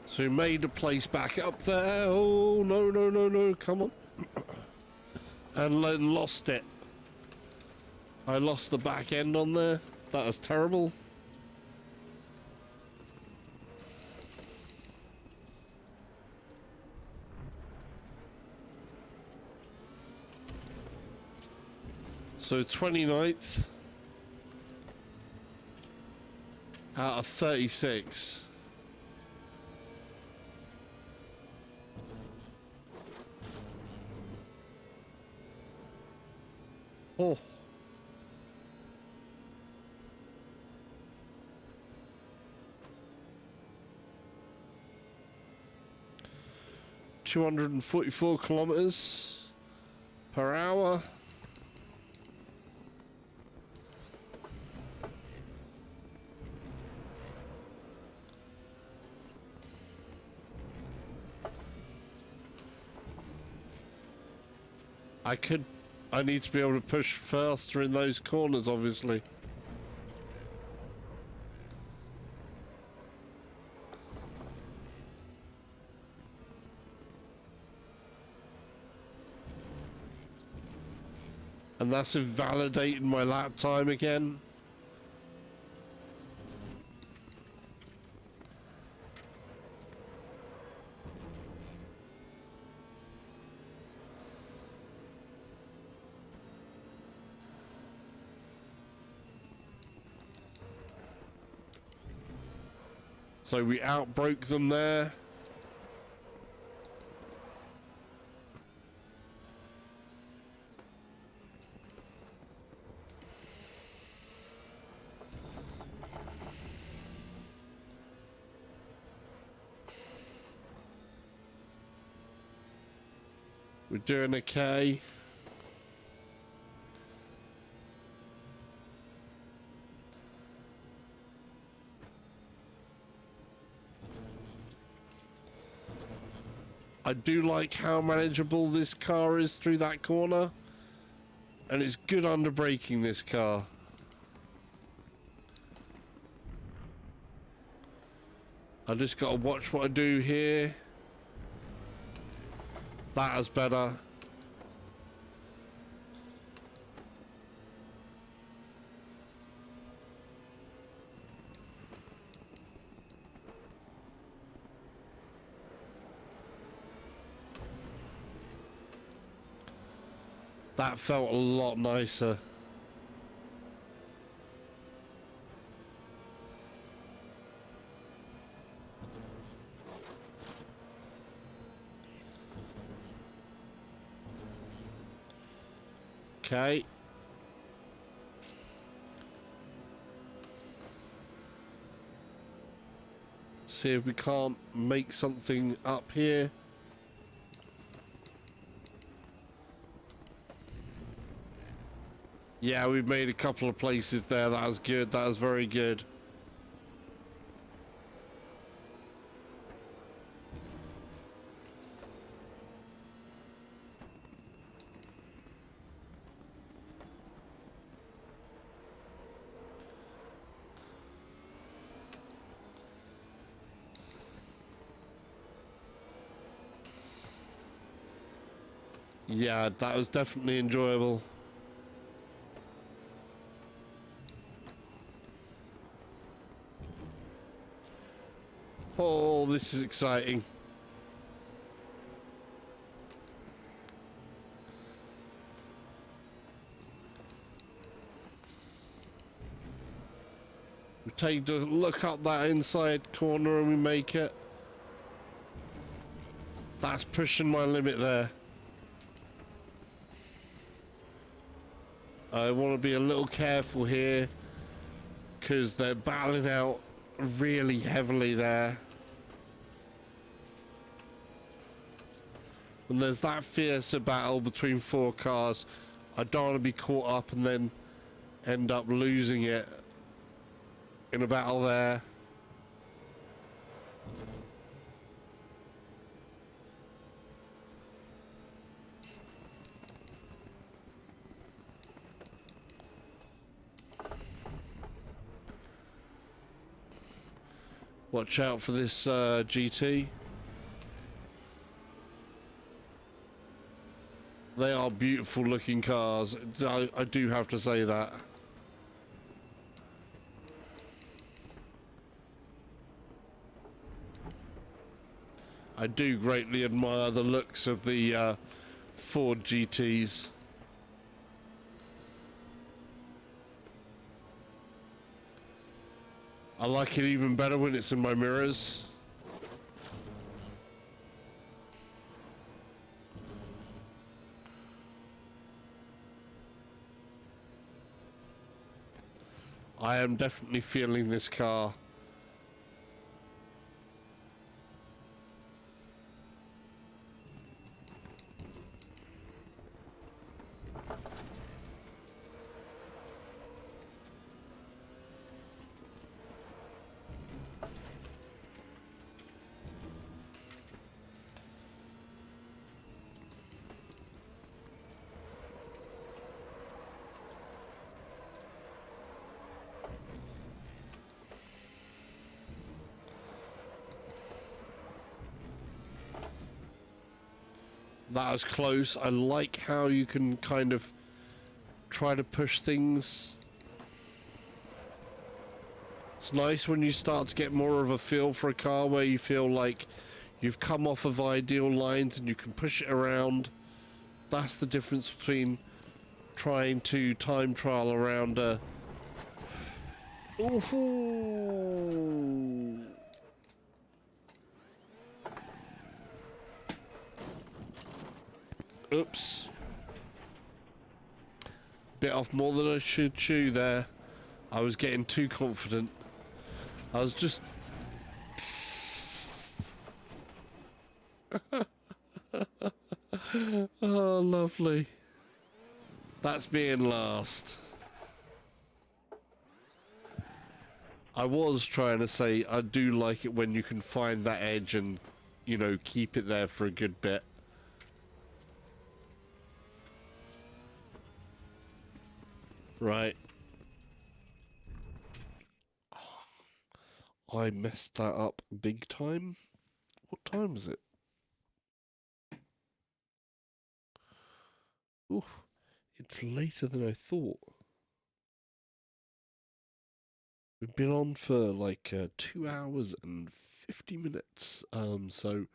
So he made a place back up there. Oh, no, no, no, no, come on. And then lost it. I lost the back end on there. That was terrible. So 29th out of 36. Oh. $244 kilometers per hour. I need to be able to push faster in those corners, obviously. And that's invalidating my lap time again. So we outbroke them there. We're doing okay. I do like how manageable this car is through that corner, and it's good under braking, this car. I just got to watch what I do here. That is better. That felt a lot nicer. Okay. See if we can't make something up here. Yeah, we've made a couple of places there. That was good. That was very good. Yeah, that was definitely enjoyable. this is exciting. We take a look up that inside corner and we make it. That's pushing my limit there. I want to be a little careful here because they're battling out really heavily there. And there's that fierce a battle between 4 cars. I don't want to be caught up and then end up losing it in a battle there. Watch out for this GT. They are beautiful looking cars. I do have to say that. I do greatly admire the looks of the Ford GTs. I like it even better when it's in my mirrors. I am definitely feeling this car. That was close. I like how you can kind of try to push things. It's nice when you start to get more of a feel for a car where you feel like you've come off of ideal lines and you can push it around. That's the difference between trying to time trial around a... Ooh. Oops. Bit off more than I should chew there. I was getting too confident. I was just... Oh, lovely. That's being last. I was trying to say I do like it when you can find that edge and, you know, keep it there for a good bit. Right. I messed that up big time. What time is it? Ooh, it's later than I thought. We've been on for like 2 hours and 50 minutes. So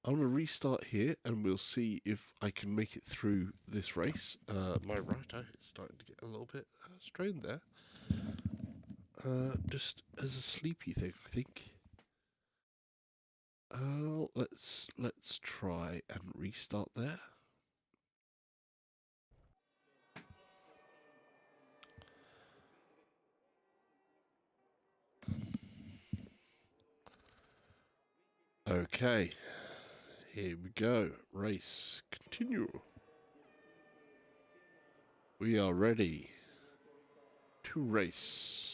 I'm going to restart here and we'll see if I can make it through this race. My right eye is starting to get a little bit strained there. Just as a sleepy thing, I think. Let's try and restart there. Okay, here we go. Race continue. We are ready to race.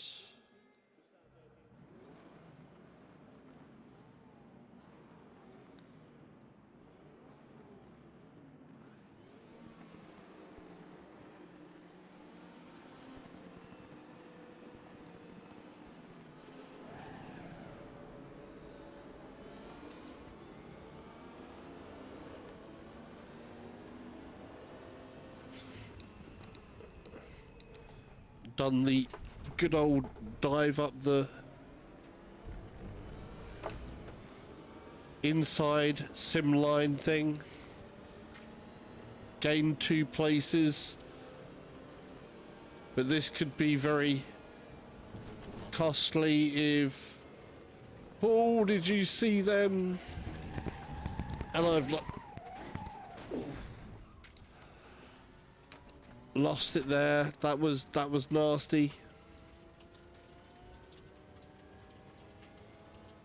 Done the good old dive up the inside sim line thing. Gain 2 places. But this could be very costly if... Oh, did you see them? And I've lost it there. That was nasty.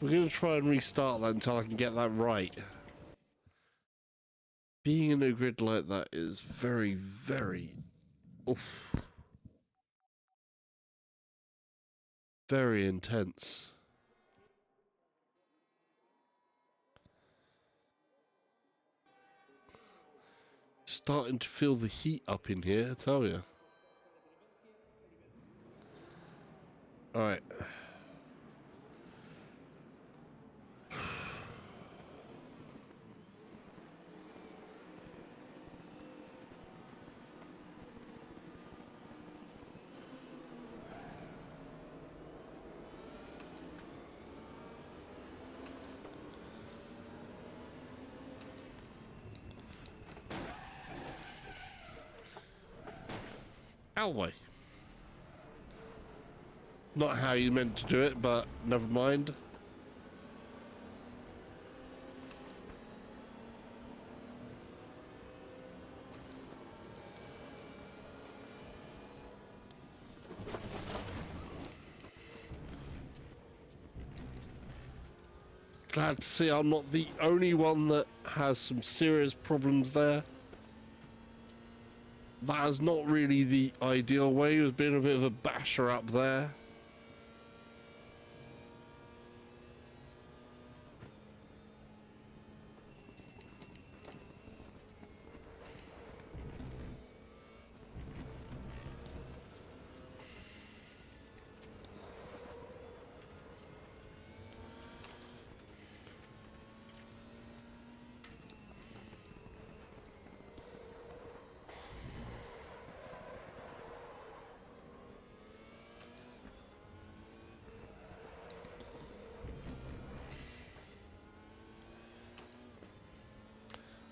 We're going to try and restart that until I can get that right. Being in a grid like that is very, very... Oof. Very intense. Starting to feel the heat up in here, I tell you. Alright. Alway. Not how you meant to do it, but never mind. Glad to see I'm not the only one that has some serious problems there. That is not really the ideal way. He was being a bit of a basher up there.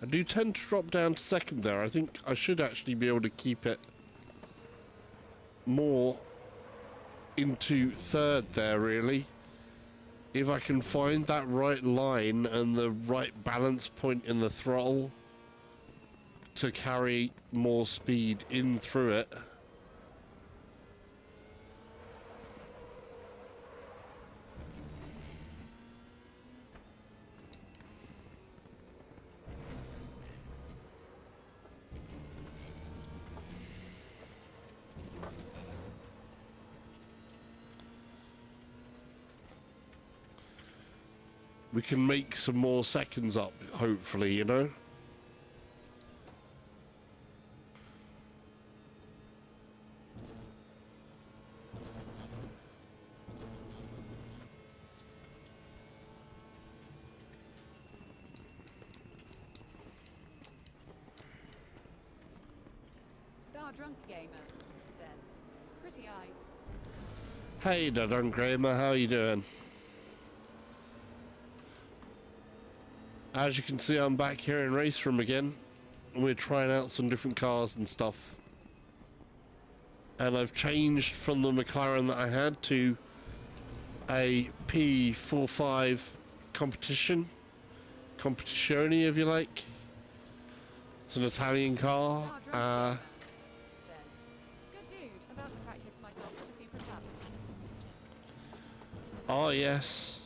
I do tend to drop down to second there. I think I should actually be able to keep it more into third there, really. If I can find that right line and the right balance point in the throttle to carry more speed in through it. We can make some more seconds up, hopefully, you know? Drunk gamer says, pretty eyes. Hey, Dun Kramer, how you doing? As you can see, I'm back here in RaceRoom again. We're trying out some different cars and stuff. And I've changed from the McLaren that I had to a P45 competizione, if you like. It's an Italian car. Says, good dude, about to practice myself for the Super Cup. Oh yes,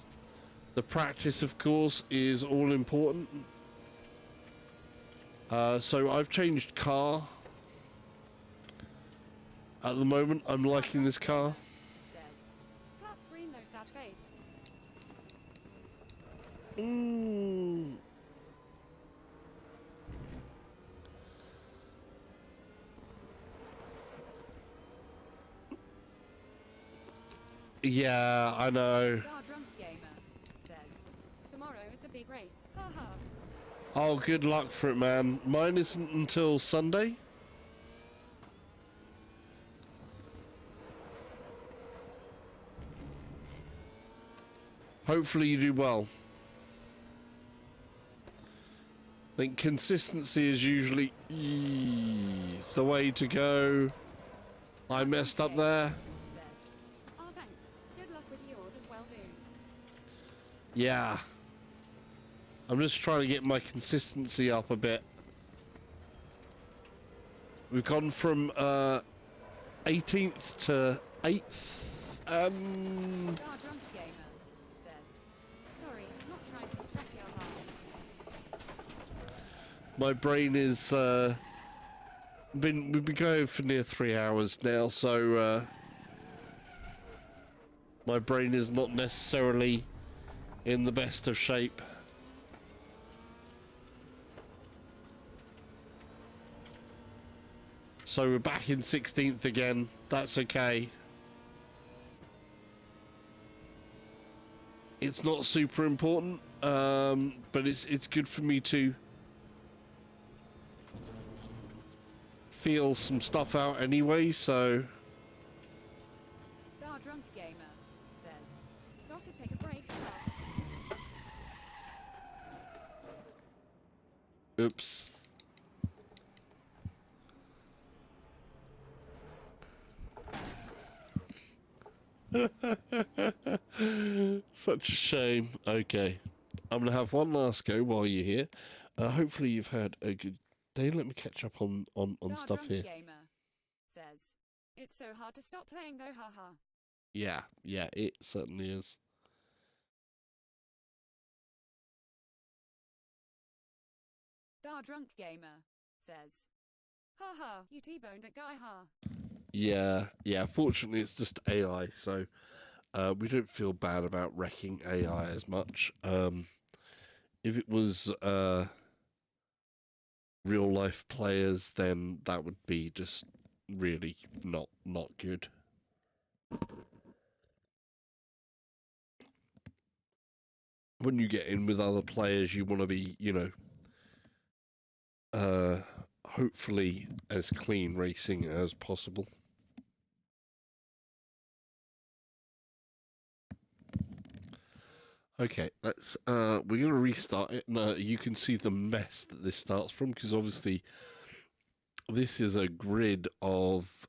the practice of course is all important. So I've changed car. At the moment I'm liking this car. Says, flat screen, no sad face. Yeah, I know. Drunk gamer says, tomorrow is the big race. Haha. Oh, good luck for it, man. Mine isn't until Sunday. Hopefully you do well. think consistency is usually the way to go. I messed up there. Oh, thanks. Good luck with yours as well, dude. Yeah. I'm just trying to get my consistency up a bit. We've gone from 18th to 8th. Our drunk gamer says, sorry, not trying to distract you. My brain is we've been going for near 3 hours now, so my brain is not necessarily in the best of shape. So we're back in 16th again. That's okay. It's not super important, but it's good for me to feel some stuff out anyway, so... Our drunk gamer says, got to take a break. Oops. Such a shame. Okay. I'm going to have one last go while you're here. Hopefully you've had a good day. Let me catch up on stuff here. Gamer says, it's so hard to stop playing though, haha. Yeah, it certainly is. Our drunk gamer says, haha, you T-boned that guy, ha. Yeah. Fortunately, it's just AI, so we don't feel bad about wrecking AI as much. If it was real life players, then that would be just really not good. When you get in with other players, you want to be, hopefully as clean racing as possible. Okay, let's we're gonna restart it. Now you can see the mess that this starts from, because obviously this is a grid of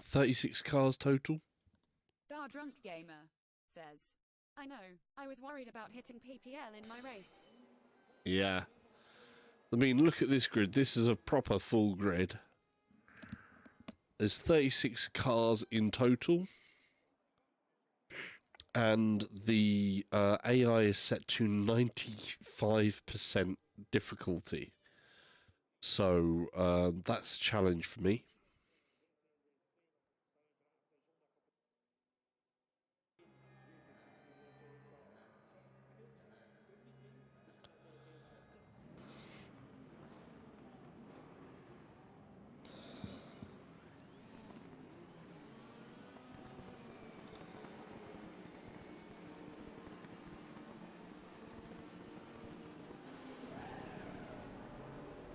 36 cars total. Our drunk gamer says, I know, I was worried about hitting PPL in my race. Yeah. I mean, look at this grid. This is a proper full grid. There's 36 cars in total. And the AI is set to 95% difficulty. So that's a challenge for me.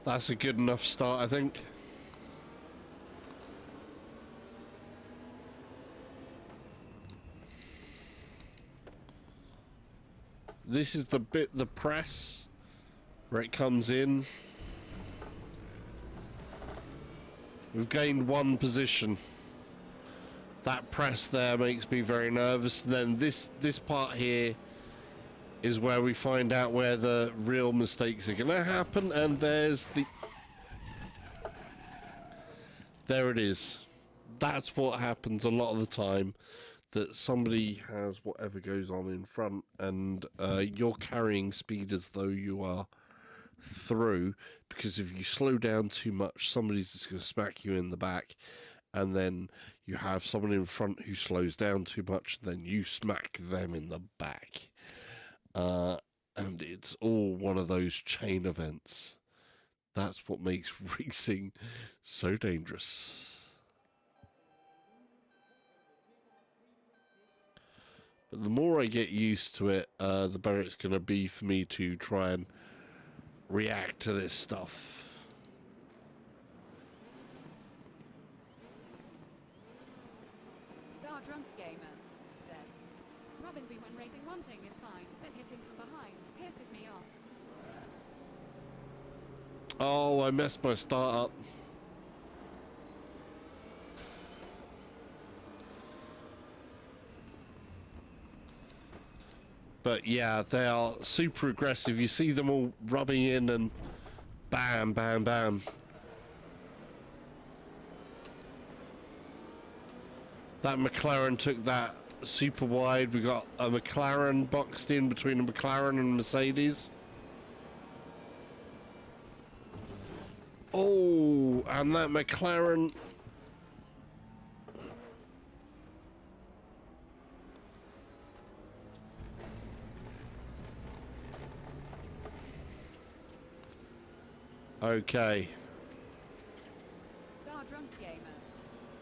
That's a good enough start, I think. This is the bit, the press, where it comes in. We've gained one position. That press there makes me very nervous. And then this part here is where we find out where the real mistakes are going to happen. And there's the... There it is. That's what happens a lot of the time. That somebody has whatever goes on in front, and you're carrying speed as though you are through, because if you slow down too much, somebody's just going to smack you in the back, and then you have someone in front who slows down too much, then you smack them in the back. And it's all one of those chain events. That's what makes racing so dangerous. But the more I get used to it, the better it's going to be for me to try and react to this stuff. Our drunk gamer says, rubbing me when racing one thing is fine, but hitting from behind pisses me off. Oh, I messed my start up. But yeah, they are super aggressive. You see them all rubbing in and bam, bam, bam. That McLaren took that super wide. We got a McLaren boxed in between a McLaren and a Mercedes. Oh, and that McLaren. Okay. Dar Drunk Gamer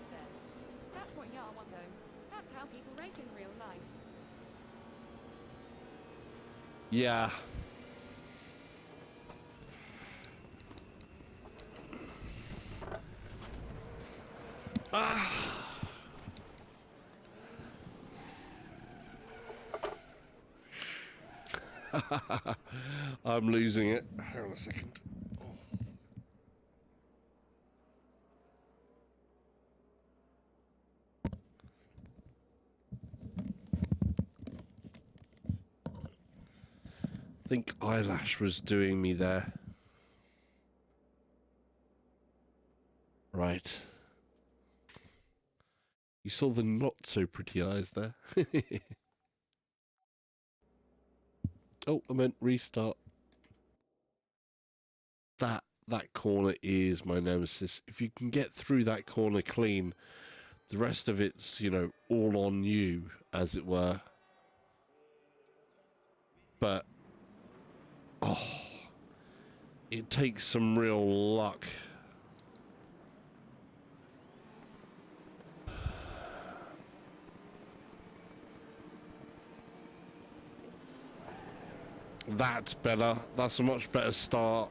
says, that's what y'all want though. That's how people race in real life. Yeah. Ah. I'm losing it. Hang on a second. I think eyelash was doing me there. Right. You saw the not so pretty eyes there. Oh, I meant restart. That corner is my nemesis. If you can get through that corner clean, the rest of it's, you know, all on you, as it were. But oh, it takes some real luck. That's better. That's a much better start.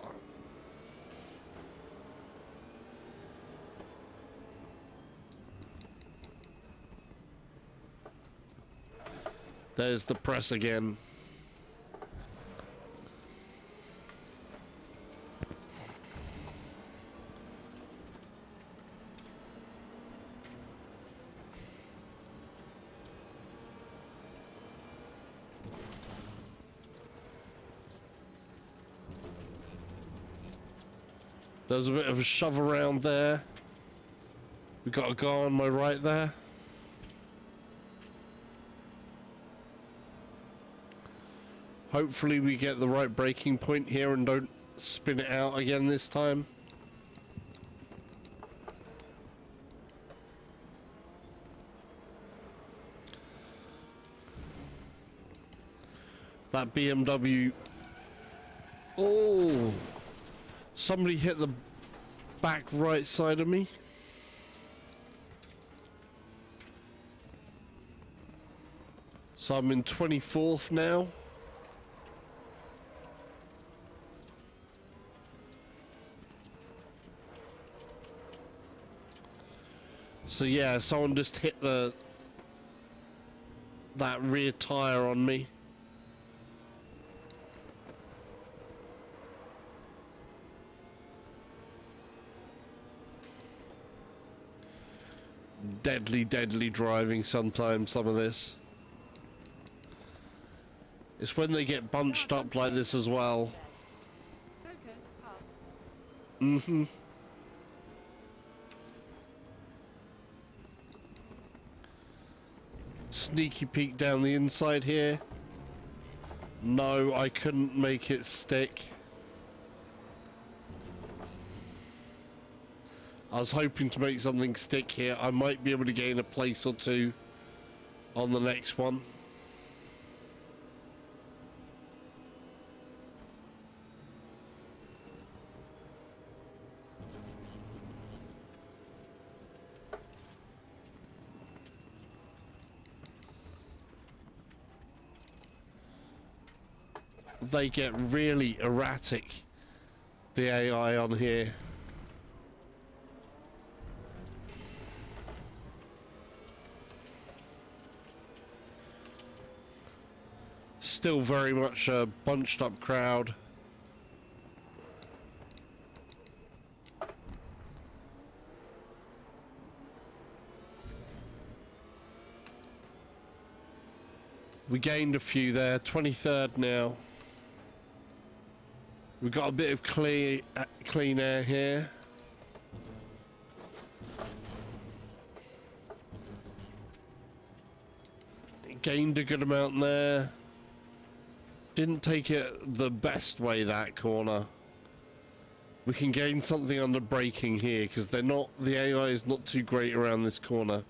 There's the press again. There's a bit of a shove around there. We got to go on my right there. Hopefully we get the right braking point here and don't spin it out again this time. That BMW. Oh, somebody hit the back right side of me. So I'm in 24th now. So yeah, someone just hit that rear tire on me. Deadly driving sometimes, some of this. It's when they get bunched up like this as well. Focus, hub. Mm-hmm. Sneaky peek down the inside here. No, I couldn't make it stick. I was hoping to make something stick here. I might be able to gain a place or two on the next one. They get really erratic, the AI on here. Still very much a bunched up crowd. We gained a few there. 23rd now. We've got a bit of clean air here. Gained a good amount there. Didn't take it the best way that corner. We can gain something under braking here because the AI is not too great around this corner.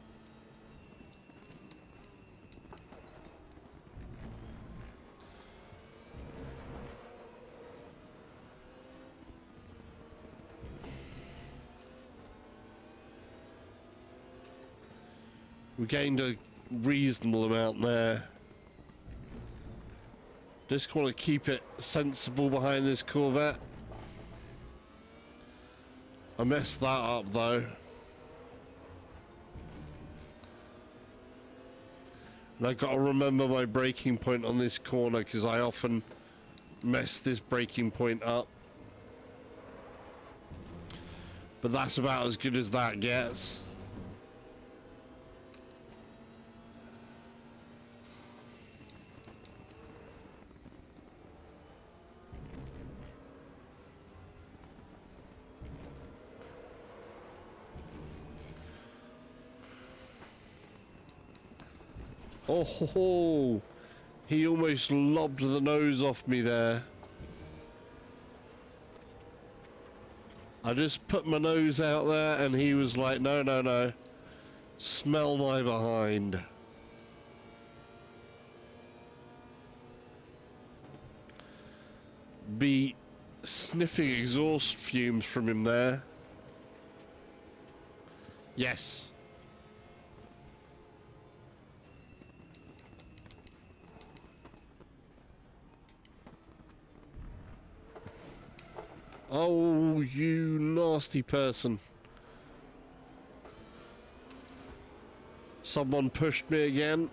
We gained a reasonable amount there. Just want to keep it sensible behind this Corvette. I messed that up though. And I got to remember my braking point on this corner because I often mess this braking point up. But that's about as good as that gets. Oh, ho, ho. He almost lobbed the nose off me there. I just put my nose out there and he was like, no, no, no. Smell my behind. Be sniffing exhaust fumes from him there. Yes. Oh, you nasty person. Someone pushed me again.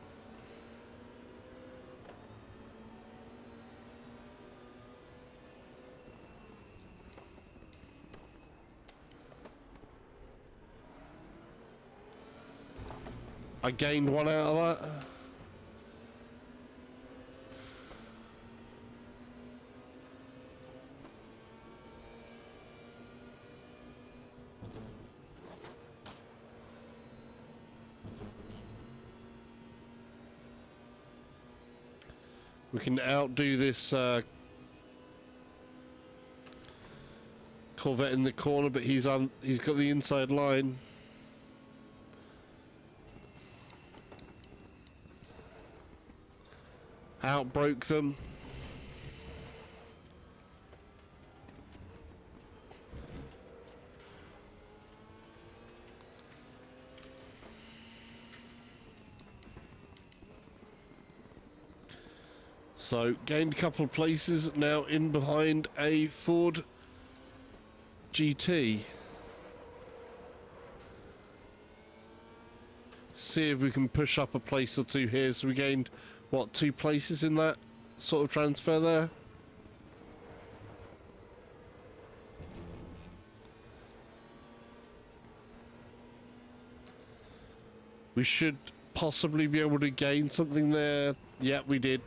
I gained one out of that. We can outdo this Corvette in the corner, but he's got the inside line. Outbroke them. So, gained a couple of places, now in behind a Ford GT. See if we can push up a place or two here. So we gained, what, 2 places in that sort of transfer there? We should possibly be able to gain something there. Yeah, we did.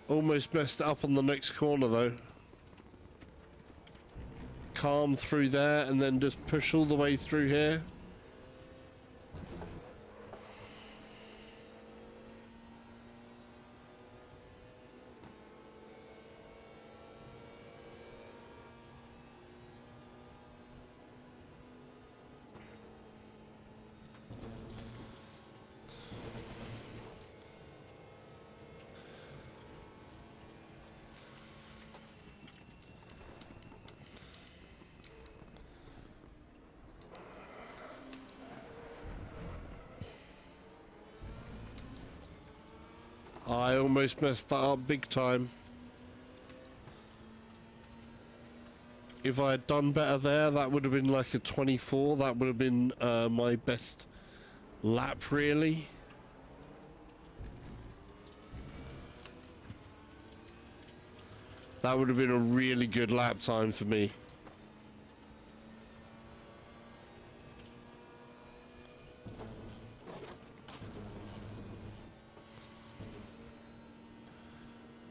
Almost messed it up on the next corner though. Calm through there and then just push all the way through here. I almost messed that up big time. If I had done better there, that would have been like a 24. That would have been my best lap, really. That would have been a really good lap time for me.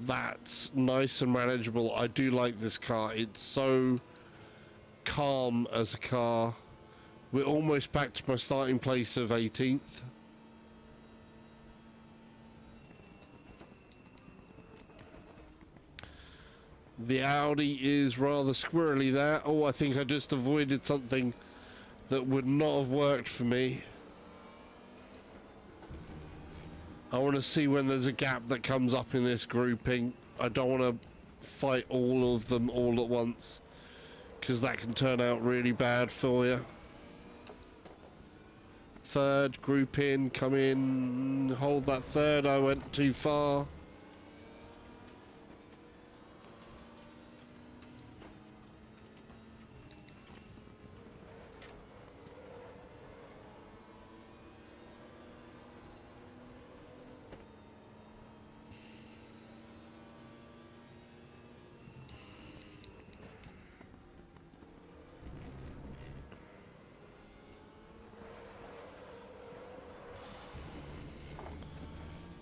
That's nice and manageable. I do like this car. It's so calm as a car. We're almost back to my starting place of 18th. The Audi is rather squirrely there. Oh, I think I just avoided something that would not have worked for me. I want to see when there's a gap that comes up in this grouping. I don't want to fight all of them all at once, because that can turn out really bad for you. Third, group in, come in, hold that third. I went too far.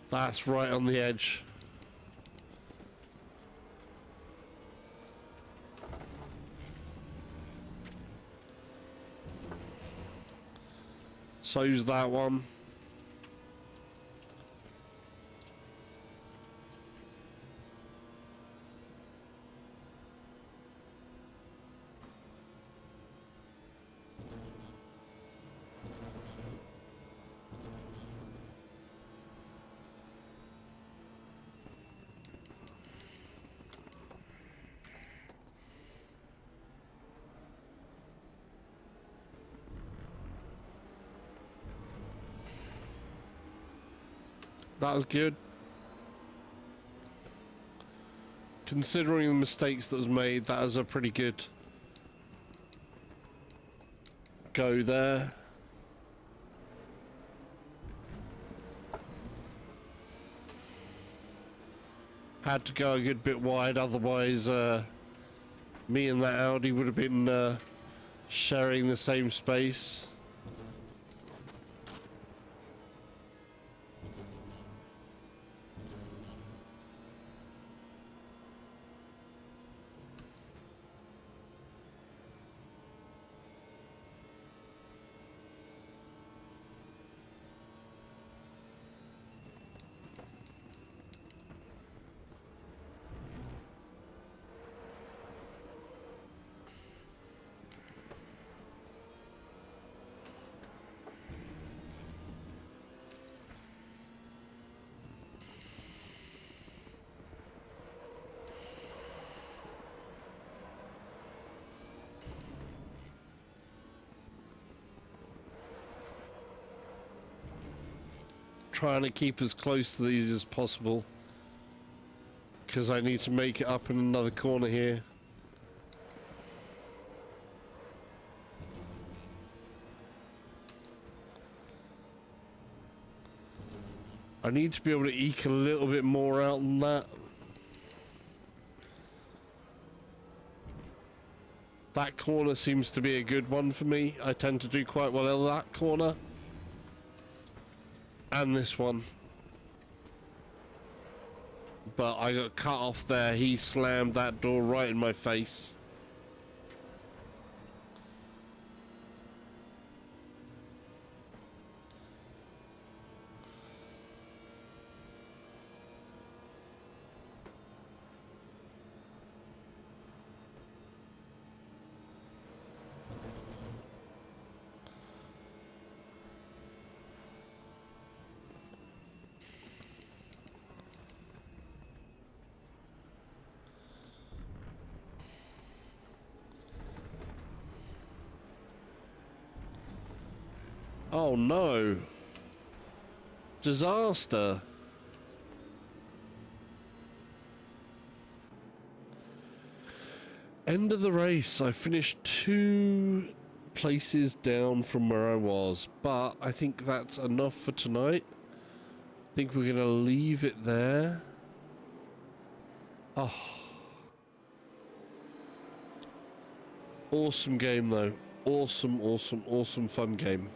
That's right on the edge. So's that one. That was good. Considering the mistakes that was made, that was a pretty good go there. Had to go a good bit wide, otherwise me and that Audi would have been sharing the same space. Trying to keep as close to these as possible, because I need to make it up in another corner here. I need to be able to eke a little bit more out than that. That corner seems to be a good one for me. I tend to do quite well in that corner. And this one. But I got cut off there. He slammed that door right in my face. Oh no. Disaster. End of the race. I finished 2 places down from where I was, but I think that's enough for tonight. I think we're going to leave it there. Oh. Awesome game though. Awesome, awesome, awesome fun game.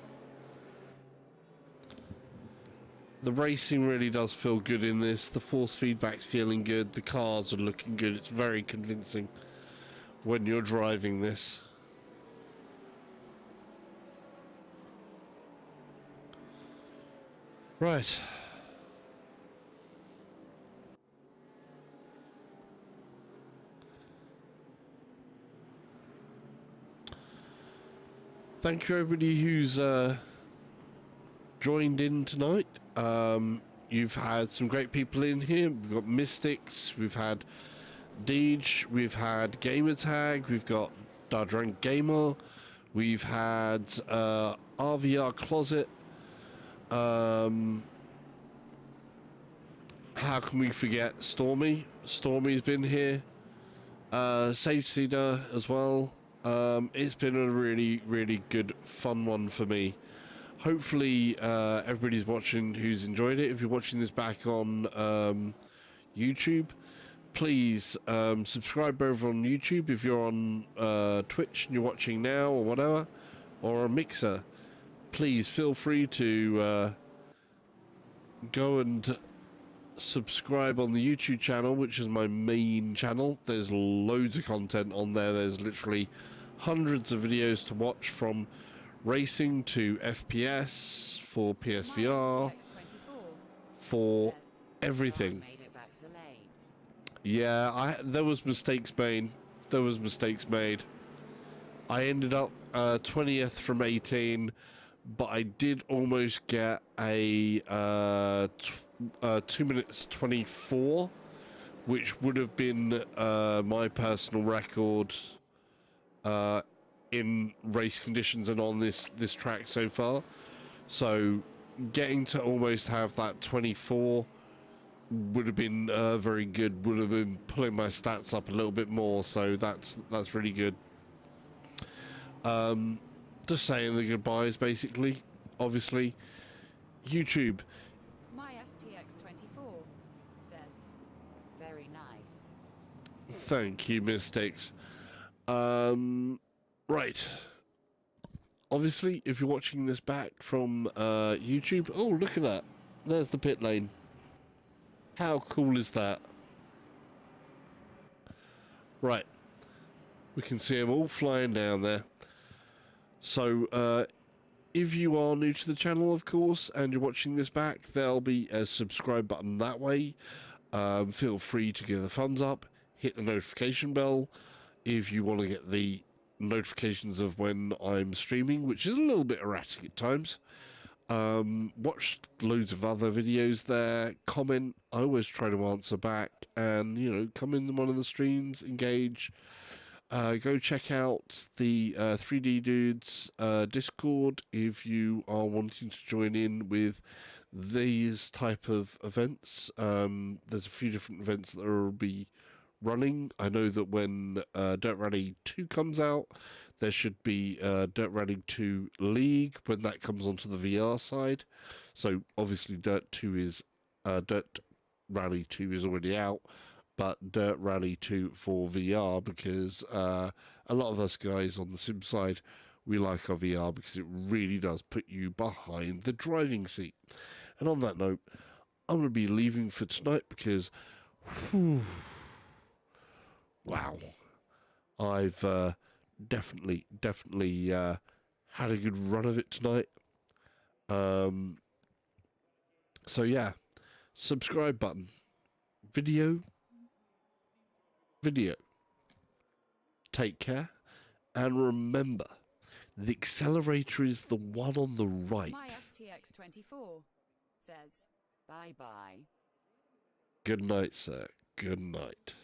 The racing really does feel good in this. The force feedback's feeling good. The cars are looking good. It's very convincing when you're driving this. Right. Thank you everybody who's joined in tonight. You've had some great people in here. We've got Mystics, we've had Deej, we've had Gamertag, we've got Dardrank Gamer, we've had RVR Closet. How can we forget Stormy? Stormy's been here. Sage Cedar as well. It's been a really, really good, fun one for me. Hopefully, everybody's watching who's enjoyed it. If you're watching this back on YouTube, please subscribe over on YouTube. If you're on Twitch and you're watching now or whatever, or a Mixer, please feel free to go and subscribe on the YouTube channel, which is my main channel. There's loads of content on there. There's literally hundreds of videos to watch, from racing to FPS, for PSVR, for everything. Yeah, there was mistakes made. There was mistakes made. I ended up 20th from 18, but I did almost get a 2 minutes 24, which would have been my personal record in race conditions and on this track so far. So getting to almost have that 24 would have been very good. Would have been pulling my stats up a little bit more. So that's really good. Just saying the goodbyes, basically. Obviously, YouTube. My STX24 says, very nice. Thank you, Mystics. Right. Obviously, if you're watching this back from YouTube, oh, look at that. There's the pit lane. How cool is that? Right. We can see them all flying down there. So, if you are new to the channel, of course, and you're watching this back, there'll be a subscribe button that way. Feel free to give a thumbs up, hit the notification bell if you want to get the notifications of when I'm streaming, which is a little bit erratic at times. Watch loads of other videos there, comment. I always try to answer back, and, you know, come in one of the streams, engage. Go check out the 3D Dudes Discord if you are wanting to join in with these type of events. There's a few different events that will be running. I know that when Dirt Rally 2 comes out, there should be Dirt Rally 2 League when that comes onto the VR side. So obviously Dirt Rally 2 is already out, but Dirt Rally 2 for VR, because a lot of us guys on the sim side, we like our VR because it really does put you behind the driving seat. And on that note, I'm going to be leaving for tonight because, wow, I've definitely had a good run of it tonight. So yeah, subscribe button, video. Take care, and remember, the accelerator is the one on the right. My STX24 says, bye-bye. Good night, sir. Good night.